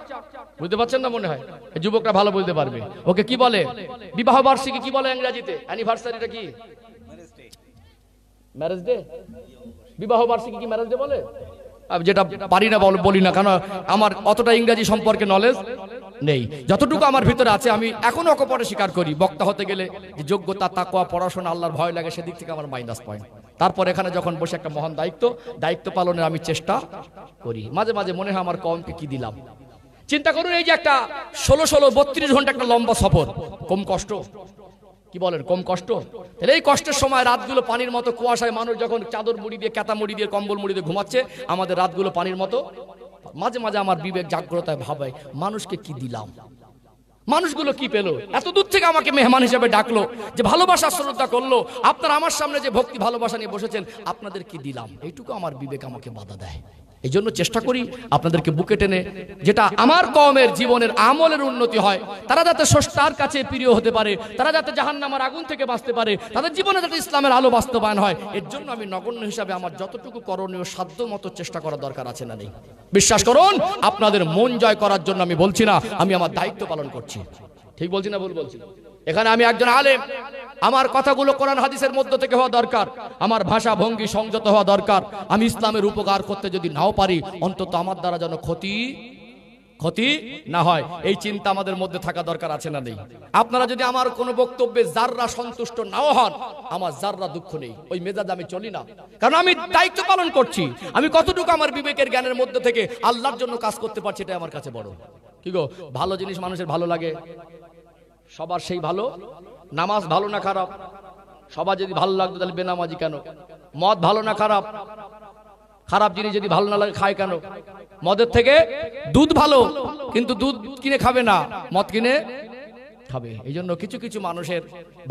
বুঝতে পারছেন না? মনে হয় যুবকরা ভালো বুঝতে পারবে। ওকে কি বলে? বিবাহ বার্ষিকী কি বলে ইংরেজিতে? অ্যানিভার্সারিটা কি? Marriage day. বিবাহ বার্ষিকী কি ম্যারেজ ডে বলে? যেটা পারি না বলি না, কারণ আমার অতটা ইংরেজি সম্পর্কে নলেজ নেই। যতটুকু আমার ভিতরে আছে আমি এখনো অকপটে স্বীকার করি। বক্তা হতে গেলে যে যোগ্যতা, তাকওয়া, পড়াশোনা, আল্লাহর ভয় লাগে, সেদিক থেকে আমার মাইনাস পয়েন্ট। তারপর এখানে যখন বসে একটা মহান দায়িত্ব পালনের আমি চেষ্টা করি। মাঝে মাঝে মনে হয় আমার কমকে কি দিলাম। চিন্তা করুন, এই যে একটা 16-32 ঘন্টা একটা লম্বা সফর, কম কষ্ট? কি বলেন, কম কষ্ট? তাহলে এই কষ্টের সময় রাতগুলো পানির মতো কুয়াশায়, মানুষ যখন চাদর মুড়ি দিয়ে, কাঁথা মুড়ি দিয়ে, কম্বল মুড়ি দিয়ে ঘুমাচ্ছে, আমাদের রাতগুলো পানির মতো। মাঝে মাঝে আমার বিবেক জাগ্রতায় ভাবায়, মানুষকে কি দিলাম, মানুষগুলো কি পেল? এত দূর থেকে আমাকে মেহমান হিসেবে ডাকলো, যে ভালোবাসা শ্রদ্ধা করলো, আপনারা আমার সামনে যে ভক্তি ভালোবাসা নিয়ে বসেছেন, আপনাদের কি দিলাম? এইটুকু আমার বিবেক আমাকে বাধা দেয়। এই জন্য চেষ্টা করি আপনাদেরকে বুকে টেনে, যেটা আমার কওমের জীবনের আমলের উন্নতি হয়, তারা যাতে স্রষ্টার কাছে প্রিয় হতে পারে, তারা যাতে জাহান্নামের আগুন থেকে বাঁচতে পারে, তাদের জীবনে যাতে ইসলামের আলো বাস্তবায়ন হয়, এর জন্য আমি নগণ্য হিসাবে আমার যতটুকু করণীয় সাধ্য মতো চেষ্টা করা দরকার আছে না নেই? বিশ্বাস করুন, আপনাদের মন জয় করার জন্য আমি বলছি না, আমি আমার দায়িত্ব পালন করছি। ঠিক বলছি না ভুল বলছি? এখানে আমি একজন আলেম, আমার কথাগুলো কোরআন হাদিসের মধ্য থেকে হওয়া দরকার, আমার ভাষা ভঙ্গি সংযত হওয়া দরকার। আমি ইসলামের উপকার করতে যদি নাও পারি, অন্তত আমার দ্বারা যেন ক্ষতি না হয়, এই চিন্তা আমাদের মধ্যে থাকা দরকার আছে না নেই? আপনারা যদি আমার কোনো বক্তব্যে যাররা সন্তুষ্ট নাও হন, আমার যাররা দুঃখ নেই, ওই মেজাজ আমি চলি না। কারণ আমি দায়িত্ব পালন করছি। আমি কতটুকু আমার বিবেকের জ্ঞানের মধ্যে থেকে আল্লাহর জন্য কাজ করতে পারছি, এটাই আমার কাছে বড়। কি গো, ভালো জিনিস মানুষের ভালো লাগে, সবার সেই ভালো। নামাজ ভালো না খারাপ? সবার যদি ভালো লাগতো তাহলে বেনামাজি কেন? মদ ভালো না খারাপ? খারাপ জিনিস যদি ভালো না লাগে খায় কেন? মদের থেকে দুধ ভালো, কিন্তু দুধ কিনে খাবে না, মদ কিনে খাবে। এই জন্য কিছু কিছু মানুষের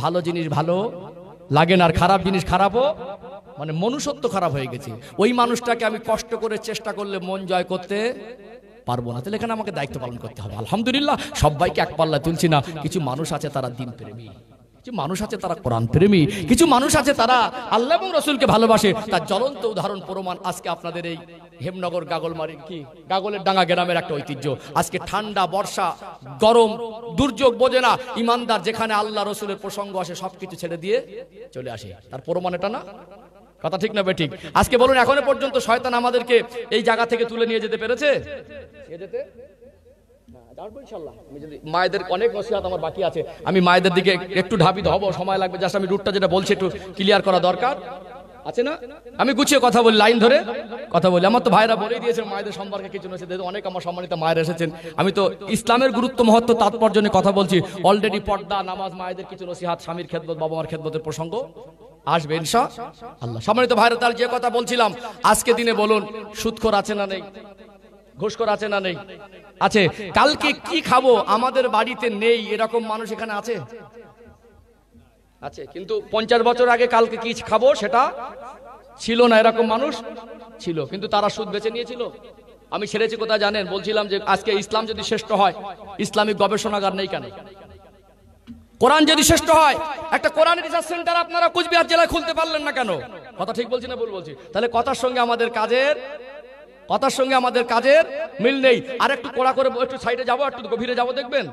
ভালো জিনিস ভালো লাগে না, আর খারাপ জিনিস খারাপও, মানে মনুষ্যত্ব খারাপ হয়ে গেছে। ওই মানুষটাকে আমি কষ্ট করে চেষ্টা করলে মন জয় করতে পারবো না। তাহলে এখানে আমাকে দায়িত্ব পালন করতে হবে। আলহামদুলিল্লাহ, সবাইকে এক পাল্লা তুলছি না। কিছু মানুষ আছে তারা দিন প্রেমী, কিছু মানুষ আছে তারা কোরআন প্রেমী, কিছু মানুষ আছে তারা আল্লাহ এবং রসুলকে ভালোবাসে। তার জ্বলন্ত উদাহরণ প্রমাণ আজকে আপনাদের এই হেমনগর গাগলের ডাঙ্গা গ্রামের একটা ঐতিহ্য। আজকে ঠান্ডা, বর্ষা, গরম, দুর্যোগ বোঝে না ইমানদার, যেখানে আল্লাহ রসুলের প্রসঙ্গ আসে সবকিছু ছেড়ে দিয়ে চলে আসে। তার প্রমাণ এটা না? কথা ঠিক না বেঠিক? আজকে বলুন, এখনো পর্যন্ত শয়তান আমাদেরকে এই জায়গা থেকে তুলে নিয়ে যেতে পেরেছে? মায়েদের অনেক নসিহত আমার বাকি আছে, আমি মায়েদের দিকে একটু ধাবিত হব, সময় লাগবে। জাস্ট আমি রুটটা যেটা বলছি একটু ক্লিয়ার করা দরকার আছে না? আমি গুছিয়ে কথা বলি, লাইন ধরে কথা বলি। আমার তো ভাইরা বলেই দিয়েছে মায়েদের সম্পর্কে কিছু নসিহত, অনেক আমার সম্মানিত মায়েরা এসেছেন। আমি তো ইসলামের গুরুত্ব, মহত্ব, তাৎপর্য নিয়ে কথা বলছি। অলরেডি পর্দা, নামাজ, মায়েদের কিছু নসিহত, স্বামীর খেদমত, বাবা মার খেদমতের প্রসঙ্গ আসবে ইনশাআল্লাহ। সম্মানিত ভাইরা, তার যে কথা বলছিলাম, আজকে দিনে বলুন সুদখোর আছে না নেই? ঘুষখোর আছে না নেই? আছে। কালকে কি খাবো আমাদের বাড়িতে নেই এরকম মানুষ এখানে আছে? আছে। কিন্তু 50 বছর আগে কালকে কি খাবো সেটা ছিল না, এরকম মানুষ ছিল। কিন্তু তারা সুদ বেছে নিয়েছিল। আমি ছেড়েছি কোথায় জানেন? বলছিলাম যে আজকে ইসলাম যদি শ্রেষ্ঠ হয়, ইসলামিক গবেষণাগার নেই কেন? কোরআন যদি শ্রেষ্ঠ হয়, একটা কোরআন রিসার্চ সেন্টার আপনারা কুচবিহার জেলায় খুলতে পারলেন না কেন? কথা ঠিক বলছি না ভুল বলছি? তাহলে কথার সঙ্গে আমাদের কাজের মিল নেই। আর একটু কড়া করে একটু সাইডে যাবো, একটু গভীরে যাবো, দেখবেন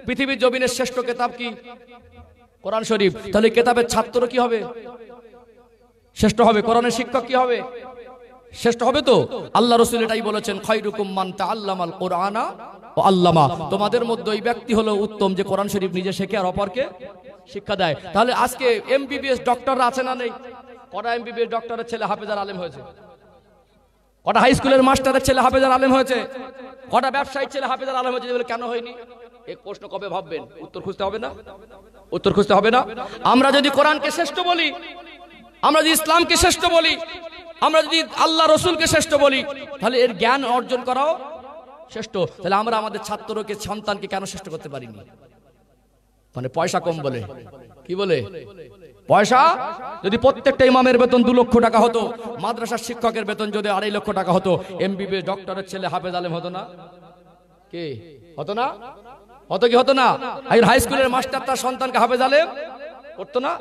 পৃথিবীর জমিনের শ্রেষ্ঠ কিতাব কি? কোরআন শরীফ। তাহলে কিতাবের ছাত্র কি হবে? শ্রেষ্ঠ হবে। কোরআনের শিক্ষক কি হবে? শ্রেষ্ঠ হবে। তো আল্লাহ রাসূল এটাই বলেছেন, খায়রুকুম মান তাআল্লামাল কুরআনা ওয়া আল্লামা। তোমাদের মধ্যে ওই ব্যক্তি হলো উত্তম যে কোরআন শরীফ নিজে শেখে আর অপরকে শিক্ষা দেয়। তাহলে আজকে এমবিবিএস ডক্টররা আছে না নেই? কটা এমবিবিএস ডক্টরের ছেলে হাফেজার আলেম হয়েছে? কটা হাই স্কুলের মাস্টারের ছেলে হাফেজার আলেম হয়েছে? কটা ব্যবসায়ী ছেলে হাফেজার আলেম হয়েছে? কেন হয়নি? এক প্রশ্ন কবে ভাববেন? উত্তর খুঁজতে হবে না? উত্তর খুঁজতে হবে না? আমরা যদি কোরআনকে শ্রেষ্ঠ বলি, আমরা যদি ইসলামকে শ্রেষ্ঠ বলি, আমরা যদি আল্লাহ রসুলকে শ্রেষ্ঠ বলি, তাহলে এর জ্ঞান অর্জন করাও শ্রেষ্ঠ। তাহলে আমরা আমাদের ছাত্রকে, সন্তানকে কেন শ্রেষ্ঠ করতে পারিনি? মানে পয়সা কম বলে? কি বলে? পয়সা যদি প্রত্যেকটা ইমামের বেতন 2 লক্ষ টাকা হতো, মাদ্রাসার শিক্ষকের বেতন যদি 2.5 লক্ষ টাকা হতো, এমবিবিএস ডক্টরের ছেলে হাফেজ আলেম হতো না? কে হতো না? হতো কি হতো না? একজন হাই স্কুলের মাস্টার তার সন্তানকে হাফেজ আলেম করতো না?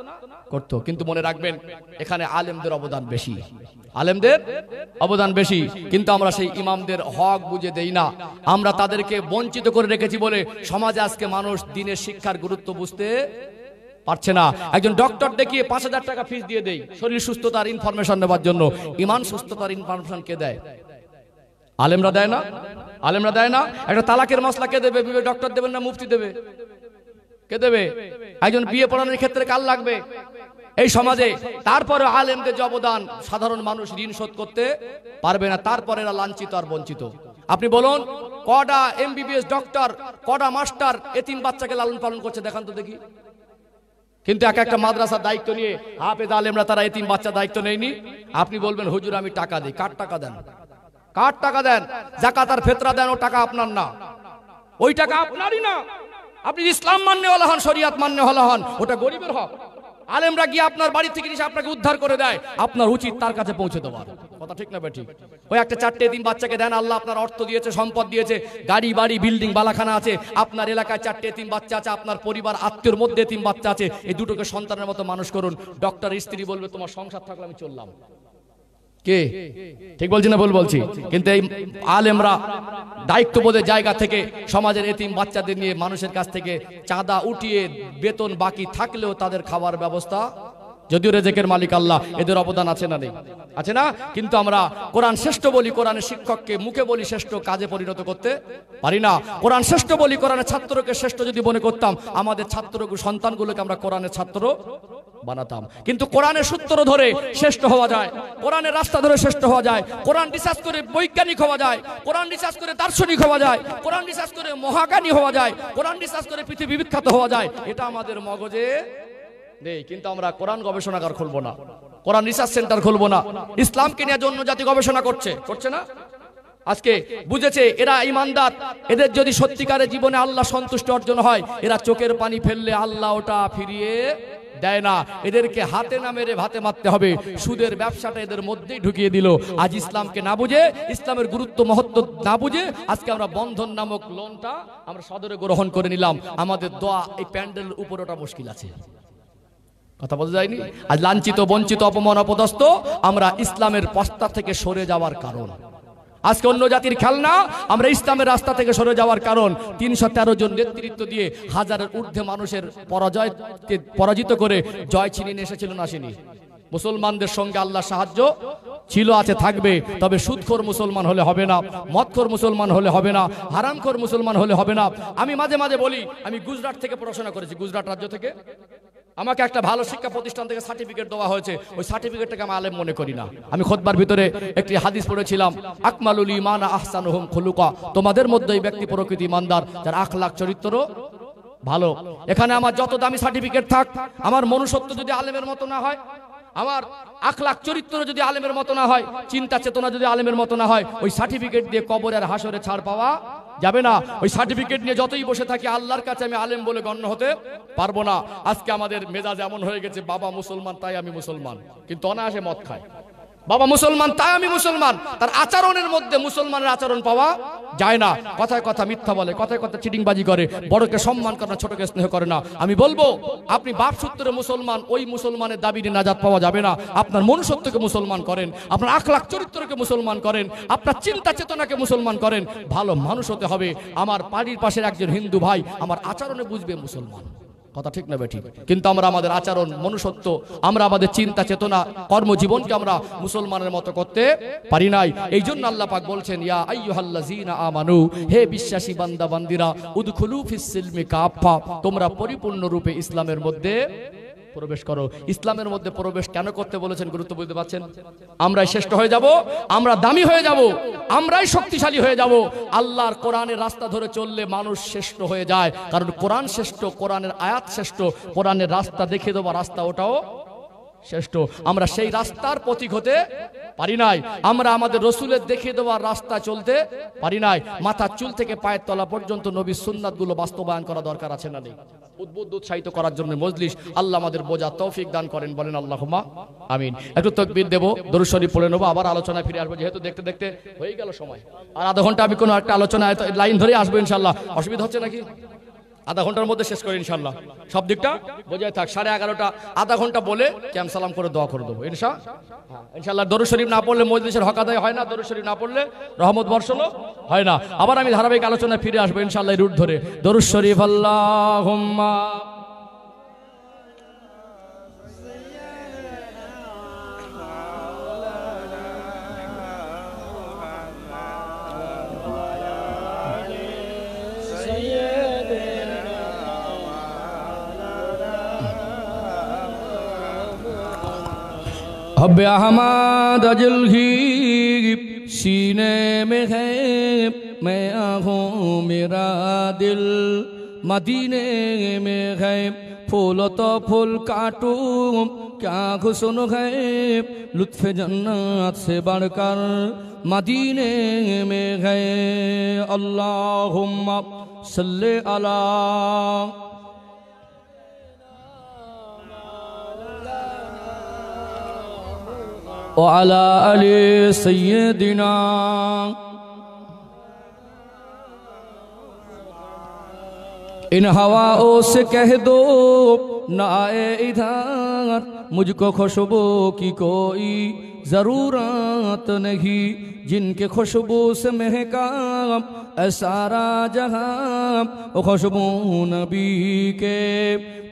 করতো। কিন্তু মনে রাখবেন, এখানে আলেমদের অবদান বেশি, আলেমদের অবদান বেশি। কিন্তু আমরা সেই ইমামদের হক বুঝে দেই না। আমরা তাদেরকে বঞ্চিত করে রেখেছি বলে সমাজে আজকে মানুষ দিনের শিক্ষার গুরুত্ব বুঝতে পারছে না। একজন ডক্টর দেখিয়ে 5,000 টাকা ফিস দিয়ে দেই শরীর সুস্থতার ইনফরমেশন নেবার জন্য। ইমান সুস্থতার ইনফরমেশন কে দেয়? আলেমরা দেয় না? আলেমরা দেয় না? একটা তালাকের মশলা কে দেবে? ডক্টর দেবেন না মুফতি দেবে? কে দেবে? একজন বিয়ে পড়ানোর ক্ষেত্রে কাল লাগবে এই সমাজে। তারপরে আলেমদের যে অবদান, সাধারণ মানুষ ঋণ শোধ করতে পারবে না। তারপরে এরা লাঞ্ছিত আর বঞ্চিত। আপনি বলুন, কটা এমবিবিএস ডক্টর, কটা মাস্টার এতিম বাচ্চাকে লালন পালন করছে দেখান তো দেখি। কিন্তু একটা মাদ্রাসার দায়িত্ব নিয়ে হাফেজ আলেমরা তারা এতিম বাচ্চা দায়িত্ব নেয়নি। আপনি বলবেন হুজুর আমি টাকা দিই। কার টাকা দেন? কার টাকা দেন? যাকাত আর ফিতরা দেন, ও টাকা আপনার না, ওই টাকা আপনারই না। আপনি ইসলাম মান্যওয়ালা হন, শরিয়াত মান্যওয়ালা হন, ওটা গরিবের হক। আলেমরা গিয়ে আপনার বাড়ি থেকে এসে আপনাকে উদ্ধার করে দেয়, আপনার উচিত তার কাছে পৌঁছে দেওয়ার। কথা ঠিক না বেঠিক? ওই একটা 4টে এতিম বাচ্চাকে দেন, আল্লাহ আপনার অর্থ দিয়েছে, সম্পদ দিয়েছে, গাড়ি বাড়ি বিল্ডিং বালাখানা আছে, আপনার এলাকায় 4টে এতিম বাচ্চা আছে, আপনার পরিবার আত্মীয়র মধ্যে এতিম বাচ্চা আছে, এই দুটোকে সন্তানের মতো মানুষ করুন। ডক্টর স্ত্রী বলবে তোমার সংসার থাকলে আমি চললাম। কে ঠিক বলছি না ভুল বলছি? কিন্তু এই আলেমরা দায়িত্ববোধের জায়গা থেকে সমাজের এতিম বাচ্চাদের নিয়ে মানুষের কাছ থেকে চাঁদা উঠিয়ে বেতন বাকি থাকলেও তাদের খাবার ব্যবস্থা, যদিও রেজেকের মালিক আল্লাহ, এদের অবদান আছে না নেই? আছে না? কিন্তু আমরা কোরআন শ্রেষ্ঠ বলি, কোরআনের শিক্ষককে মুখে বলি শ্রেষ্ঠ, কাজে পরিণত করতে পারি না। কোরআন শ্রেষ্ঠ বলি, কোরআনের ছাত্রকে শ্রেষ্ঠ যদি মনে করতাম, আমাদের ছাত্র সন্তানগুলোকে আমরা কোরআনের ছাত্র বানাতাম। কিন্তু কোরআনের সূত্র ধরে শ্রেষ্ঠ হওয়া যায়, কোরআনের রাস্তা ধরে শ্রেষ্ঠ হওয়া যায়, কোরআন রিসার্চ করে বৈজ্ঞানিক হওয়া যায়, কোরআন রিসার্চ করে দার্শনিক হওয়া যায়, কোরআন রিসার্চ করে মহাজ্ঞানী হওয়া যায়, কোরআন রিসার্চ করে পৃথিবী বিখ্যাত হওয়া যায়। এটা আমাদের মগজে নেই। কিন্তু আমরা কোরআন গবেষণাগার খুলবো না, কোরআন রিসার্চ সেন্টার খুলবো না। ইসলামকে নিয়ে জন্য জাতি গবেষণা করছে না? আজকে বুঝেছে এরা ইমানদার, এদের যদি সত্যিকারের জীবনে আল্লাহ সন্তুষ্টি অর্জন হয়, এরা চোখের পানি ফেললে আল্লাহ ওটা ফিরিয়ে দেয় না। এদেরকে হাতে না মেরে ভাতে মারতে হবে। সুদের ব্যবসাটা এদের মধ্যেই ঢুকিয়ে দিল। আজ ইসলামকে না বুঝে, ইসলামের গুরুত্ব মহত্ব না বুঝে আজকে আমরা বন্ধন নামক লোনটা আমরা সদরে গ্রহণ করে নিলাম। আমাদের দোয়া এই প্যান্ডেলের উপর ওটা মুশকিল আছে। কথা বলা যায়নি? আজ লাঞ্ছিত, বঞ্চিত, অপমান, অপদস্থ আমরা ইসলামের পস্তা থেকে সরে যাওয়ার কারণ। আজকে অন্য জাতির খেলনা, আমরা ইসলামের রাস্তা থেকে সরে যাওয়ার কারণ। 313 জন নেতৃত্ব দিয়ে হাজারের ঊর্ধ্বে মানুষের পরাজয়কে পরাজিত করে জয় ছিনিয়ে নিয়ে এসেছিল না আসেনি? মুসলমানদের সঙ্গে আল্লাহ সাহায্য ছিল, আছে, থাকবে। তবে সুদখোর মুসলমান হলে হবে না, মদখোর মুসলমান হলে হবে না, হারামখোর মুসলমান হলে হবে না। আমি মাঝে মাঝে বলি, আমি গুজরাট থেকে পড়াশোনা করেছি, গুজরাট রাজ্য থেকে। আমাকে একটা ভালো শিক্ষা প্রতিষ্ঠান থেকে সার্টিফিকেট দেওয়া হয়েছে, ওই সার্টিফিকেটটাকে আমি আলেম মনে করি না। আমি খুতবার ভিতরে একটি হাদিস পড়েছিলাম, আকমালুল ঈমান আহসানুহুম খুলুকা, তোমাদের মধ্যে এই ব্যক্তি প্রকৃতি ইমানদার যার আখলাক চরিত্র ভালো। এখানে আমার যত দামি সার্টিফিকেট থাক, আমার মনুষ্যত্ব যদি আলেমের মতো না হয়, আমার আখলাক চরিত্র যদি আলেমের মতো না হয়, চিন্তা চেতনা যদি আলেমের মতো না হয়, ওই সার্টিফিকেট দিয়ে কবর আর হাসরে ছাড় পাওয়া যাবে না। ওই সার্টিফিকেট নিয়ে যতই বসে থাকি আল্লাহর কাছে আমি আলেম বলে গণ্য হতে পারবো না। আজকে আমাদের মেজাজ এমন হয়ে গেছে, বাবা মুসলমান তাই আমি মুসলমান, কিন্তু অনায়াসে মদ খায়। বাবা মুসলমান তাই আমি মুসলমান, তার আচরণের মধ্যে মুসলমানের আচরণ পাওয়া যায় না। কথায় কথা মিথ্যা বলে, কথায় কথা চিটিংবাজি করে, বড়কে সম্মান করে না, ছোটকে স্নেহ করে না। আমি বলবো আপনি বাপ সূত্রে মুসলমান, ওই মুসলমানের দাবি নিয়ে নাজাত পাওয়া যাবে না। আপনার মনুষ্যত্বকে মুসলমান করেন, আপনার আখলাক চরিত্রকে মুসলমান করেন, আপনার চিন্তা চেতনাকে মুসলমান করেন। ভালো মানুষ হতে হবে। আমার বাড়ির পাশের একজন হিন্দু ভাই আমার আচরণে বুঝবে মুসলমান, কথা ঠিক না বেঠিক? কিন্তু আমরা আমাদের আচরণ, মনুষ্যত্ব, আমরা আমাদের চিন্তা চেতনা, কর্মজীবনকে আমরা মুসলমানের মতো করতে পারি নাই। এই জন্য আল্লাহ পাক বলছেন, ইয়া আইয়ুহাল্লাযীনা আমানু, হে বিশ্বাসী বান্দা বান্দিরা, উদখুলু ফিস সিলমি কাফা, তোমরা পরিপূর্ণ রূপে ইসলামের মধ্যে প্রবেশ করো। ইসলামের মধ্যে প্রবেশ কেন করতে বলেছেন গুরুত্ব বুঝতে পারছেন? আমরাই শ্রেষ্ঠ হয়ে যাব, আমরা দামি হয়ে যাব, আমরাই শক্তিশালী হয়ে যাব। আল্লাহর কোরআনের রাস্তা ধরে চললে মানুষ শ্রেষ্ঠ হয়ে যায়, কারণ কোরআন শ্রেষ্ঠ, কোরআনের আয়াত শ্রেষ্ঠ, কোরআনের রাস্তা দেখিয়ে দেওয়া রাস্তা ওটাও শ্রেষ্ঠ। আমরা সেই রাস্তার পথিক হতে পারি নাই, আমরা আমাদের রসুলের দেখিয়ে দেওয়ার রাস্তা চলতে পারি নাই। মাথার চুল থেকে পায়ের তলা পর্যন্ত নবীর সুন্নাতগুলো বাস্তবায়ন করা দরকার আছে না নেই? উদ্বুদ্ধ উৎসাহিত করার জন্য মজলিস, আল্লাহ আমাদের বোঝা তৌফিক দান করেন, বলেন আল্লাহুম্মা আমিন। একটু তাকবীর দেব, দরুদ শরীফ পড়ে নেবো, আবার আলোচনায় ফিরে আসবো, যেহেতু দেখতে দেখতে হয়ে গেল সময়। আর আধা ঘন্টা আমি কোনো একটা আলোচনায় লাইন ধরে আসবো ইনশাল্লাহ। অসুবিধা হচ্ছে নাকি? আধা ঘন্টার মধ্যে শেষ করি ইনশাল্লাহ, সব দিকটা বোঝাই থাক। 11:30টা আধা ঘন্টা বলে ক্যাম সালাম করে দোয়া করে দেবো ইনশাল্লাহ। দরুদ শরীফ না পড়লে মজলিসের হক আদায় হয় না, দরুদ শরীফ না পড়লে রহমত বর্ষণ হয় না। আবার আমি ধারাবাহিক আলোচনায় ফিরে আসবো ইনশাল্লাহ রুট ধরে। দরুদ শরীফ আল্লাহুম্মা अब अहमद अजल ही सीने में है, मैं आहूँ मेरा दिल मदीने में है। फूल तो फूल काटूं क्या हुस्न है, लुत्फ जन्नत से बढ़कर मदीने में है। अल्लाहुम्मा सल्ले अला وعلى آل سيدنا इन हवाओं से कह दो न आए इधर, मुझको खुशबू की कोई ज़रूरत नहीं, जिनके खुशबू से महका सारा जहां, खुशबू नबी के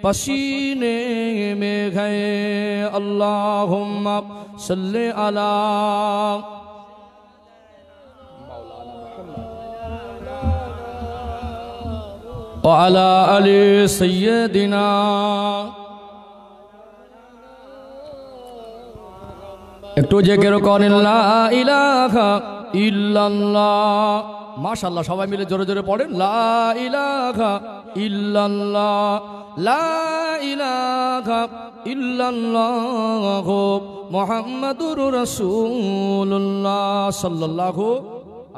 पसीने में गए। अल्लाहुम्मा सल्ले अला व अला आलि सय्यदिना। একটু জিকির করেন লা ইলাহা ইল্লাল্লাহ। মাশাআল্লাহ, সবাই মিলে জোরে জোরে পড়েন লা ইলাহা ইল্লাল্লাহ, লা ইলাহা ইল্লাল্লাহ মুহাম্মাদুর রাসূলুল্লাহ সাল্লাল্লাহু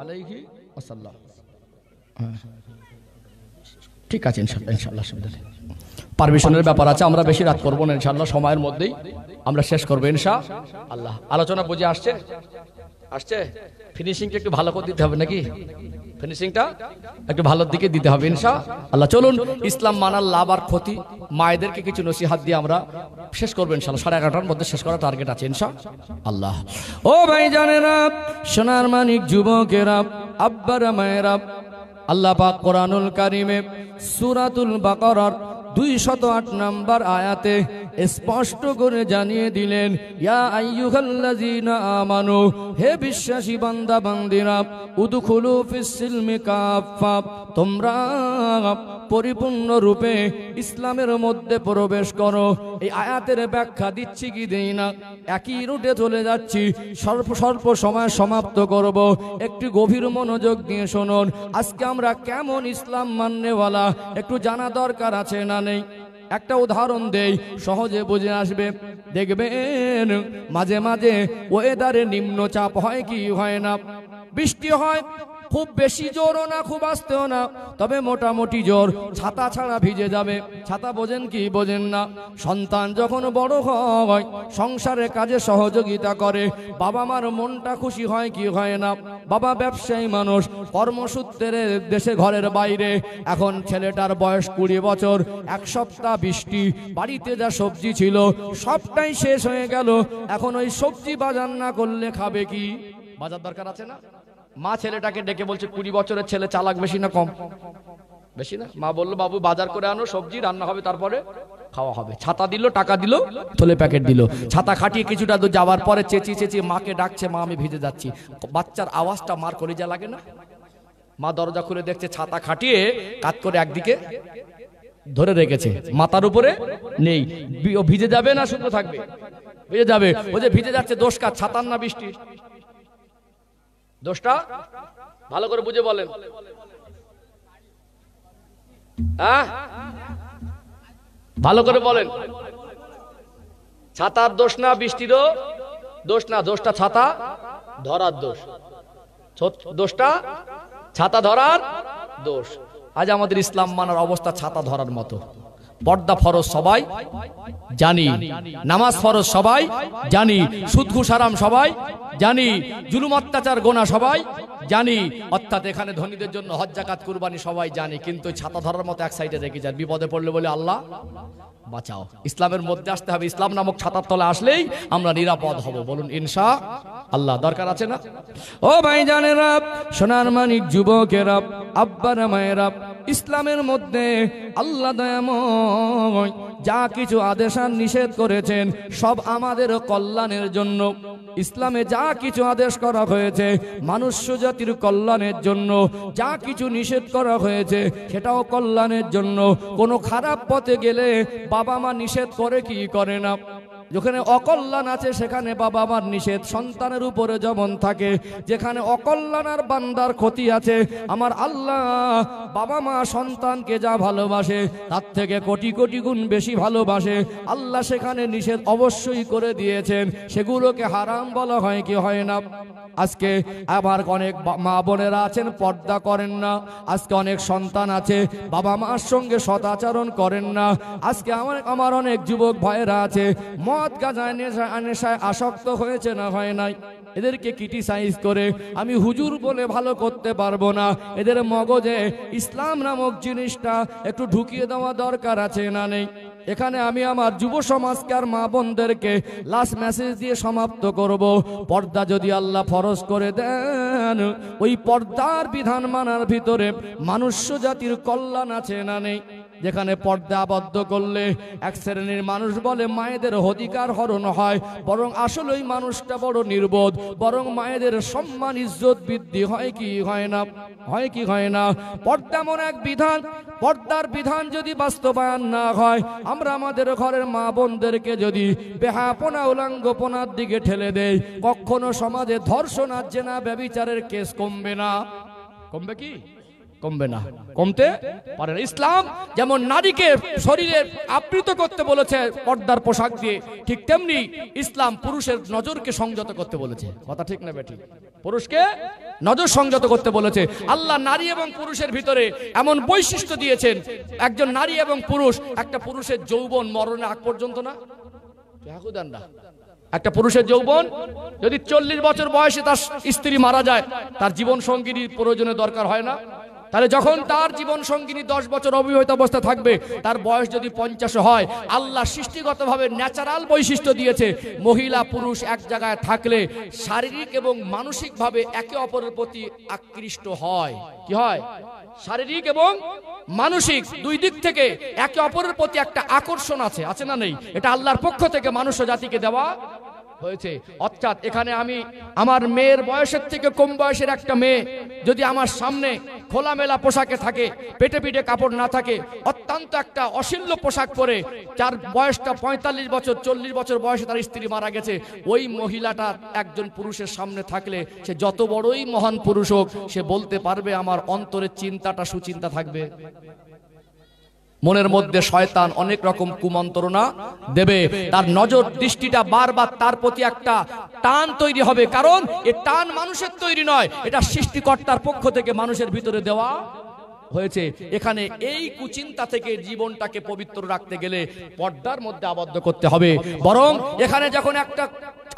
আলাইহি ওয়াসাল্লাম। ঠিক আছে ইনশাআল্লাহ, ইনশাআল্লাহ পারমিশনের ব্যাপার আছে, আমরা বেশি রাত করবো না ইনশাআল্লাহ, সময়ের মধ্যেই আমরা শেষ করবো ইনশাআল্লাহ। আলোচনা বুঝে আসছে আসছে ফিনিশিংটা একটু ভালো করে দিতে হবে নাকি? ফিনিশিংটা একটু ভালোর দিকে দিতে হবে ইনশাআল্লাহ। চলুন, ইসলাম মানার লাভ আর ক্ষতি, মায়েদেরকে কিছু নসিহত দিয়ে আমরা শেষ করবো ইনশাআল্লাহ। 11:30টার মধ্যে শেষ করার টার্গেট আছে ইনশাআল্লাহ। ও ভাই জানেরা, সোনার মানিক যুবকেরা, আব্বারা মায়েরা, আল্লাহ পাক কোরআনুল কারিমে সূরাতুল বাকারার 208 নম্বর আয়াতে স্পষ্ট করে জানিয়ে দিলেন, ইয়া আইয়ুহাল্লাযীনা আমানু, হে বিশ্বাসী বান্দা বান্দিরা, উদখুলু ফিস সিলমি কাফা, তোমরা পরিপূর্ণ রূপে ইসলামের মধ্যে প্রবেশ করো। এই আয়াতের ব্যাখ্যা দিচ্ছি কি দেই না, একই রুটে চলে যাচ্ছি, স্বল্প সময় সমাপ্ত করব। একটু গভীর মনোযোগ দিয়ে শুনুন। আজকে আমরা কেমন ইসলাম মাননেওয়ালা একটু জানা দরকার আছে না নেই? একটা উদাহরণ দেই, সহজে বুঝে আসবে। দেখবেন মাঝে মাঝে ওয়েদারে নিম্নচাপ হয় কি হয় না, বৃষ্টি হয়, খুব বেশি জোরও না খুব আস্তেও না, তবে মোটামুটি জোর, ছাতা ছাড়া ভিজে যাবে। ছাতা বোঝেন কি বোঝেন না? সন্তান যখন বড় হয়, সংসারের কাজে সহযোগিতা করে, বাবা মার মনটা খুশি হয় কি হয় না? বাবা ব্যবসায়ী মানুষ, কর্মসূত্রে দেশে ঘরের বাইরে, এখন ছেলেটার বয়স 20 বছর, এক সপ্তাহ বৃষ্টি, বাড়িতে যা সবজি ছিল সবটাই শেষ হয়ে গেল। এখন ওই সবজি বাজার না করলে খাবে কি? বাজার দরকার আছে না? মা ছেলেটাকে ডেকে বলছে, 20 বছরের ছেলে চালাক বেশি না কম? বেশি না? মা বললো, বাবু বাজার করে আনো, সবজি রান্না হবে, তারপরে খাওয়া হবে। ছাতা দিল, টাকা দিল, থলে প্যাকেট দিল। ছাতা খাটিয়ে কিছুটা দূর যাওয়ার পরে চেঁচিয়ে চেঁচিয়ে মাকে ডাকছে, মা আমি ভিজে যাচ্ছি। বাচ্চার আওয়াজটা মার কলিজা লাগে না? মা দরজা খুলে দেখছে ছাতা খাটিয়ে কাত করে একদিকে ধরে রেখেছে, মাথার উপরে নেই। ভিজে যাবে না শুকনো থাকবে? ভিজে যাবে। ও যে ভিজে যাচ্ছে, দোষ কার? ছাতার না বৃষ্টির? দোষটা ভালো করে বুঝে বলেন। ভালো করে বলেন, ছাতার দোষ না বৃষ্টিরও দোষ না? দোষটা ছাতা ধরার দোষ, দোষটা ছাতা ধরার দোষ। আজ আমাদের ইসলাম মানার অবস্থা ছাতা ধরার মতো। পর্দা ফরজ সবাই জানি, নামাজ ফরজ সবাই জানি, সুদ ঘুষ হারাম সবাই জানি, জুলুম অত্যাচার গোনা সবাই জানি, অর্থাৎ এখানে ধনীদের জন্য হজ যাকাত কুরবানি সবাই জানি, কিন্তু ছাতা ধরার মতো এক সাইডে রেখে যায়। বিপদে পড়লে বলে আল্লাহ বাঁচাও। ইসলামের মধ্যে আসতে হবে, ইসলাম নামক ছাতার তলে আসলেই আমরা নিরাপদ হব। বলুন ইনশাআল্লাহ। দরকার আছে না? ও ভাইজানেরা, সোনার মানিক যুবকেরা, আব্বারা মায়েরা, ইসলামের মধ্যে আল্লাহ দয়াময় যা কিছু আদেশ আর নিষেধ করেছেন সব আমাদের কল্যাণের জন্য। ইসলামে যা কিছু আদেশ করা হয়েছে মনুষ্য জাতির কল্যাণের জন্য, যা কিছু নিষেধ করা হয়েছে সেটাও কল্যাণের জন্য। কোনো খারাপ পথে গেলে বাবা মা নিষেধ করে কি করে না? যেখানে অকল্যাণ আছে সেখানে বাবা মার নিষেধ সন্তানের উপরে যেমন থাকে, যেখানে অকল্যাণ আর বান্দার ক্ষতি আছে, আমার আল্লাহ বাবা মা সন্তানকে যা ভালোবাসে তার থেকে কোটি কোটি গুণ বেশি ভালোবাসে। আল্লাহ সেখানে নিষেধ অবশ্যই করে দিয়েছেন, সেগুলোকে হারাম বলা হয় কি হয় না? আজকে আবার অনেক মা বোনেরা আছেন পর্দা করেন না, আজকে অনেক সন্তান আছে বাবা মার সঙ্গে সদাচরণ করেন না। আজকে আমার অনেক যুবক ভাইয়েরা আছে মদ গাঁজায় নেশায় আসক্ত হয়েছে না হয় নাই? এদেরকে ক্রিটিসাইজ করে আমি হুজুর বলে ভালো করতে পারবো না। এদের মগজে ইসলাম নামক জিনিসটা একটু ঢুকিয়ে দেওয়া দরকার আছে না নেই? এখানে আমি আমার যুব সমাজকে আর মা বোনদেরকে লাস্ট মেসেজ দিয়ে সমাপ্ত করব। পর্দা যদি আল্লাহ ফরজ করে দেন, ওই পর্দার বিধান মানার ভিতরে মনুষ্য জাতির কল্যাণ আছে না নেই? যেখানে পর্দা আবদ্ধ করলে এক শ্রেণীর মানুষ বলে মায়েদের অধিকার হরণ হয়, বরং আসলে ওই মানুষটা বড় নির্বোধ, বরং মায়েদের সম্মান ইজ্জত বৃদ্ধি হয় কি হয় না? হয় কি হয় না? পর্দা এমন এক বিধান, পর্দার বিধান যদি বাস্তবায়ন না হয়, আমরা আমাদের ঘরের মা বোনদেরকে যদি বেহাপনা উলঙ্গপনার দিকে ঠেলে দেই, কখনো সমাজে ধর্ষণ আর জেনা ব্যভিচারের কেস কমবে না। কমবে কি? কমবে না, কমতে পারে না। ইসলাম যেমন নারীকে শরীরে আবৃত করতে বলেছে পর্দার পোশাক দিয়ে, ঠিক তেমনি ইসলাম পুরুষের নজরকে সংযত করতে বলেছে। কথা ঠিক না বেঠিক? পুরুষকে নজর সংযত করতে বলেছে। আল্লাহ নারী এবং পুরুষের ভিতরে এমন বৈশিষ্ট্য দিয়েছেন, একজন নারী এবং পুরুষ, একটা পুরুষের যৌবন মরণের আগ পর্যন্ত না। একটা পুরুষের যৌবন যদি 40 বছর বয়সে তার স্ত্রী মারা যায়, তার জীবন সঙ্গিনীর প্রয়োজনে দরকার হয় না? তাহলে যখন তার জীবন সঙ্গিনী 10 বছর অবিবাহিত অবস্থা থাকবে, তার বয়স যদি 50 হয়, আল্লাহ সৃষ্টিগতভাবে ন্যাচারাল বৈশিষ্ট্য দিয়েছে, মহিলা পুরুষ এক জায়গায় থাকলে শারীরিক এবং মানসিকভাবে একে অপরের প্রতি আকৃষ্ট হয়। কি হয়? শারীরিক এবং মানসিক দুই দিক থেকে একে অপরের প্রতি একটা আকর্ষণ আছে, আছে না নেই? এটা আল্লাহর পক্ষ থেকে মানুষ জাতিকে দেওয়া হয়েছে। অর্থাৎ এখানে আমি আমার মেয়ের বয়সের থেকে কম বয়সের একটা মেয়ে যদি আমার সামনে খোলামেলা পোশাকে থাকে, পেটে পিঠে কাপড় না থাকে, অত্যন্ত একটা অশ্লীল পোশাক পরে, যার বয়সটা 45 বছর 40 বছর বয়সে তার স্ত্রী মারা গেছে, ওই মহিলাটা একজন পুরুষের সামনে থাকলে সে যত বড়ই মহান পুরুষ হোক, সে বলতে পারবে আমার অন্তরের চিন্তাটা সুচিন্তা থাকবে? মনের মধ্যে শয়তান অনেক রকম কুমন্ত্রণা দেবে, তার নজর দৃষ্টিটা বারবার তার প্রতি একটা টান তৈরি হবে, কারণ এ টান মানুষের তৈরি নয়, এটা সৃষ্টিকর্তার পক্ষ থেকে মানুষের ভিতরে দেওয়া হয়েছে। এখানে এই কুচিন্তা থেকে জীবনটাকে পবিত্র রাখতে গেলে পর্দার মধ্যে আবদ্ধ করতে হবে। বরং এখানে যখন একটা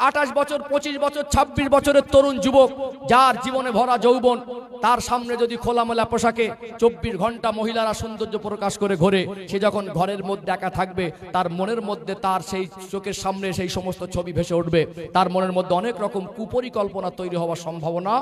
28 বছর 25 বছর 26 বছরের তরুণ যুবক, যার জীবনে ভরা যৌবন, তার সামনে যদি খোলামেলা পোশাকে 24 ঘন্টা মহিলারা সৌন্দর্য প্রকাশ করে ঘোরে, সে যখন ঘরের মধ্যে একা থাকবে, তার মনের মধ্যে তার সেই চোখের সামনে সেই সমস্ত ছবি ভেসে উঠবে, তার মনের মধ্যে অনেক রকম কুপরিকল্পনা তৈরি হওয়ার সম্ভাবনা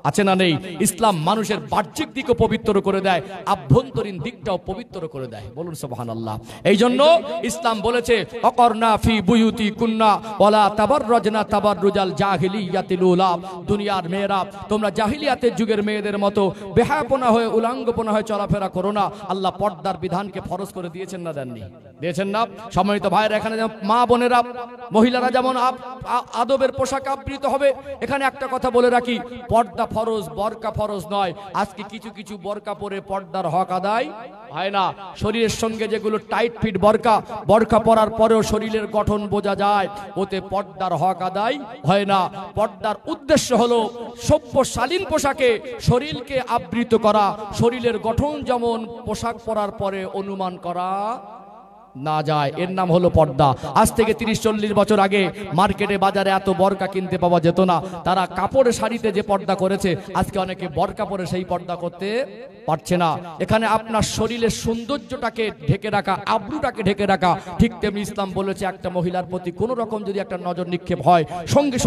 আছে না নেই? ইসলাম মানুষের বাহ্যিক দিকও পবিত্র করে দেয়, আভ্যন্তরীণ দিকটাও পবিত্র করে দেয়। বলুন সুবহানাল্লাহ। এই জন্য ইসলাম বলেছে অকরনা ফি বুয়ুতি কুন্না ওয়ালা তাবাররাজনা তাবাররুজাল জাহিলিয়াতিল উলা। দুনিয়ার মেয়েরা, তোমরা জাহিলিয়াতের যুগের মেয়েদের মতো বেহায়াপনা হয়ে উলাঙ্গপনা হয়ে চলাফেরা করো না। আল্লাহ পর্দার বিধানকে ফরজ করে দিয়েছেন না দেননি? দিয়েছেন না? সম্মানিত ভাইরা, এখানে মা বোনেরা, মহিলারা যেমন আদবের পোশাক আবৃত হবে, এখানে একটা কথা বলে রাখি, পর্দা ফরজ, বরকা ফরজ নয়। আজকে কিছু কিছু বরকা পরে পর্দার হক আদায় হয় না। শরীরের সঙ্গে যেগুলো টাইট ফিট বরকা পরার পরেও শরীরের গঠন বোঝা যায়, ওতে পর্দার হক আদায় হয় না। পর্দার উদ্দেশ্য হলো সভ্য শালীন পোশাকে শরীরকে আবৃত করা, শরীরের গঠন যেমন পোশাক পরার পরে অনুমান করা না যায়, এর নাম হলো পর্দা। আজ থেকে 30-40 বছর আগে মার্কেটে বাজারে এত বরকা কিনতে পাওয়া যেত না। তারা কাপড়ের শাড়িতে যে পর্দা করেছে, আজকে অনেকে বরকা পরে সেই পর্দা করতে পারছে না। এখানে আপনার শরীরের সৌন্দর্যটাকে ঢেকে রাখা, আব্রুটাকে ঢেকে রাখা, ঠিক তেমনি ইসলাম বলেছে একটা মহিলার প্রতি কোনো রকম যদি একটা নজর নিক্ষেপ হয়, সঙ্গে